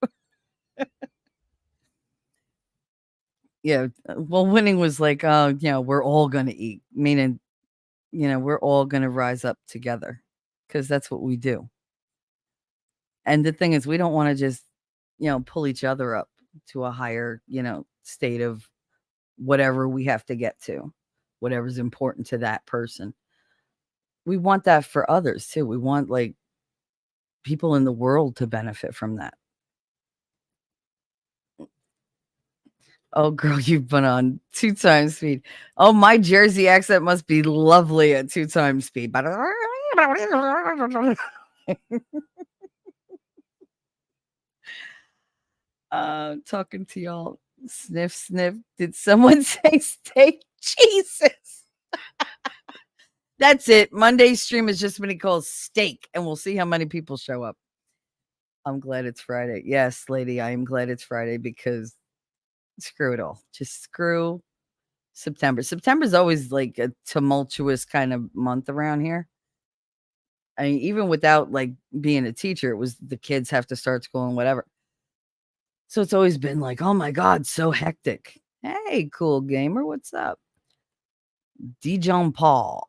Yeah. Well, Winning was like, oh, we're all going to eat, meaning, we're all going to rise up together because that's what we do. And the thing is, we don't want to just, pull each other up to a higher, state of whatever we have to get to, whatever's important to that person. We want that for others too. We want like people in the world to benefit from that. Oh, girl, you've been on 2 times speed. Oh, my Jersey accent must be lovely at 2 times speed. Talking to y'all. Sniff, sniff. Did someone say steak? Jesus. That's it. Monday's stream is just been called steak, and we'll see how many people show up. I'm glad it's Friday. Yes, lady, I am glad it's Friday because screw it all. Just screw September. September's always like a tumultuous kind of month around here. I mean, even without like being a teacher, it was the kids have to start school and whatever. So it's always been like, oh my God, so hectic. Hey, cool gamer, what's up? Dijon Paul.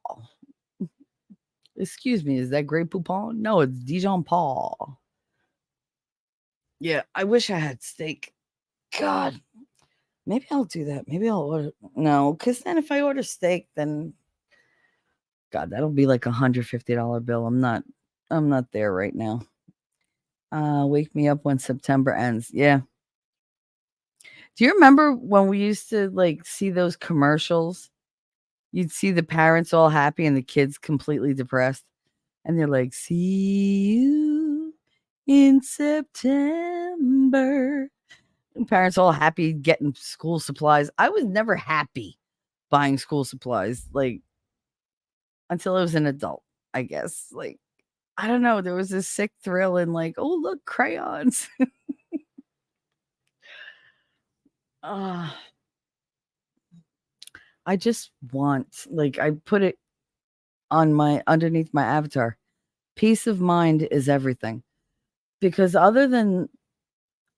Excuse me, is that Grey Poupon? No, it's Dijon Paul. Yeah, I wish I had steak. God, maybe I'll do that. Maybe I'll order. No, because then if I order steak, then God, that'll be like $150 bill. I'm not there right now. Wake me up when September ends. Yeah. Do you remember when we used to like see those commercials? You'd see the parents all happy and the kids completely depressed. And they're like, see you in September. Parents all happy getting school supplies. I was never happy buying school supplies, like, until I was an adult, I guess. Like, I don't know, there was this sick thrill in like, "Oh, look, crayons." Ah, I just want, like, I put it on my underneath my avatar. Peace of mind is everything. Because other than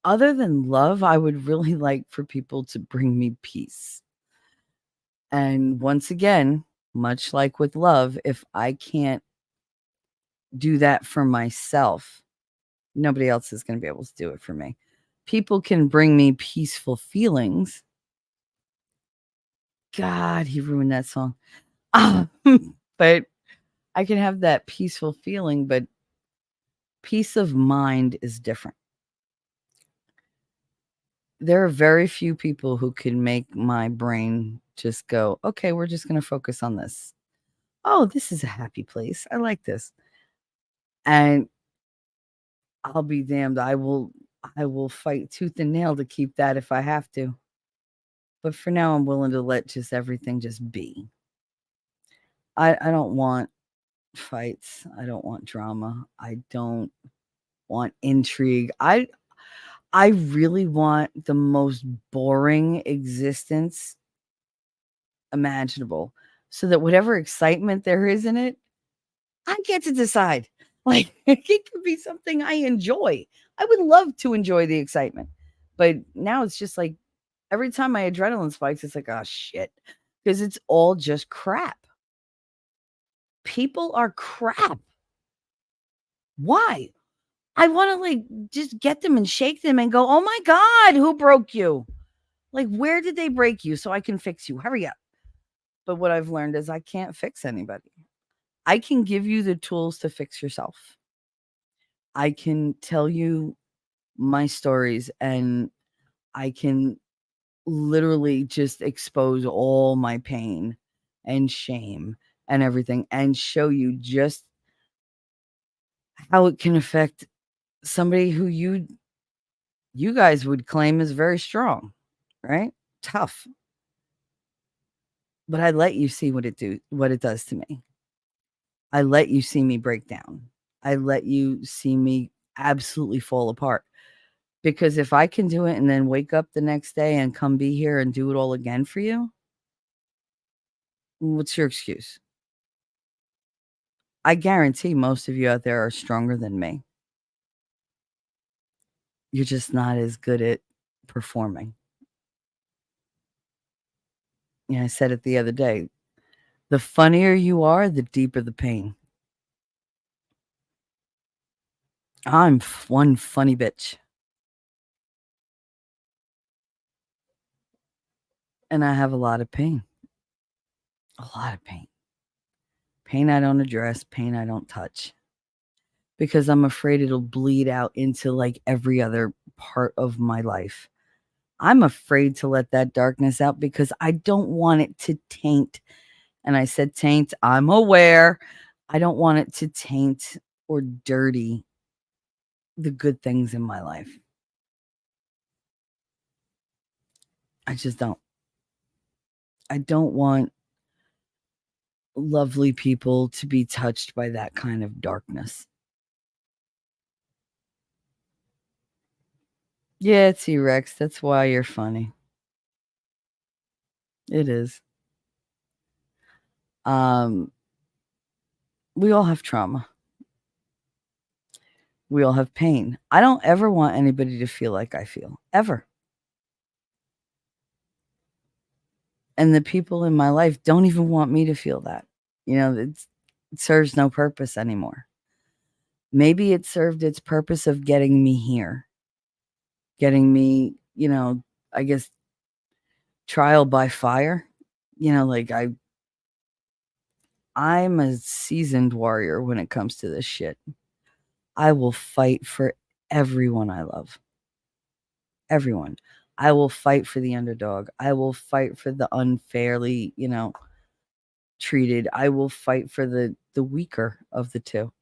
love, I would really like for people to bring me peace. And once again, much like with love, if I can't do that for myself, nobody else is going to be able to do it for me. People can bring me peaceful feelings. God, he ruined that song. But I can have that peaceful feeling, but peace of mind is different. There are very few people who can make my brain just go, okay, we're just going to focus on this. Oh, this is a happy place. I like this. And I'll be damned. I will fight tooth and nail to keep that if I have to. But for now, I'm willing to let just everything just be. I don't want fights. I don't want drama. I don't want intrigue. I really want the most boring existence imaginable so that whatever excitement there is in it, I get to decide. Like, it could be something I enjoy. I would love to enjoy the excitement. But now it's just like every time my adrenaline spikes, it's like, oh shit. Because it's all just crap. People are crap. Why? I want to like just get them and shake them and go, oh my God, who broke you? Like, where did they break you so I can fix you? Hurry up. But what I've learned is I can't fix anybody. I can give you the tools to fix yourself. I can tell you my stories and I can literally just expose all my pain and shame and everything and show you just how it can affect somebody who you guys would claim is very strong, right? Tough. But I let you see what it does to me. I let you see me break down. I let you see me absolutely fall apart. Because if I can do it and then wake up the next day and come be here and do it all again for you, what's your excuse? I guarantee most of you out there are stronger than me. You're just not as good at performing. Yeah, I said it the other day. The funnier you are, the deeper the pain. I'm one funny bitch. And I have a lot of pain. A lot of pain. Pain I don't address, pain I don't touch. Because I'm afraid it'll bleed out into like every other part of my life. I'm afraid to let that darkness out because I don't want it to taint. And I said taint, I'm aware. I don't want it to taint or dirty the good things in my life. I just don't. I don't want lovely people to be touched by that kind of darkness. Yeah, T-Rex, that's why you're funny. It is. Um, we all have trauma. We all have pain. I don't ever want anybody to feel like I feel, ever. And the people in my life don't even want me to feel that. It serves no purpose anymore. Maybe it served its purpose of getting me here, getting me, I guess, trial by fire. Like I'm a seasoned warrior when it comes to this shit. I will fight for everyone I love. Everyone. I will fight for the underdog. I will fight for the unfairly, treated. I will fight for the weaker of the two.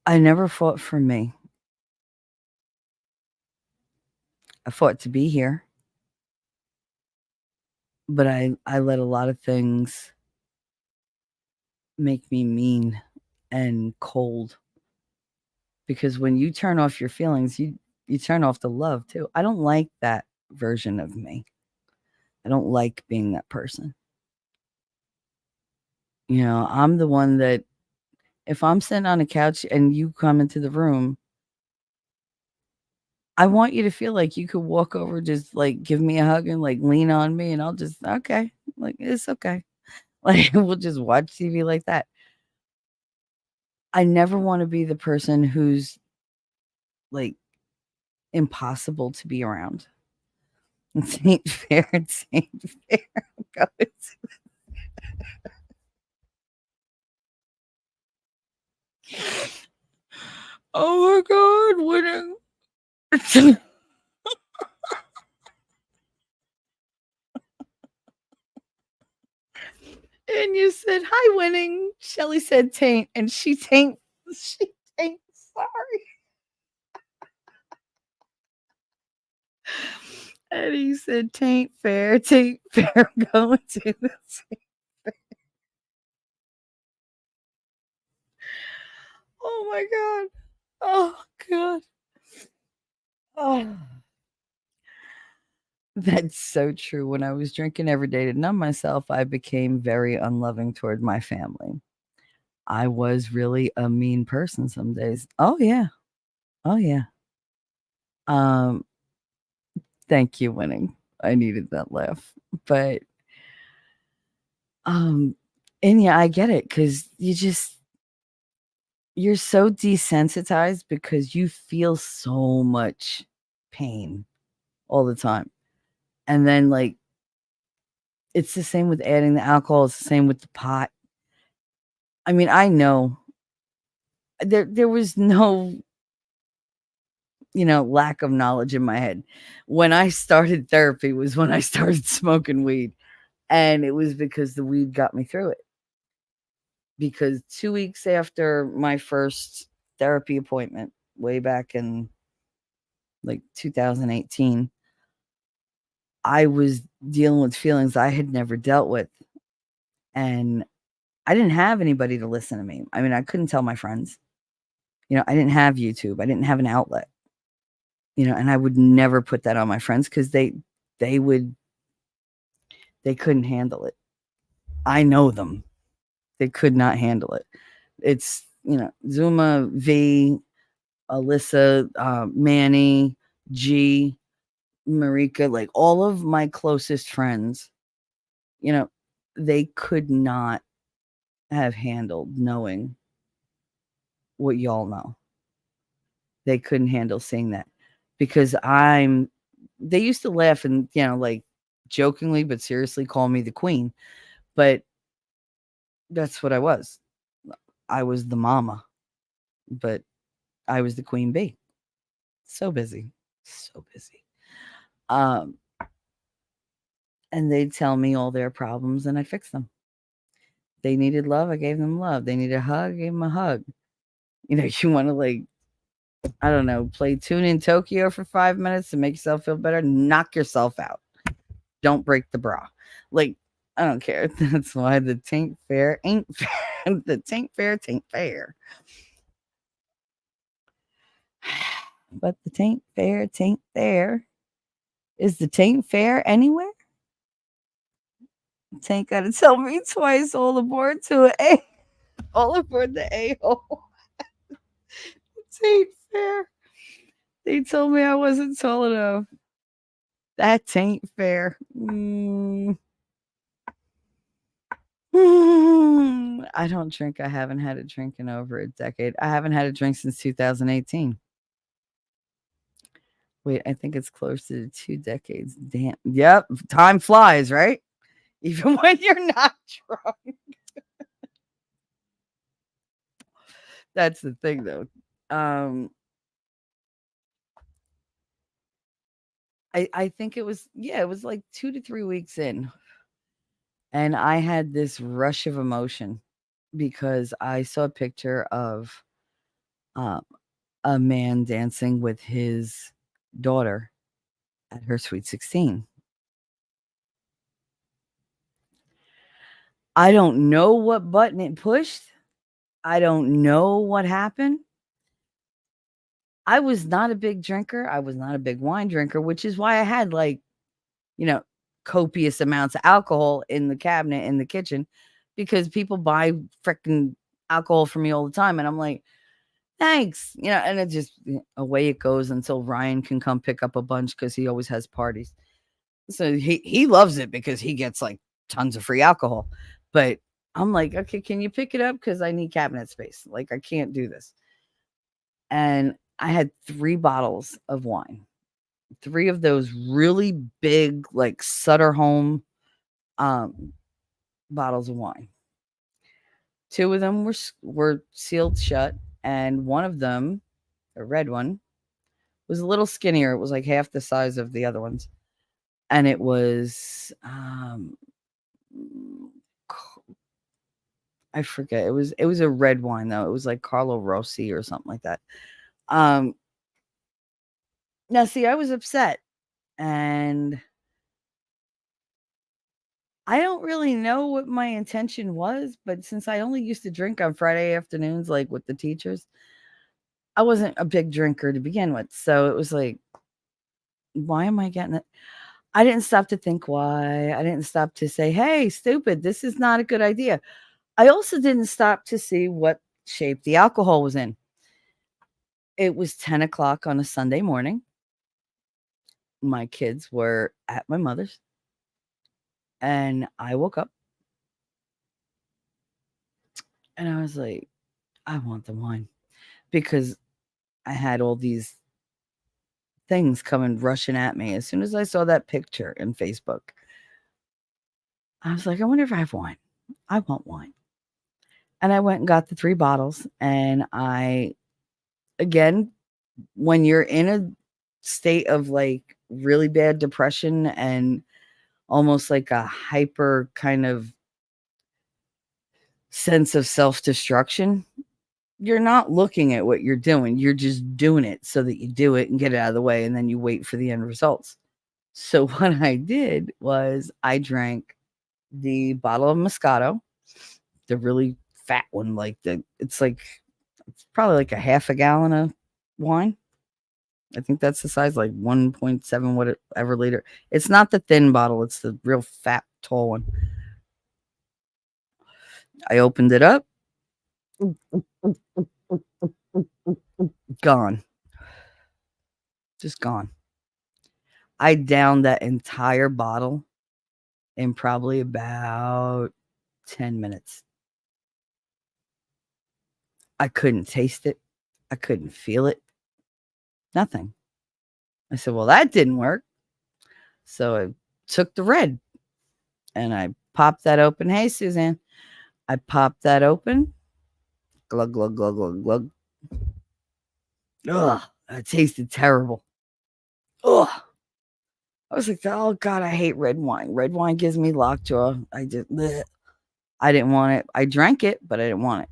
I never fought for me. I fought to be here, but I let a lot of things make me mean and cold, because when you turn off your feelings, you turn off the love too. I don't like that version of me. I don't like being that person. I'm the one that, if I'm sitting on a couch and you come into the room, I want you to feel like you could walk over, just like give me a hug and like lean on me, and I'll just, okay, like it's okay. Like we'll just watch TV like that. I never want to be the person who's like impossible to be around. It ain't fair. It ain't fair. Go Oh my God, winning. And you said, "Hi, winning." Shelly said, "Taint," and she taint. She taint. Sorry. And he said, "Taint fair, taint fair." Going to this. Oh my God. Oh God. Oh. That's so true. When I was drinking every day to numb myself, I became very unloving toward my family. I was really a mean person some days. Oh yeah. Oh yeah. Um, thank you, winning. I needed that laugh. But um and yeah, I get it, cuz you're so desensitized because you feel so much pain all the time. And then like it's the same with adding the alcohol, it's the same with the pot. I mean, I know there was no, lack of knowledge in my head. When I started therapy was when I started smoking weed, and it was because the weed got me through it. Because 2 weeks after my first therapy appointment, way back in, like, 2018, I was dealing with feelings I had never dealt with, and I didn't have anybody to listen to me. I mean, I couldn't tell my friends. I didn't have YouTube. I didn't have an outlet, and I would never put that on my friends, because they would they couldn't handle it. I know them. They could not handle it. It's, Zuma, V, Alyssa, Manny, G, Marika, like all of my closest friends, you know, they could not have handled knowing what y'all know. They couldn't handle seeing that, because they used to laugh and, like jokingly but seriously call me the queen. But that's what I was. I was the mama, but I was the queen bee. So busy. So busy. Um, and they'd tell me all their problems and I'd fix them. They needed love, I gave them love. They needed a hug, I gave them a hug. You want to, like, I don't know, play Tune in Tokyo for 5 minutes to make yourself feel better, knock yourself out. Don't break the bra. Like, I don't care. That's why the taint fair ain't fair. The taint fair taint fair. But the taint fair taint fair. Is the taint fair anywhere? Tank gotta tell me twice. All aboard to A. All aboard the A-hole. Taint fair. They told me I wasn't tall enough. That taint fair. I don't drink. I haven't had a drink in over a decade. I haven't had a drink since 2018. Wait, I think it's closer to 2 decades. Damn. Yep. Time flies, right? Even when you're not drunk. That's the thing, though. I think it was, it was like 2 to 3 weeks in, and I had this rush of emotion because I saw a picture of, um, a man dancing with his daughter, at her Sweet 16. I don't know what button it pushed. I don't know what happened. I was not a big drinker. I was not a big wine drinker, which is why I had like, you know, copious amounts of alcohol in the cabinet in the kitchen because people buy freaking alcohol from me all the time. And I'm like, thanks. And it just away it goes until Ryan can come pick up a bunch because he always has parties. So he loves it because he gets like tons of free alcohol. But I'm like, okay, can you pick it up? Because I need cabinet space. Like, I can't do this. And I had 3 bottles of wine. 3 of those really big, like Sutter Home bottles of wine. 2 of them were sealed shut, and one of them, a red one, was a little skinnier. It was like half the size of the other ones. And it was I forget. It was a red wine though. It was like Carlo Rossi or something like that. Now see, I was upset, and I don't really know what my intention was, but since I only used to drink on Friday afternoons, like with the teachers, I wasn't a big drinker to begin with. So it was like, why am I getting it? I didn't stop to think why. I didn't stop to say, hey, stupid, this is not a good idea. I also didn't stop to see what shape the alcohol was in. It was 10 o'clock on a Sunday morning. My kids were at my mother's, and I woke up, and I was like, I want the wine, because I had all these things coming rushing at me. As soon as I saw that picture in Facebook, I was like, I wonder if I have wine. I want wine. And I went and got the 3 bottles. And again, when you're in a state of like really bad depression and almost like a hyper kind of sense of self-destruction, you're not looking at what you're doing. You're just doing it so that you do it and get it out of the way, and then you wait for the end results. So what I did was I drank the bottle of Moscato, the really fat one, it's probably like a half a gallon of wine. I think that's the size, like 1.7 whatever liter. It's not the thin bottle, it's the real fat, tall one. I opened it up. Gone. Just gone. I downed that entire bottle in probably about 10 minutes. I couldn't taste it. I couldn't feel it. Nothing. I said, well, that didn't work. So I took the red and I popped that open. Hey, Suzanne. I popped that open. Glug, glug, glug, glug, glug. Ugh, it tasted terrible. Ugh. I was like, oh God, I hate red wine. Red wine gives me lockjaw. I didn't want it. I drank it, but I didn't want it.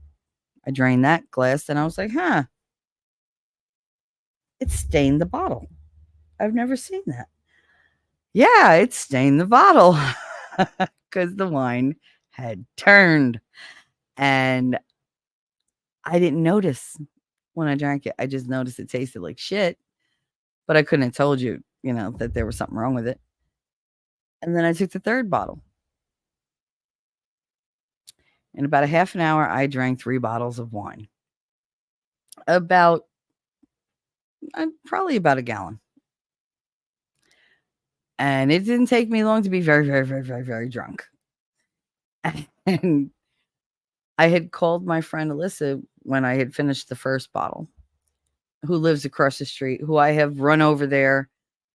I drained that glass and I was like, huh. It stained the bottle. I've never seen that. Yeah, it stained the bottle because the wine had turned. And I didn't notice when I drank it. I just noticed it tasted like shit, but I couldn't have told you, that there was something wrong with it. And then I took the 3rd bottle. In about a half an hour, I drank 3 bottles of wine. Probably about a gallon. And it didn't take me long to be very, very, very, very, very drunk. And I had called my friend Alyssa when I had finished the 1st bottle, who lives across the street, who I have run over there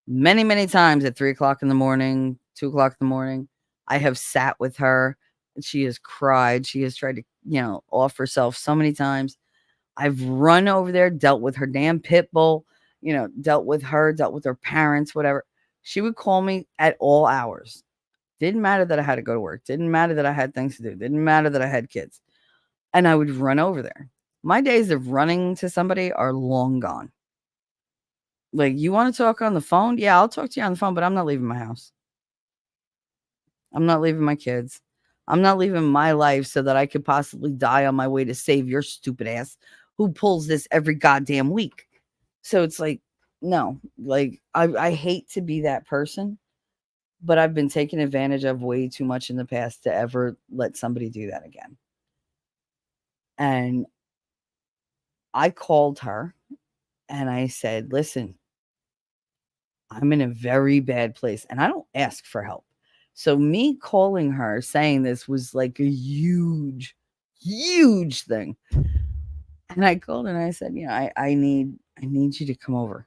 many, many times at 3 o'clock in the morning, 2 o'clock in the morning. I have sat with her. She has cried. She has tried to, off herself so many times. I've run over there, dealt with her damn pit bull, dealt with her parents, whatever. She would call me at all hours. Didn't matter that I had to go to work. Didn't matter that I had things to do. Didn't matter that I had kids. And I would run over there. My days of running to somebody are long gone. Like, you want to talk on the phone? Yeah, I'll talk to you on the phone, but I'm not leaving my house. I'm not leaving my kids. I'm not leaving my life so that I could possibly die on my way to save your stupid ass who pulls this every goddamn week. So it's like, no, like I hate to be that person, but I've been taken advantage of way too much in the past to ever let somebody do that again. And I called her and I said, listen, I'm in a very bad place and I don't ask for help. So me calling her saying this was like a huge, huge thing. And I called her and I said, I need you to come over.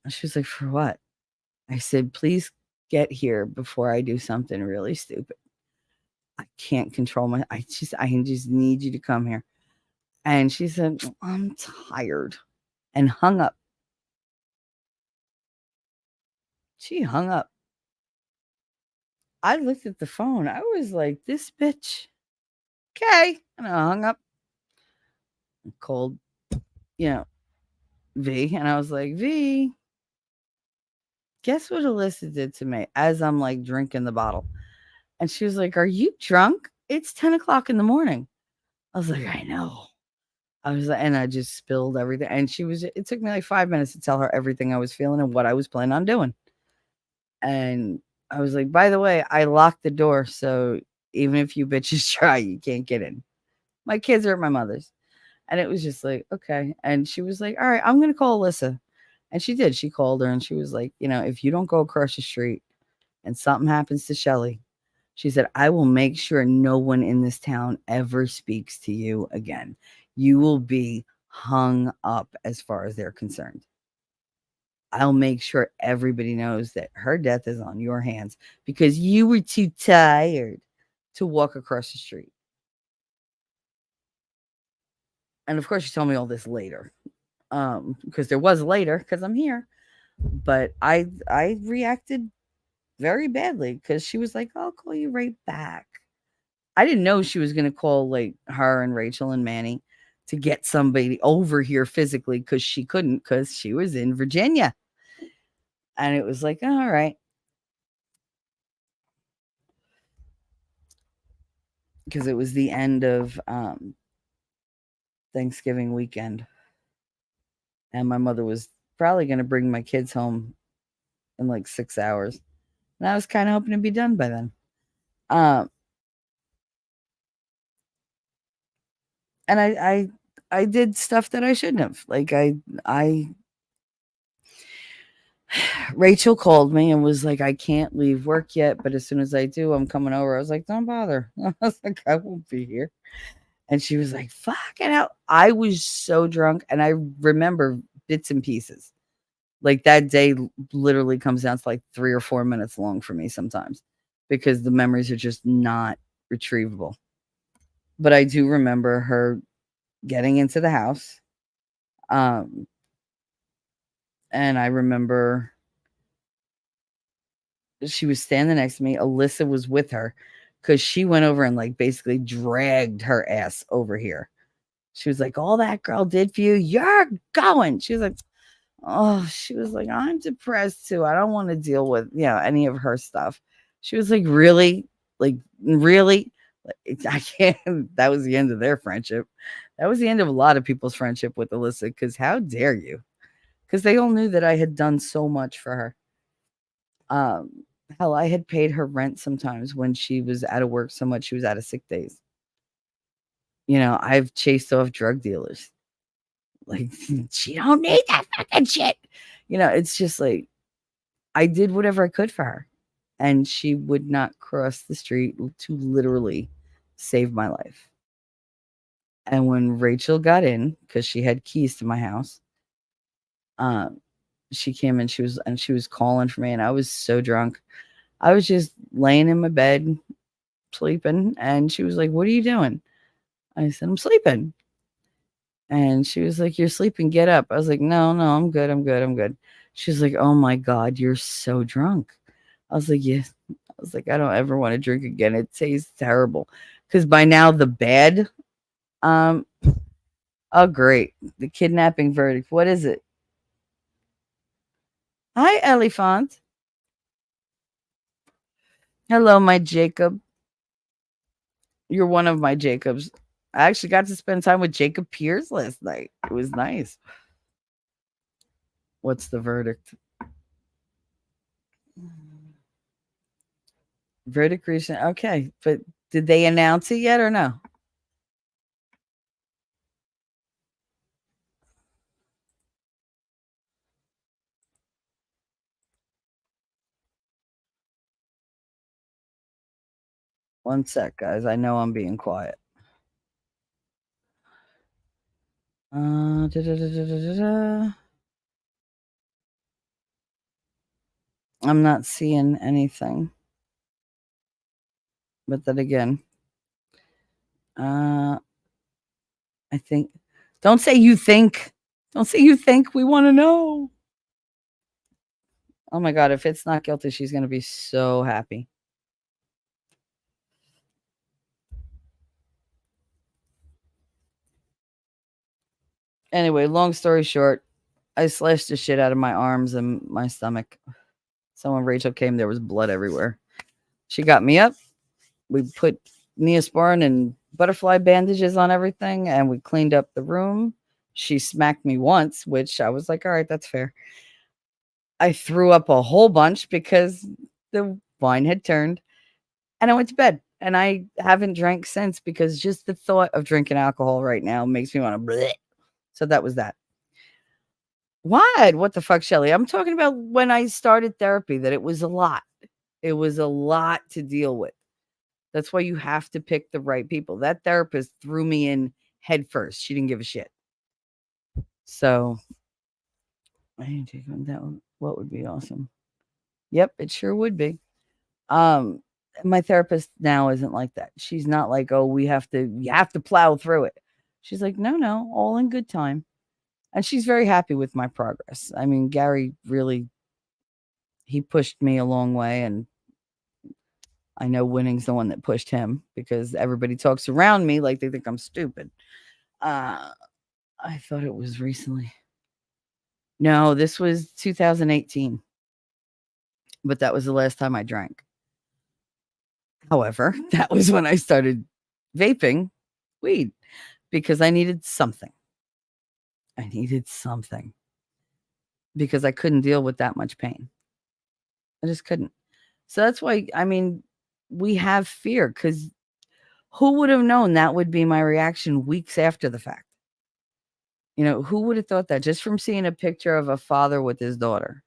And she was like, for what? I said, please get here before I do something really stupid. I can't control I just need you to come here. And she said, I'm tired, and hung up. She hung up. I looked at the phone. I was like, this bitch. Okay. And I hung up. Called, you know, V. And I was like, V, guess what Alyssa did to me as I'm like drinking the bottle? And she was like, are you drunk? It's 10 o'clock in the morning. I was like, I know. I was like, and I just spilled everything. And it took me like 5 minutes to tell her everything I was feeling and what I was planning on doing. And I was like, by the way, I locked the door. So even if you bitches try, you can't get in. My kids are at my mother's. And it was just like, okay. And she was like, all right, I'm going to call Alyssa. And she did. She called her and she was like, if you don't go across the street and something happens to Shelly, she said, I will make sure no one in this town ever speaks to you again. You will be hung up as far as they're concerned. I'll make sure everybody knows that her death is on your hands because you were too tired to walk across the street. And of course, she told me all this later, because there was later because I'm here. But I reacted very badly because she was like, I'll call you right back. I didn't know she was going to call like her and Rachel and Manny to get somebody over here physically because she couldn't because she was in Virginia. And it was like, all right. Because it was the end of Thanksgiving weekend. And my mother was probably going to bring my kids home in like 6 hours. And I was kind of hoping to be done by then. And I did stuff that I shouldn't have. Like I Rachel called me and was like, I can't leave work yet, but as soon as I do, I'm coming over. I was like, don't bother. I was like, I won't be here. And she was like, fuck it out. I was so drunk and I remember bits and pieces. Like that day literally comes down to like 3 or 4 minutes long for me sometimes because the memories are just not retrievable. But I do remember her getting into the house. And I remember she was standing next to me. Alyssa was with her because she went over and like basically dragged her ass over here. She was like, all that girl did for you, you're going. She was like, oh, she was like, I'm depressed too. I don't want to deal with, any of her stuff. She was like, really? Like, really? I can't. That was the end of their friendship. That was the end of a lot of people's friendship with Alyssa because how dare you? Because they all knew that I had done so much for her. Hell, I had paid her rent sometimes when she was out of work so much she was out of sick days. I've chased off drug dealers. Like, she don't need that fucking shit. It's just like I did whatever I could for her. And she would not cross the street to literally save my life. And when Rachel got in, because she had keys to my house, she came in, she was calling for me, and I was so drunk. I was just laying in my bed, sleeping, and she was like, what are you doing? I said, I'm sleeping. And she was like, you're sleeping, get up. I was like, no, I'm good, I'm good, I'm good. She's like, oh my God, you're so drunk. I was like, yeah. I was like, I don't ever want to drink again. It tastes terrible. Because by now the bad, oh great. The kidnapping verdict. What is it? Hi, Elephant. Hello, my Jacob. You're one of my Jacobs. I actually got to spend time with Jacob Pierce last night. It was nice. What's the verdict? Verdict recent. Okay, but did they announce it yet or no? One sec, guys. I know I'm being quiet. Da-da-da-da-da-da. I'm not seeing anything. But then again, I think. Don't say you think. Don't say you think. We want to know. Oh my god, if it's not guilty, she's gonna be so happy. Anyway, long story short, I slashed the shit out of my arms and my stomach. So when Rachel came, there was blood everywhere. She got me up. We put Neosporin and butterfly bandages on everything, and we cleaned up the room. She smacked me once, which I was like, all right, that's fair. I threw up a whole bunch because the wine had turned, and I went to bed. And I haven't drank since because just the thought of drinking alcohol right now makes me want to bleh. So that was that. What? What the fuck, Shelly? I'm talking about when I started therapy, that it was a lot. It was a lot to deal with. That's why you have to pick the right people. That therapist threw me in head first. She didn't give a shit. So I need to take that one. What would be awesome? Yep, it sure would be. My therapist now isn't like that. She's not like, oh, you have to plow through it. She's like, no, all in good time. And she's very happy with my progress. I mean, Gary really, he pushed me a long way, and I know Winning's the one that pushed him because everybody talks around me like they think I'm stupid. I thought it was recently. No, this was 2018, but that was the last time I drank. However, that was when I started vaping weed because I needed something. I needed something because I couldn't deal with that much pain. I just couldn't. So that's why, I mean, we have fear because who would have known that would be my reaction weeks after the fact? You know, who would have thought that just from seeing a picture of a father with his daughter?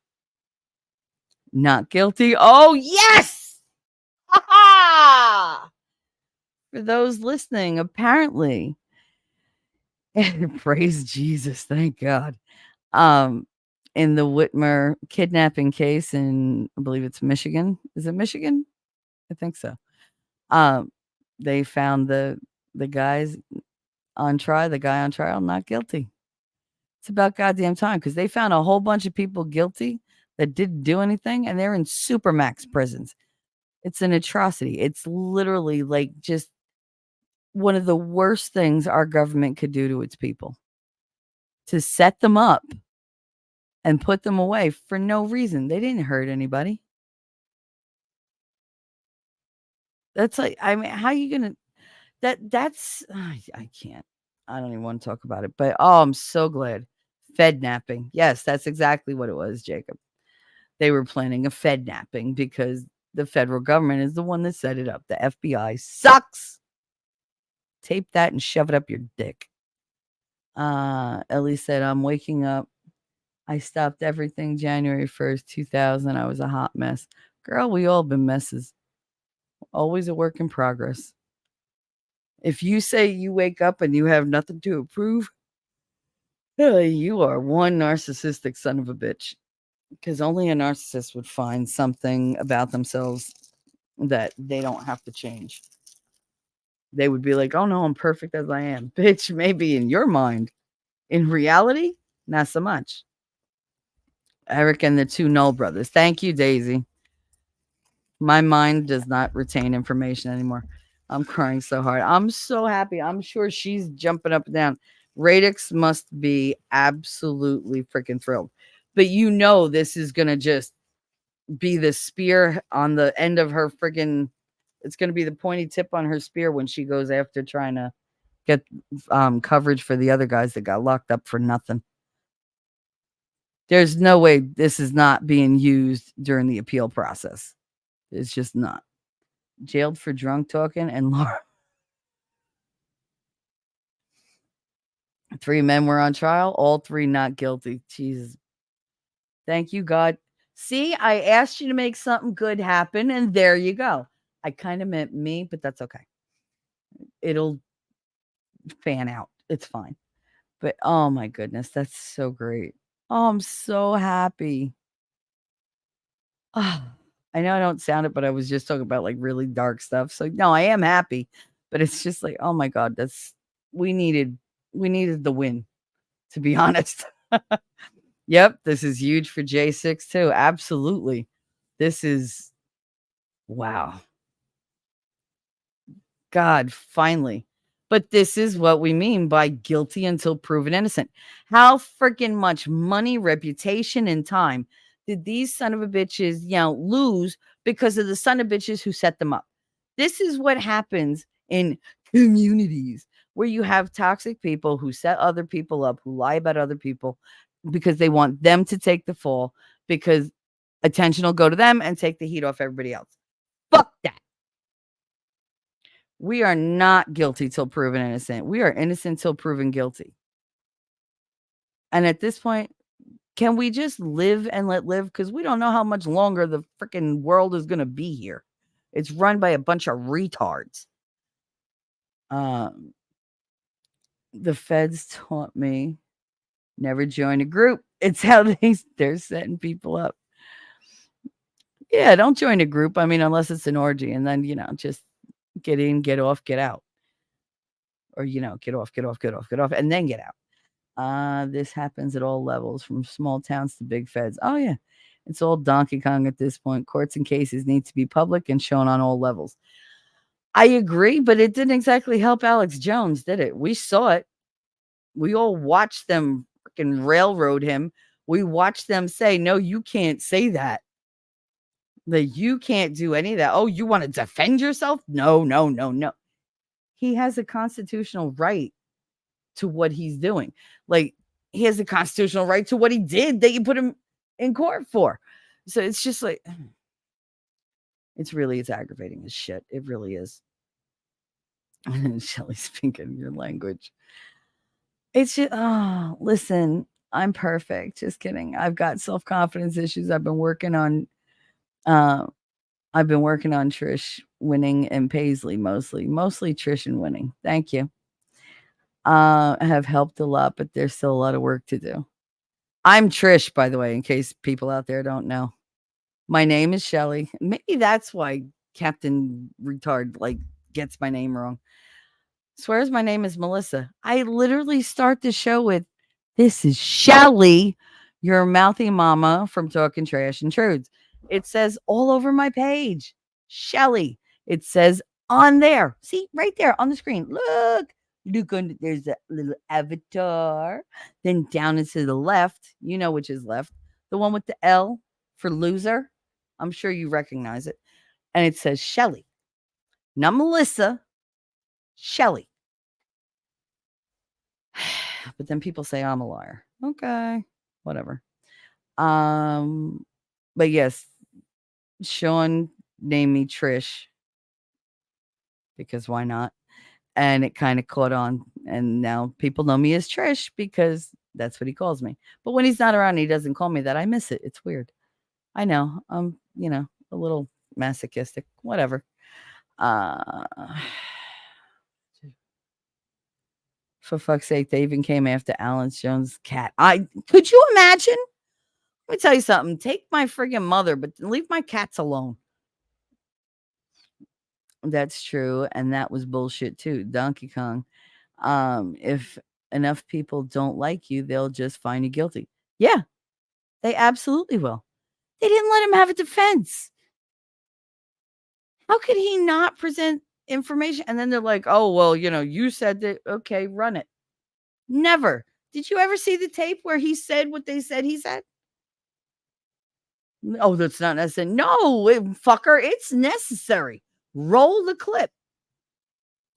Not guilty. Oh, yes. Ha-ha! For those listening, apparently, praise Jesus, thank God. In the Whitmer kidnapping case in, I believe it's Michigan. Is it Michigan? I think so. Um, they found the guys on trial, the guy on trial, not guilty. It's about goddamn time because they found a whole bunch of people guilty that didn't do anything, and they're in supermax prisons. It's an atrocity. It's literally like just one of the worst things our government could do to its people, to set them up and put them away for no reason. They didn't hurt anybody. That's like, I mean, how are you gonna that's I can't. I don't even want to talk about it. But oh, I'm so glad. Fednapping. Yes, that's exactly what it was, Jacob. They were planning a fednapping because the federal government is the one that set it up. The FBI sucks. Tape that and shove it up your dick. Ellie said, I'm waking up. I stopped everything January 1st, 2000. I was a hot mess. Girl, we all been messes. Always a work in progress. If you say you wake up and you have nothing to approve, you are one narcissistic son of a bitch. Because only a narcissist would find something about themselves that they don't have to change. They would be like, oh no, I'm perfect as I am. Bitch, maybe in your mind. In reality, not so much. Eric and the two Knoll brothers. Thank you, Daisy. My mind does not retain information anymore. I'm crying so hard. I'm so happy. I'm sure she's jumping up and down. Radix must be absolutely freaking thrilled. But you know this is gonna just be the spear on the end of her friggin' it's gonna be the pointy tip on her spear when she goes after trying to get coverage for the other guys that got locked up for nothing. There's no way this is not being used during the appeal process. It's just not. Jailed for drunk talking and Laura. 3 men were on trial, all 3 not guilty. Jesus. Thank you, God. See, I asked you to make something good happen, and there you go. I kind of meant me, but that's okay. It'll fan out. It's fine. But oh my goodness, that's so great. Oh, I'm so happy. Ah, I know I don't sound it, but I was just talking about like really dark stuff. So no, I am happy, but it's just like, oh my God, that's we needed the win, to be honest. Yep, this is huge for J6 too. Absolutely. This is wow. God, finally. But this is what we mean by guilty until proven innocent. How freaking much money, reputation, and time did these son of a bitches, lose because of the son of bitches who set them up? This is what happens in communities where you have toxic people who set other people up, who lie about other people because they want them to take the fall because attention will go to them and take the heat off everybody else. Fuck that. We are not guilty till proven innocent. We are innocent till proven guilty. And at this point, can we just live and let live? Because we don't know how much longer the freaking world is going to be here. It's run by a bunch of retards. The feds taught me never join a group. It's how they're setting people up. Yeah, don't join a group. I mean, unless it's an orgy, and then just get in, get off, get out. Or, get off, and then get out. This happens at all levels, from small towns to big feds. Oh, yeah. It's all Donkey Kong at this point. Courts and cases need to be public and shown on all levels. I agree, but it didn't exactly help Alex Jones, did it? We saw it. We all watched them freaking railroad him. We watched them say, no, you can't say that. That you can't do any of that. Oh, you want to defend yourself? No. He has a constitutional right to what he's doing. Like, he has a constitutional right to what he did that you put him in court for. So it's just like, it's aggravating as shit. It really is. Shelly, speaking your language. It's just, listen, I'm perfect. Just kidding. I've got self-confidence issues. I've been working on Trish winning and Paisley mostly Trish and winning. Thank you. Have helped a lot, but there's still a lot of work to do. I'm Trish, by the way, in case people out there don't know. My name is Shelly. Maybe that's why Captain Retard gets my name wrong. Swears my name is Melissa. I literally start the show with, "This is Shelly, your mouthy mama from Talking Trash and Truths." It says all over my page, Shelly. It says on there. See, right there on the screen. Look, there's a little avatar. Then down and to the left, you know which is left, the one with the L for loser. I'm sure you recognize it. And it says Shelly. Not Melissa, Shelly. But then people say I'm a liar. Okay, whatever. But yes, Sean named me Trish because why not? And it kind of caught on, and now people know me as Trish because that's what he calls me. But when he's not around, he doesn't call me that. I miss it. It's weird. I know. I'm, a little masochistic. Whatever. For fuck's sake, they even came after Alan Jones' cat. Could you imagine? Let me tell you something. Take my friggin' mother, but leave my cats alone. That's true, and that was bullshit too. Donkey Kong. If enough people don't like you, they'll just find you guilty. Yeah, they absolutely will. They didn't let him have a defense. How could he not present information? And then they're like, "Oh, well, you said that. Okay, run it." Never. Did you ever see the tape where he said what they said he said? Oh, that's not necessary. No, fucker, it's necessary. Roll the clip.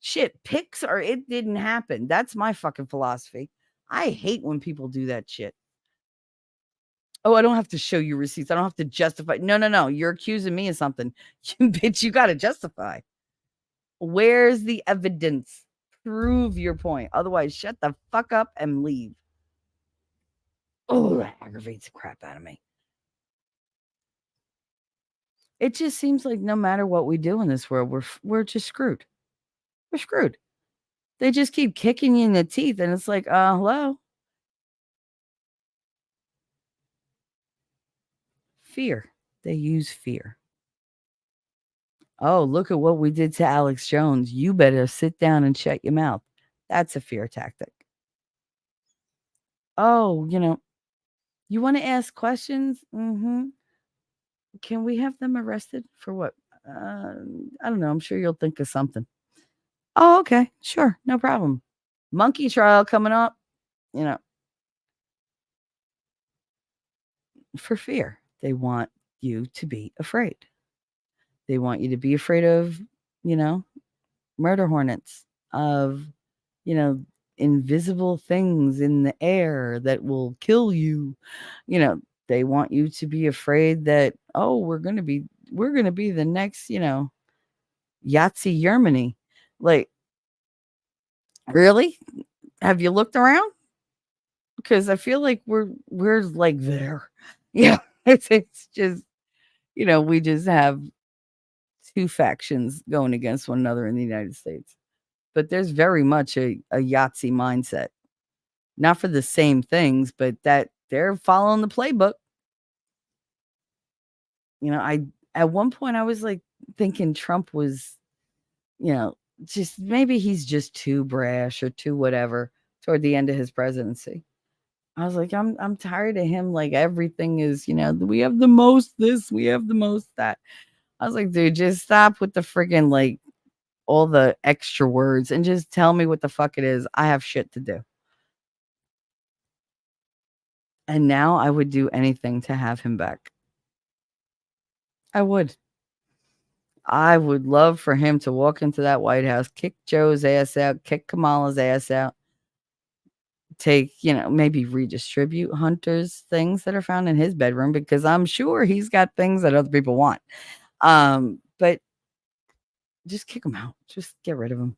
Shit, pics or it didn't happen. That's my fucking philosophy. I hate when people do that shit. Oh, I don't have to show you receipts. I don't have to justify. No, no, no. You're accusing me of something. Bitch, you got to justify. Where's the evidence? Prove your point. Otherwise, shut the fuck up and leave. Oh, that aggravates the crap out of me. It just seems like no matter what we do in this world, we're just screwed. We're screwed. They just keep kicking you in the teeth, and it's like, hello? Fear. They use fear. Oh, look at what we did to Alex Jones. You better sit down and shut your mouth. That's a fear tactic. Oh, you want to ask questions? Mm-hmm. Can we have them arrested for what? I don't know. I'm sure you'll think of something. Oh, okay. Sure. No problem. Monkey trial coming up, you know, for fear. They want you to be afraid. They want you to be afraid of, you know, murder hornets, of, you know, invisible things in the air that will kill you. They want you to be afraid that, oh, we're going to be the next, Yahtzee Germany. Like, really? Have you looked around? Because I feel like we're like there. Yeah. It's just, we just have two factions going against one another in the United States. But there's very much a Yahtzee mindset. Not for the same things, but that they're following the playbook. I at one point I was like thinking Trump was, just maybe he's just too brash or too whatever toward the end of his presidency. I was like, I'm tired of him. Like everything is, we have the most this, we have the most that. I was like, dude, just stop with the freaking like all the extra words and just tell me what the fuck it is. I have shit to do. And now I would do anything to have him back. I would. I would love for him to walk into that White House, kick Joe's ass out, kick Kamala's ass out, take, maybe redistribute Hunter's things that are found in his bedroom because I'm sure he's got things that other people want. But just kick him out. Just get rid of him.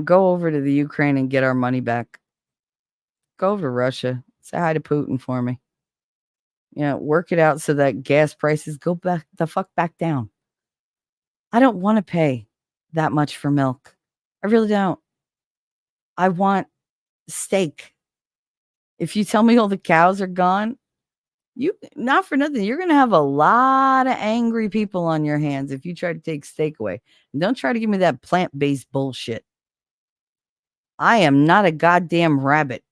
Go over to the Ukraine and get our money back. Go over to Russia. Say hi to Putin for me. Work it out so that gas prices go back the fuck back down. I don't want to pay that much for milk. I really don't. I want steak. If you tell me all the cows are gone, you not for nothing, you're going to have a lot of angry people on your hands if you try to take steak away. And don't try to give me that plant-based bullshit. I am not a goddamn rabbit.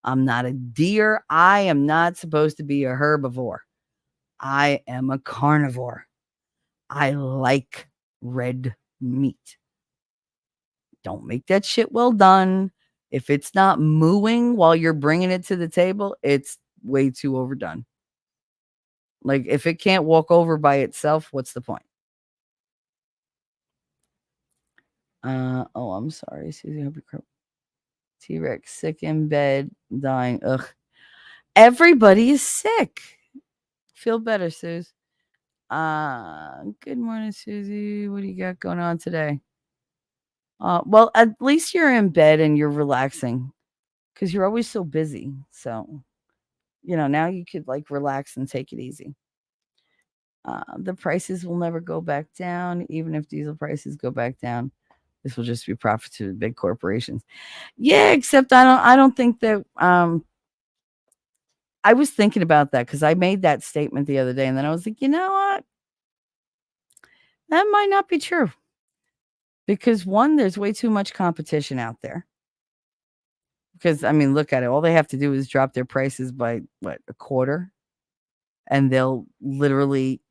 I'm not a deer. I am not supposed to be a herbivore. I am a carnivore. I like red meat. Don't make that shit well done. If it's not mooing while you're bringing it to the table, it's way too overdone. Like, if it can't walk over by itself, what's the point? Oh, I'm sorry, Susie. Hope you T-Rex sick in bed, dying. Ugh. Everybody is sick. Feel better, Suze. Good morning, Susie. What do you got going on today? Well, at least you're in bed and you're relaxing because you're always so busy. So, now you could like relax and take it easy. The prices will never go back down, even if diesel prices go back down. This will just be profit to the big corporations. Yeah, except I don't think that. I was thinking about that because I made that statement the other day, and then I was like, you know what? That might not be true. Because one, there's way too much competition out there. Because I mean, look at it. All they have to do is drop their prices by what, a quarter, and they'll literally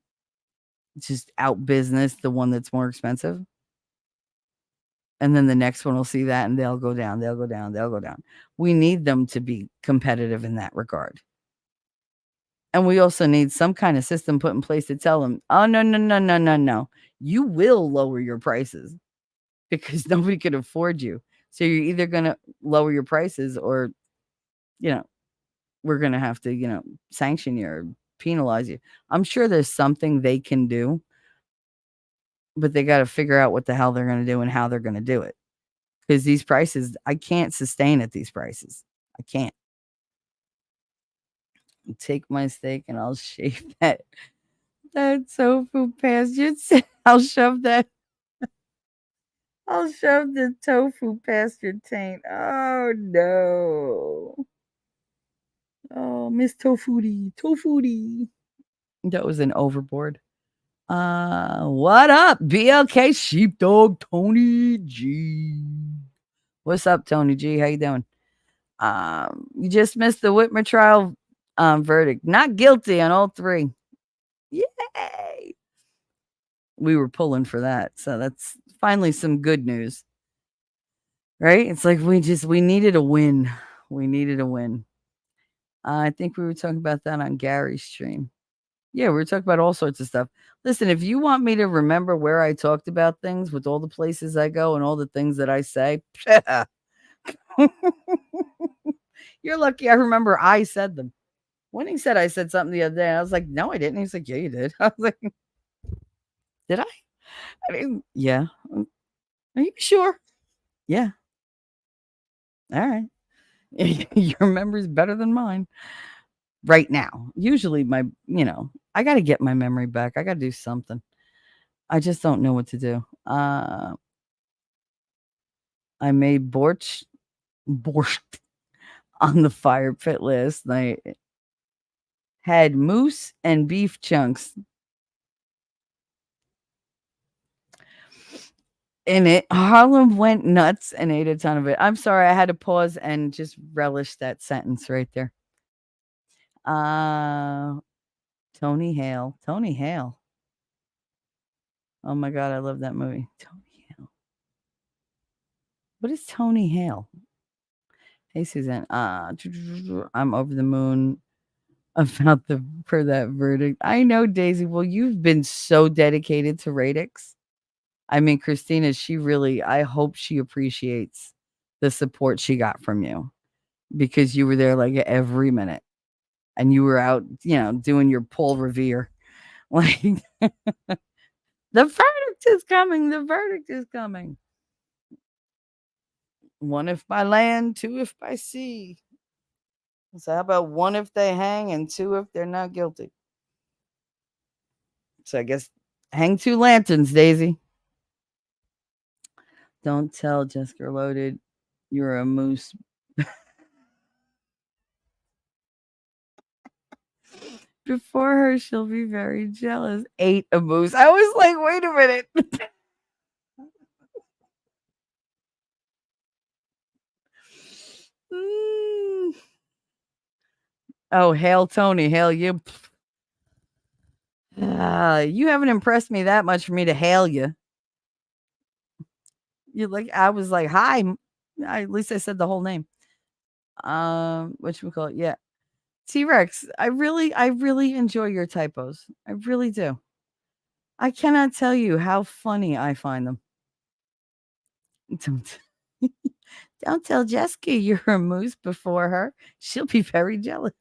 just out business the one that's more expensive. And then the next one will see that and they'll go down, they'll go down, they'll go down. We need them to be competitive in that regard. And we also need some kind of system put in place to tell them, "Oh, no, no, no, no, no, no. You will lower your prices because nobody can afford you. So you're either gonna lower your prices or, you know, we're gonna have to, sanction you or penalize you." I'm sure there's something they can do, but they gotta figure out what the hell they're gonna do and how they're gonna do it. Because these prices, I can't sustain at these prices. I can't. Take my steak and I'll shave that tofu past your I'll shove that I'll shove the tofu past your taint. Oh no. Oh, Miss Tofuti. Tofuti. That was an overboard. What up? BLK Sheepdog Tony G. What's up, Tony G? How you doing? You just missed the Whitmer trial verdict. Not guilty on all three. Yay! We were pulling for that. So that's finally some good news. Right? It's like we needed a win. We needed a win. I think we were talking about that on Gary's stream. Yeah, we were talking about all sorts of stuff. Listen, if you want me to remember where I talked about things with all the places I go and all the things that I say, you're lucky I remember I said them. When he said I said something the other day, I was like, no, I didn't. He's like, yeah, you did. I was like, did I? I mean, yeah. Are you sure? Yeah. All right. Your memory's better than mine right now. Usually I got to get my memory back. I got to do something. I just don't know what to do. I made borscht on the fire pit last night. Had moose and beef chunks in it. Harlem went nuts and ate a ton of it. I'm sorry, I had to pause and just relish that sentence right there. Tony Hale. Tony Hale. Oh my God, I love that movie. Tony Hale. What is Tony Hale? Hey Suzanne. I'm over the moon about for that verdict. I know, Daisy. Well, you've been so dedicated to Radix. I mean, Christina, I hope she appreciates the support she got from you because you were there like every minute and you were out, doing your Paul Revere. Like, the verdict is coming. The verdict is coming. One if by land, two if by sea. So, how about one if they hang and two if they're not guilty? So, I guess hang two lanterns, Daisy. Don't tell Jessica Loaded you're a moose. Before her, she'll be very jealous. Ate a moose. I was like, wait a minute. Oh, hail Tony. Hail you. You haven't impressed me that much for me to hail you. I was like, hi. At least I said the whole name. What we call it? Yeah. T-Rex. I really enjoy your typos. I really do. I cannot tell you how funny I find them. Don't tell Jessica you're a moose before her. She'll be very jealous.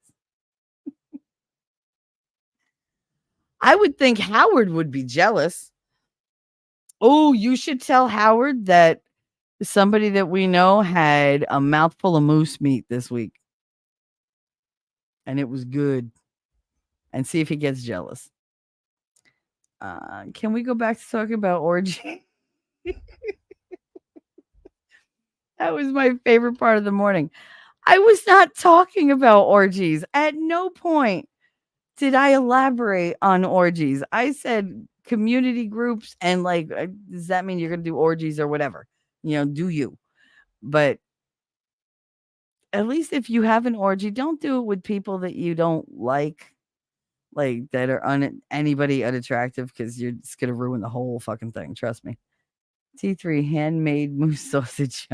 I would think Howard would be jealous. Oh, you should tell Howard that somebody that we know had a mouthful of moose meat this week. And it was good. And see if he gets jealous. Can we go back to talking about orgy? That was my favorite part of the morning. I was not talking about orgies. At no point did I elaborate on orgies. I said community groups and does that mean you're going to do orgies or whatever? Do you? But at least if you have an orgy, don't do it with people that you don't like that are anybody unattractive because you're just going to ruin the whole fucking thing. Trust me. T3 handmade moose sausage.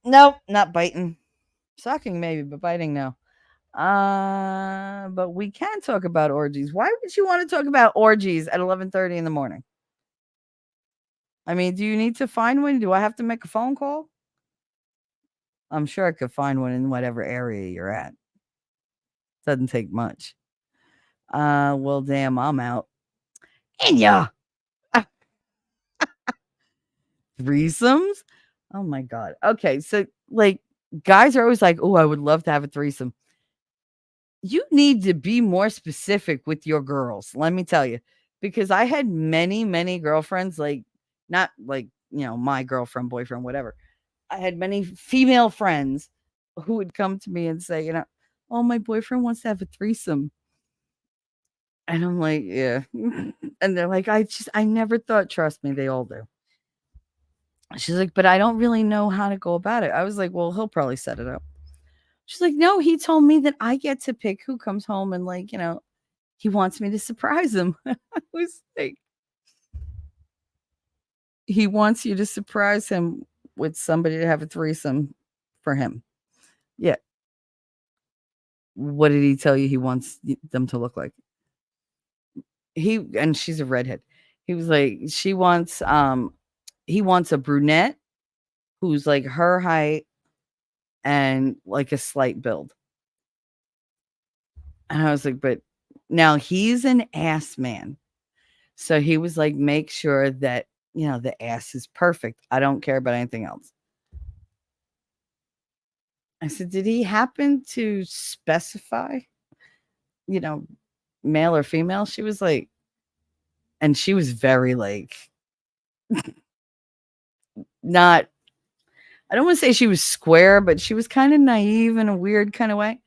Nope, not biting. Sucking maybe, but biting no. But we can talk about orgies. Why would you want to talk about orgies at 11:30 in the morning? I mean, do you need to find one? Do I have to make a phone call? I'm sure I could find one in whatever area you're at. Doesn't take much. Well, damn, I'm out. And yeah, threesomes. Oh my god. Okay, so like guys are always like, "Oh, I would love to have a threesome." You need to be more specific with your girls, let me tell you, because I had many, many girlfriends, like not like, my girlfriend, boyfriend, whatever. I had many female friends who would come to me and say, "Oh, my boyfriend wants to have a threesome." And I'm like, "Yeah." And they're like, I never thought, trust me, they all do. She's like, "But I don't really know how to go about it." I was like, "Well, he'll probably set it up." She's like, "No, he told me that I get to pick who comes home and like, he wants me to surprise him." I was like, "He wants you to surprise him with somebody to have a threesome for him." Yeah. What did he tell you he wants them to look like? And she's a redhead. He was like, he wants a brunette who's like her height and like a slight build. And I was like, but now he's an ass man. So he was like, make sure that, the ass is perfect. I don't care about anything else. I said, did he happen to specify, you know, male or female? She was like, and she was very like, not, I don't want to say she was square, but she was kind of naive in a weird kind of way.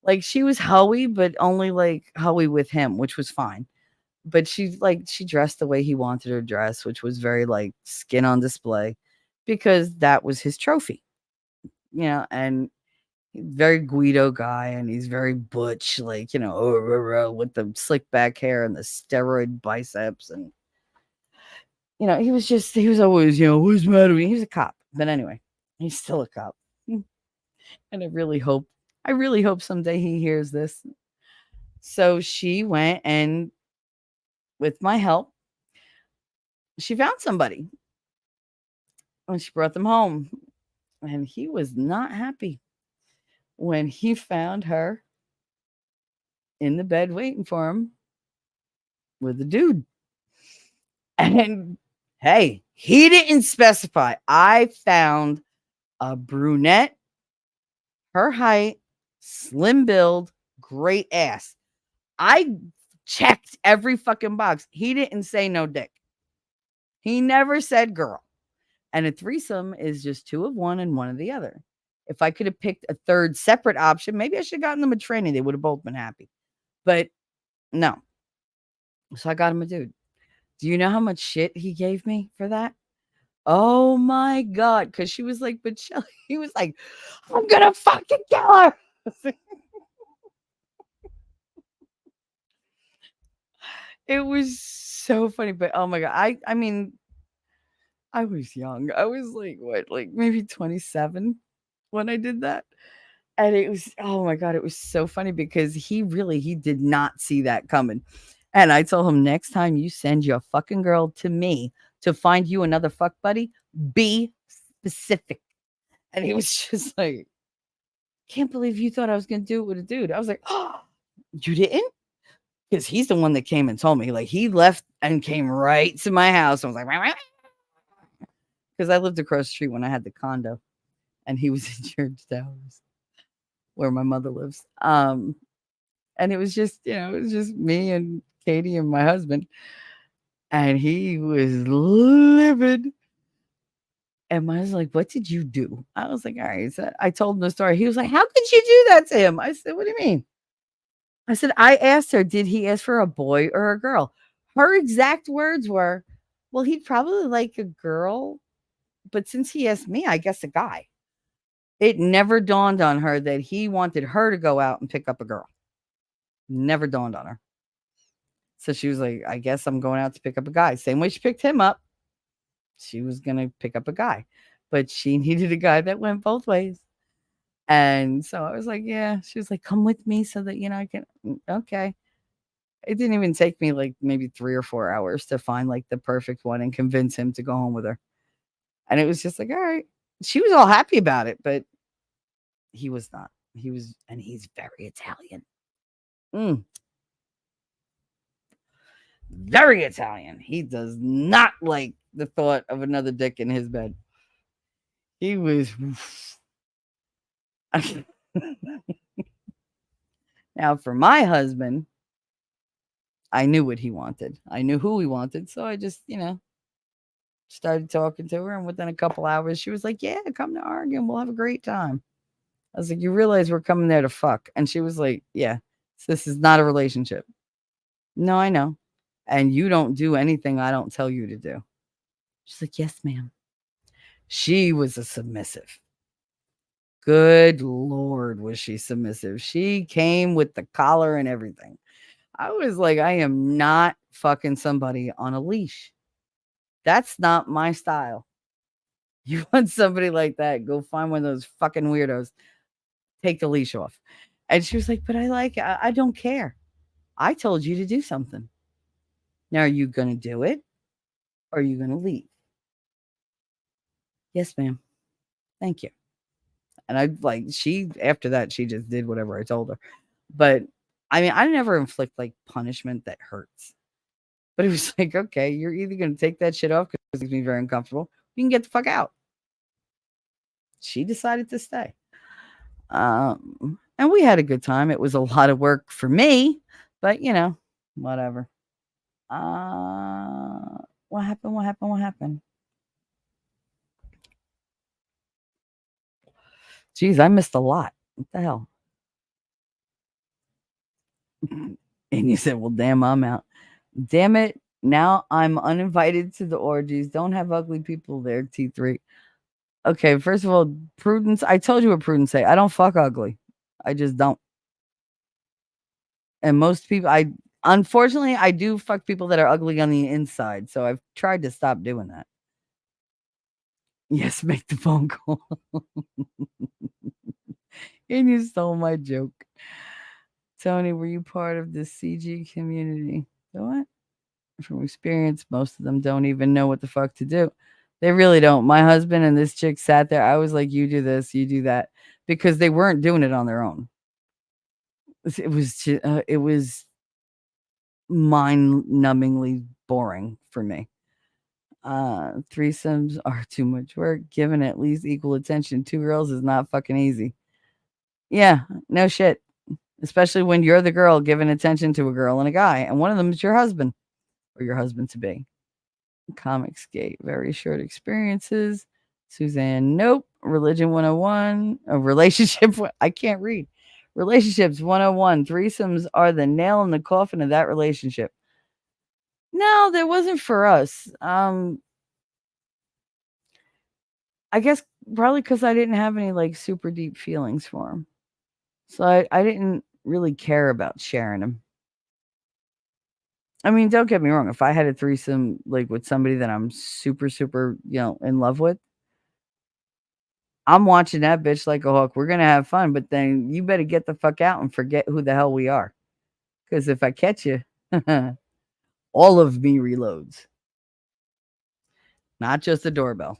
Like she was hoey, but only like hoey with him, which was fine. But she dressed the way he wanted her to dress, which was very like skin on display because that was his trophy, and very Guido guy, and he's very butch, like, with the slick back hair and the steroid biceps. And, he was always, what's the matter with me? He was a cop. But anyway, he's still a cop. And I really hope someday he hears this. So she went and, with my help, she found somebody and she brought them home. And he was not happy when he found her in the bed waiting for him with a dude. And hey, he didn't specify. I found a brunette, her height, slim build, great ass. I checked every fucking box. He didn't say no dick. He never said girl. And a threesome is just two of one and one of the other. If I could have picked a third separate option, maybe I should have gotten them a tranny. They would have both been happy. But no. So I got him a dude. Do you know how much shit he gave me for that? Oh my god, because she was like, but Shelly, he was like, I'm gonna fucking kill her. It was so funny, but oh my god, I mean, I was young. I was like, what, like maybe 27 when I did that. And it was, oh my god, it was so funny because he did not see that coming. And I told him, next time you send your fucking girl to me to find you another fuck buddy, be specific. And he was just like, can't believe you thought I was gonna do it with a dude. I was like, oh, you didn't? Because he's the one that came and told me. Like he left and came right to my house. I was like, because I lived across the street when I had the condo, and he was in Church Towers, where my mother lives. And it was just, it was just me and Katie and my husband, and he was livid. And I was like, "What did you do?" I was like, "All right." So I told him the story. He was like, "How could you do that to him?" I said, "What do you mean?" I said, "I asked her, did he ask for a boy or a girl?" Her exact words were, "Well, he'd probably like a girl, but since he asked me, I guess a guy." It never dawned on her that he wanted her to go out and pick up a girl. Never dawned on her. So she was like, "I guess I'm going out to pick up a guy." Same way she picked him up. She was going to pick up a guy. but she needed a guy that went both ways. And so I was like, yeah. She was like, come with me so that, I can. Okay. It didn't even take me like maybe 3 or 4 hours to find like the perfect one and convince him to go home with her. And it was just like, all right. She was all happy about it, but he was not. And he's very Italian. Mm, very Italian. He does not like the thought of another dick in his bed. He was. Now, for my husband, I knew what he wanted. I knew who he wanted. So I just, started talking to her. And within a couple hours, she was like, yeah, come to Oregon. We'll have a great time. I was like, you realize we're coming there to fuck. And she was like, yeah, this is not a relationship. No, I know. And you don't do anything I don't tell you to do. She's like, yes, ma'am. She was a submissive. Good Lord, was she submissive. She came with the collar and everything. I was like, I am not fucking somebody on a leash. That's not my style. You want somebody like that, go find one of those fucking weirdos. Take the leash off. And she was like, but I like it. I don't care. I told you to do something. Now, are you going to do it or are you going to leave? Yes, ma'am. Thank you. And after that, she just did whatever I told her. But I mean, I never inflict like punishment that hurts. But it was like, okay, you're either going to take that shit off because it makes me very uncomfortable. You can get the fuck out. She decided to stay. And we had a good time. It was a lot of work for me, but whatever. What happened? Geez, I missed a lot. What the hell? And you said, well, damn, I'm out. Damn it. Now I'm uninvited to the orgies. Don't have ugly people there, T3. Okay, first of all, Prudence. I told you what Prudence say. I don't fuck ugly. I just don't. And most people, unfortunately, I do fuck people that are ugly on the inside. So I've tried to stop doing that. Yes, make the phone call. And you stole my joke. Tony, were you part of the CG community? The what? From experience, most of them don't even know what the fuck to do. They really don't. My husband and this chick sat there. I was like, you do this, you do that, because they weren't doing it on their own. It was mind-numbingly boring for me. Threesomes are too much work. Given at least equal attention, 2 girls is not fucking easy. Yeah, no shit. Especially when you're the girl giving attention to a girl and a guy, and one of them is your husband or your husband to be. Comics Gate, very short experiences. Suzanne, nope. Religion 101, a relationship. I can't read. Relationships 101. Threesomes are the nail in the coffin of that relationship. No, that wasn't for us. I guess probably because I didn't have any like super deep feelings for him. So I didn't really care about sharing him. I mean, don't get me wrong. If I had a threesome like with somebody that I'm super, super, in love with, I'm watching that bitch like a hawk. We're gonna have fun, but then you better get the fuck out and forget who the hell we are. Because if I catch you, all of me reloads. Not just the doorbell.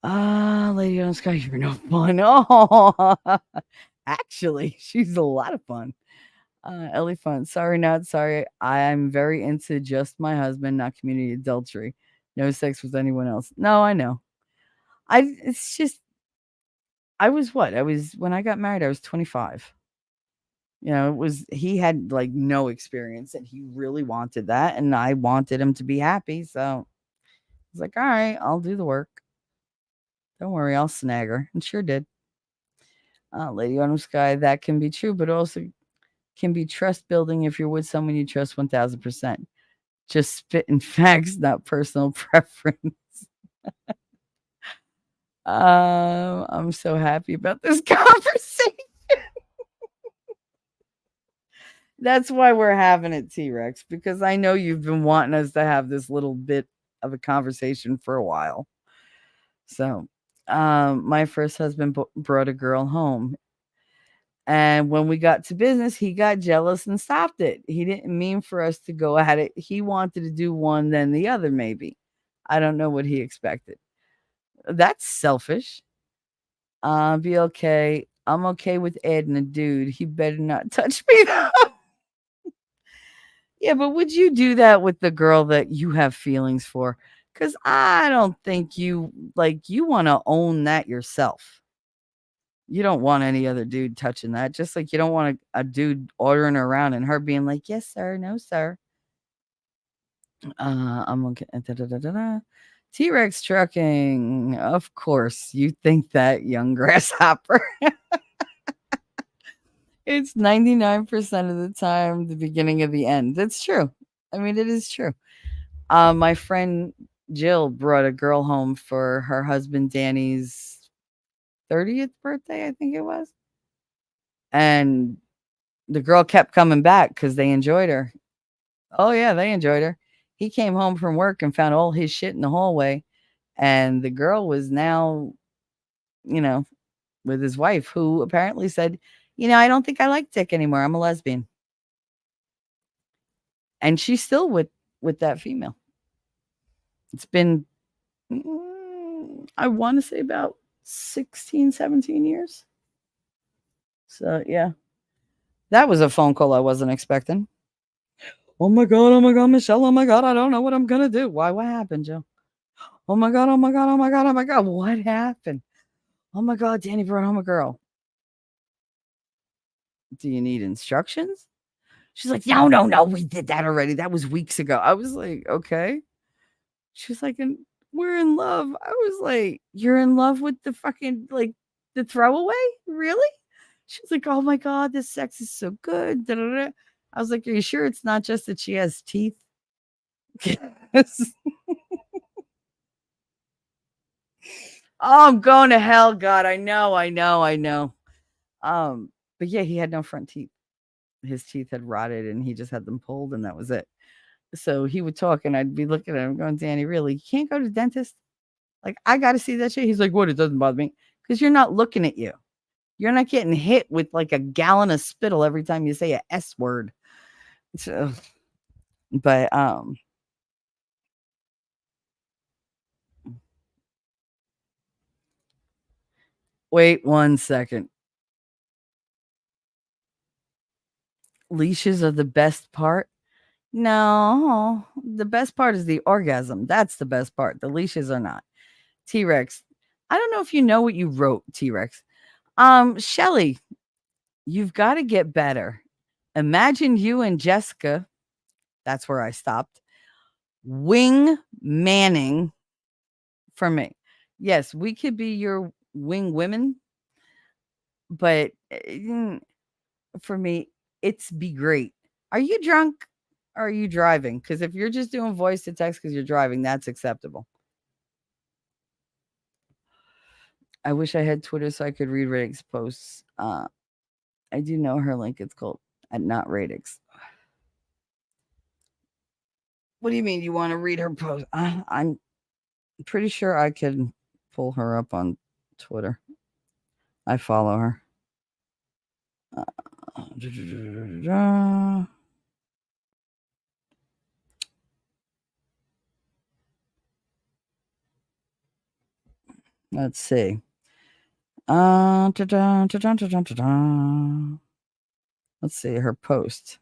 Lady on Sky, you're no fun. Oh, actually, she's a lot of fun. Ellie Fun. Sorry, not sorry. I'm very into just my husband, not community adultery. No sex with anyone else. No, I know. It's just when I got married, I was 25. He had like no experience and he really wanted that. And I wanted him to be happy. So I was like, all right, I'll do the work. Don't worry, I'll snag her. And sure did. Lady on Sky, that can be true, but also can be trust building if you're with someone you trust 1000%. Just spitting facts, not personal preference. I'm so happy about this conversation. That's why we're having it, T-Rex, because I know you've been wanting us to have this little bit of a conversation for a while. So, my first husband brought a girl home. And when we got to business, he got jealous and stopped it. He didn't mean for us to go at it. He wanted to do one, then the other, maybe. I don't know what he expected. That's selfish. Be okay. I'm okay with adding a dude. He better not touch me. Yeah, but would you do that with the girl that you have feelings for? Because I don't think you want to own that yourself. You don't want any other dude touching that, just like you don't want a dude ordering her around and her being like, "Yes, sir. No, sir." I'm looking at T-Rex trucking. Of course, you think that, young grasshopper. It's 99% of the time the beginning of the end. That's true. I mean, it is true. My friend Jill brought a girl home for her husband Danny's 30th birthday, I think it was. And the girl kept coming back because they enjoyed her. Oh, yeah, they enjoyed her. He came home from work and found all his shit in the hallway. And the girl was now, you know, with his wife, who apparently said, I don't think I like dick anymore. I'm a lesbian. And she's still with that female. It's been, I want to say about 16, 17 years. So, yeah. That was a phone call I wasn't expecting. Oh my God, Michelle. Oh my God, I don't know what I'm going to do. Why? What happened, Joe? Oh my God, oh my God, oh my God, oh my God. What happened? Oh my God, Danny brought home a girl. Do you need instructions? She's like, no, no, no. We did that already. That was weeks ago. I was like, okay. She's like, and we're in love. I was like, you're in love with the fucking, like, the throwaway? Really? She's like, oh my God, this sex is so good. Da, da, da. I was like, are you sure it's not just that she has teeth? Oh, I'm going to hell, God. I know, I know, I know. But yeah, he had no front teeth. His teeth had rotted and he just had them pulled and that was it. So he would talk and I'd be looking at him going, Danny, really? You can't go to the dentist? Like, I got to see that shit. He's like, what? It doesn't bother me. Because you're not looking at you. You're not getting hit with like a gallon of spittle every time you say a S word. So, but wait 1 second. Leashes are the best part. No, the best part is the orgasm. That's the best part. The leashes are not. T-Rex. I don't know if you know what you wrote, T-Rex. Shelly, you've got to get better. Imagine you and Jessica. That's where I stopped. Wing Manning for me. Yes, we could be your wing women, but for me, it's be great. Are you drunk? Or are you driving? Because if you're just doing voice to text because you're driving, that's acceptable. I wish I had Twitter so I could read Radix posts. I do know her link. It's called at Not Radix. What do you mean you want to read her post? I'm pretty sure I can pull her up on Twitter. I follow her. Let's see. Let's see her post.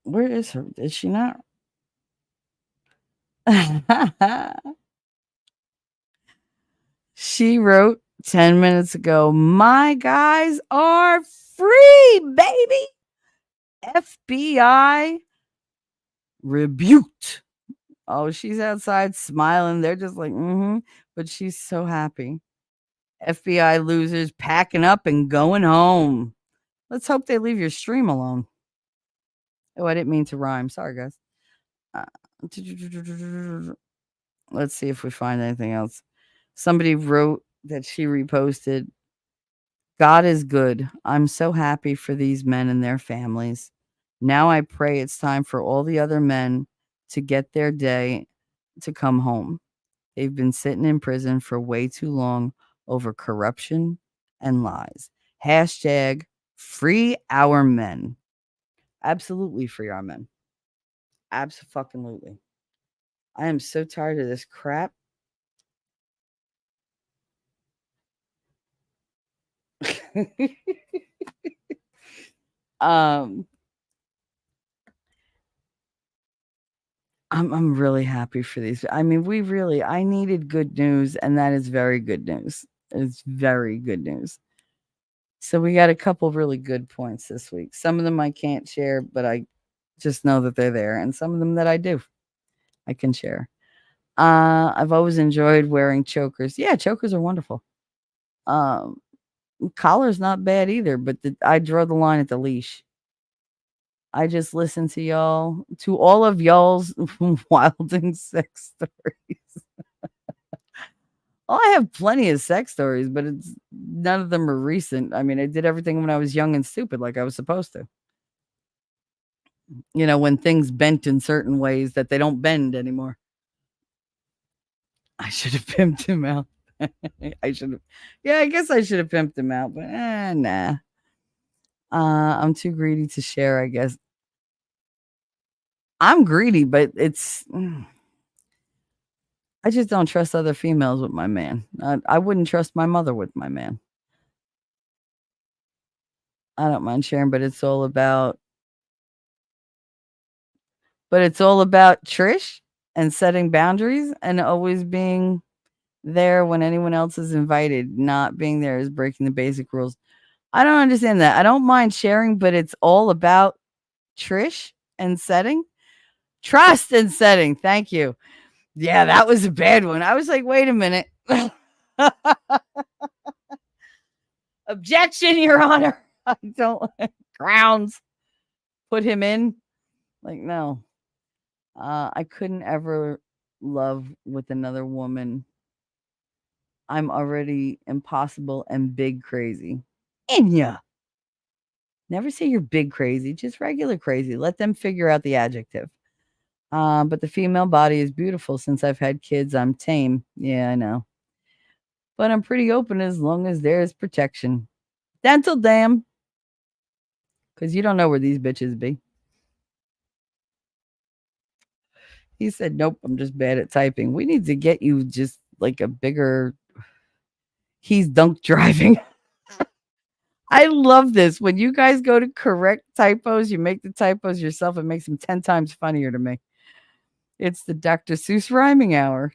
Where is her? Is she not? She wrote 10 minutes ago, my guys are free, baby. FBI rebuked. Oh, she's outside smiling. They're just like, but she's so happy. FBI losers packing up and going home. Let's hope they leave your stream alone. Oh, I didn't mean to rhyme. Sorry, guys. Let's see if we find anything else. Somebody wrote that she reposted. God is good. I'm so happy for these men and their families. Now I pray it's time for all the other men to get their day to come home. They've been sitting in prison for way too long over corruption and lies. Hashtag free our men. Absolutely free our men. Absolutely. I am so tired of this crap. um I'm really happy for these. I mean, I needed good news, and that is very good news. It's very good news. So we got a couple really good points this week. Some of them I can't share, but I just know that they're there, and some of them that I do, I can share. I've always enjoyed wearing chokers. Yeah, chokers are wonderful. Collar's not bad either, but I draw the line at the leash. I just listen to y'all, to all of y'all's wilding sex stories. Oh, I have plenty of sex stories, but none of them are recent. I mean, I did everything when I was young and stupid, like I was supposed to. When things bent in certain ways that they don't bend anymore. I should have pimped him out. I should have. Yeah, I guess I should have pimped him out, but nah. I'm too greedy to share, I guess. I'm greedy, but I just don't trust other females with my man. I wouldn't trust my mother with my man. I don't mind sharing, but it's all about Trish and setting boundaries and always being there when anyone else is invited. Not being there is breaking the basic rules. I don't understand that. I don't mind sharing, but it's all about Trish and setting. Trust and setting. Thank you. Yeah, that was a bad one. I was like, wait a minute. Objection, Your Honor. I don't grounds. Put him in. Like, no. I couldn't ever love with another woman. I'm already impossible and big crazy. Inya. Never say you're big crazy, just regular crazy. Let them figure out the adjective. But the female body is beautiful. Since I've had kids, I'm tame. Yeah, I know. But I'm pretty open as long as there is protection. Dental dam. Because you don't know where these bitches be. He said, nope, I'm just bad at typing. We need to get you just like a bigger. He's dunk driving. I love this. When you guys go to correct typos, you make the typos yourself. It makes them 10 times funnier to me. It's the Dr. Seuss rhyming hour.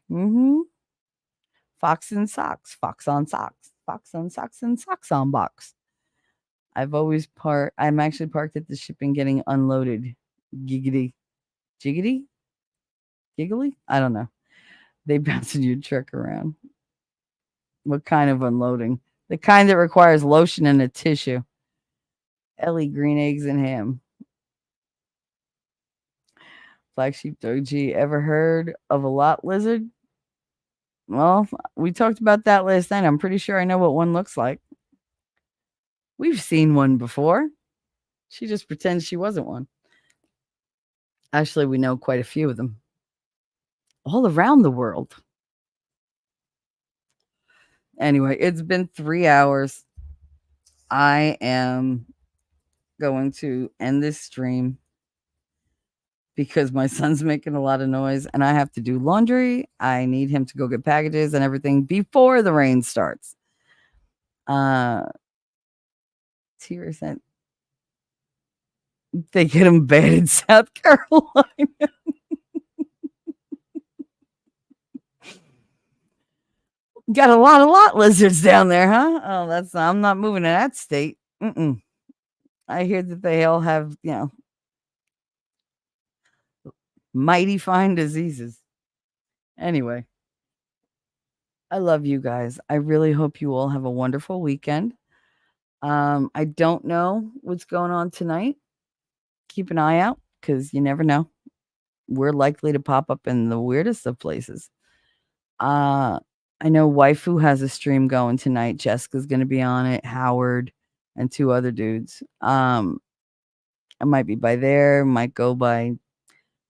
Fox and socks, fox on socks, fox on socks and socks on box. I'm actually parked at the shipping getting unloaded. Giggity. Jiggity? Giggly? I don't know. They bouncing your truck around. What kind of unloading? The kind that requires lotion and a tissue. Ellie, green eggs and ham. Black sheep doji. Ever heard of a lot lizard? Well, we talked about that last night. I'm pretty sure I know what one looks like. We've seen one before. She just pretends she wasn't one. Actually, we know quite a few of them. All around the world. Anyway, it's been 3 hours. I am going to end this stream because my son's making a lot of noise and I have to do laundry. I need him to go get packages and everything before the rain starts. T sent they get them bad in South Carolina. Got a lot of lot lizards down there, huh? Oh, I'm not moving to that state. I hear that they all have, mighty fine diseases. Anyway, I love you guys. I really hope you all have a wonderful weekend. I don't know what's going on tonight. Keep an eye out because you never know. We're likely to pop up in the weirdest of places. I know Waifu has a stream going tonight. Jessica's going to be on it. Howard and 2 other dudes. I might be by there, might go by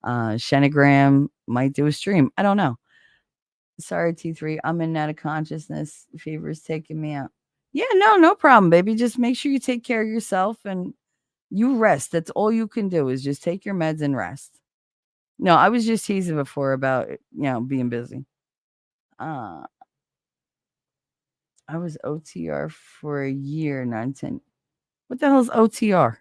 Shenigram, might do a stream. I don't know. Sorry, T3. I'm in and out of consciousness. Fever's taking me out. Yeah, no problem, baby. Just make sure you take care of yourself and you rest. That's all you can do is just take your meds and rest. No, I was just teasing before about being busy. I was OTR for a year, 9, 10. What the hell is OTR?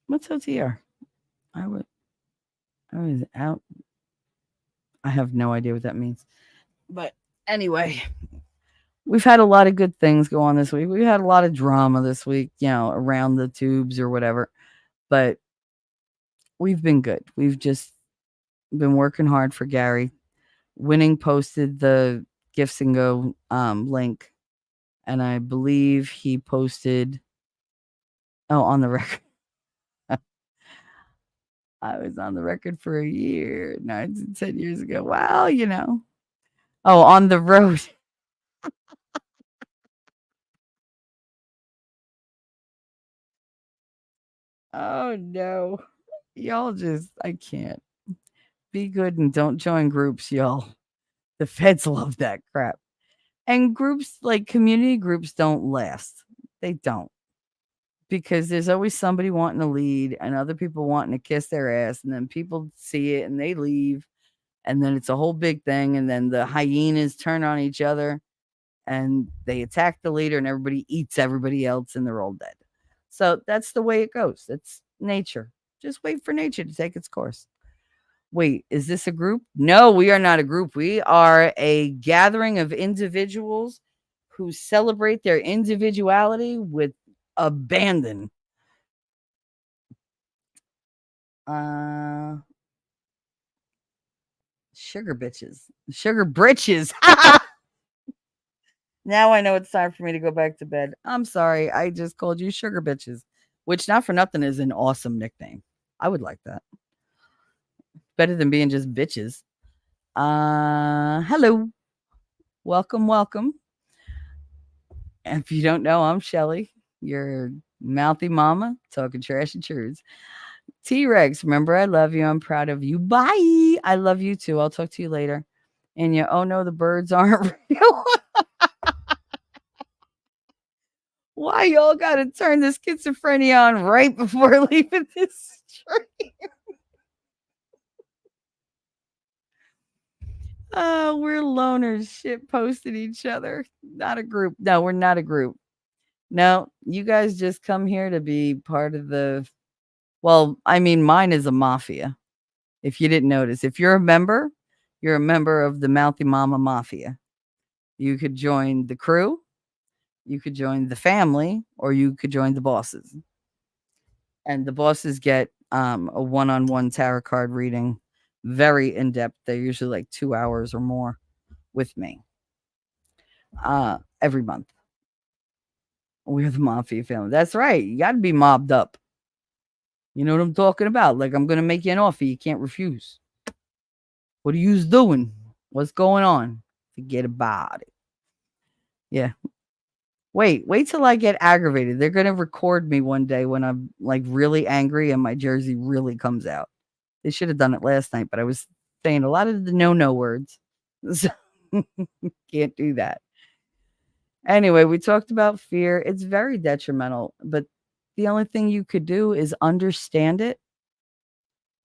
What's OTR? I was out. I have no idea what that means. But anyway, we've had a lot of good things go on this week. We've had a lot of drama this week, around the tubes or whatever. But we've been good. We've just been working hard for Gary. Winning posted the Gifts and Go link, and I believe he posted. Oh, on the record. I was on the record for a year, 10 years ago. Well, Oh, on the road. Oh no. Y'all just I can't. Be good and don't join groups, y'all. The feds love that crap. And groups like community groups don't last. They don't. Because there's always somebody wanting to lead and other people wanting to kiss their ass, and then people see it and they leave, and then it's a whole big thing, and then the hyenas turn on each other and they attack the leader and everybody eats everybody else and they're all dead. So that's the way it goes. It's nature. Just wait for nature to take its course. Wait, is this a group? No, we are not a group. We are a gathering of individuals who celebrate their individuality with abandon. Sugar bitches. Sugar britches. Now I know it's time for me to go back to bed. I'm sorry. I just called you sugar bitches, which not for nothing is an awesome nickname. I would like that. Better than being just bitches. Hello. Welcome. And if you don't know, I'm Shelly, your mouthy mama, talking trash and truths. T-Rex, remember I love you. I'm proud of you. Bye. I love you too. I'll talk to you later. And oh no, the birds aren't real. Why y'all gotta turn the schizophrenia on right before leaving this stream? Oh, we're loners shit posting each other. Not a group. No, we're not a group. No, you guys just come here to be part of the mine is a mafia. If you didn't notice. If you're a member of the Mouthy Mama Mafia. You could join the crew, you could join the family, or you could join the bosses. And the bosses get a one-on-one tarot card reading, very in-depth. They're usually like 2 hours or more with me. Every month. We're the Mafia family. That's right. You got to be mobbed up. You know what I'm talking about? Like, I'm going to make you an offer you can't refuse. What are you doing? What's going on? Forget about it. Yeah. Wait till I get aggravated. They're going to record me one day when I'm like really angry and my jersey really comes out. They should have done it last night, but I was saying a lot of the no words. So can't do that. Anyway, we talked about fear. It's very detrimental, but the only thing you could do is understand it.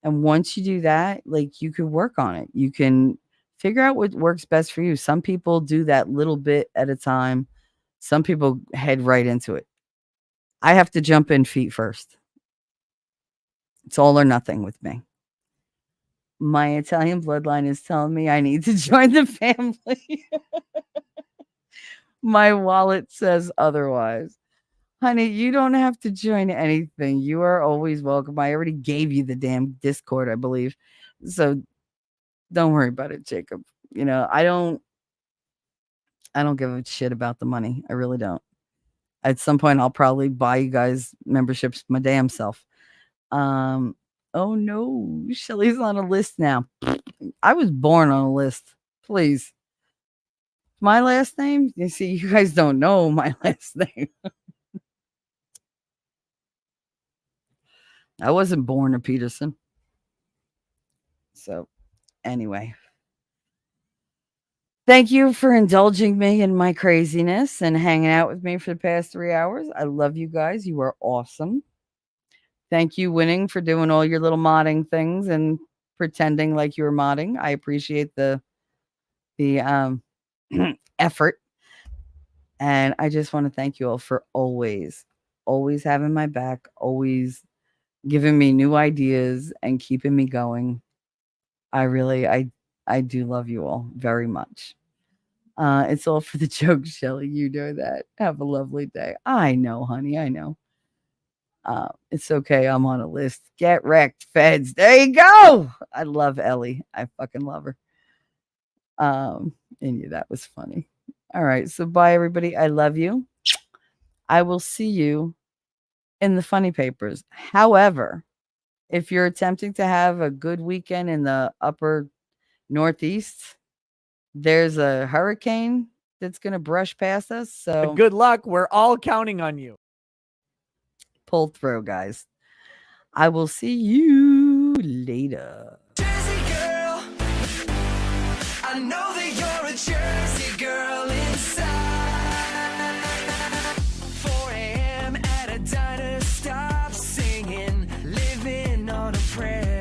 And once you do that, like you could work on it. You can figure out what works best for you. Some people do that little bit at a time. Some people head right into it. I have to jump in feet first. It's all or nothing with me. My Italian bloodline is telling me I need to join the family. My wallet says otherwise. Honey, you don't have to join anything. You are always welcome. I already gave you the damn Discord, I believe. So don't worry about it, Jacob. I don't give a shit about the money. I really don't. At some point I'll probably buy you guys memberships my damn self. Oh no, Shelly's on a list now. I was born on a list. Please. My last name? You see, you guys don't know my last name. I wasn't born a Peterson. So, anyway. Thank you for indulging me in my craziness and hanging out with me for the past 3 hours. I love you guys. You are awesome. Thank you, Winning, for doing all your little modding things and pretending like you were modding. I appreciate the effort. And I just want to thank you all for always having my back, always giving me new ideas and keeping me going. I do love you all very much. It's all for the joke, Shelly. You know that. Have a lovely day. I know, honey. I know. It's okay. I'm on a list. Get wrecked, feds. There you go. I love Ellie. I fucking love her. And yeah, that was funny. All right. So bye, everybody. I love you. I will see you in the funny papers. However, if you're attempting to have a good weekend in the upper Northeast, there's a hurricane that's going to brush past us. So good luck. We're all counting on you. Pull through, guys. I will see you later. Jersey girl, I know that you're a Jersey girl inside. 4 a.m. at a diner, stop singing, living on a prayer.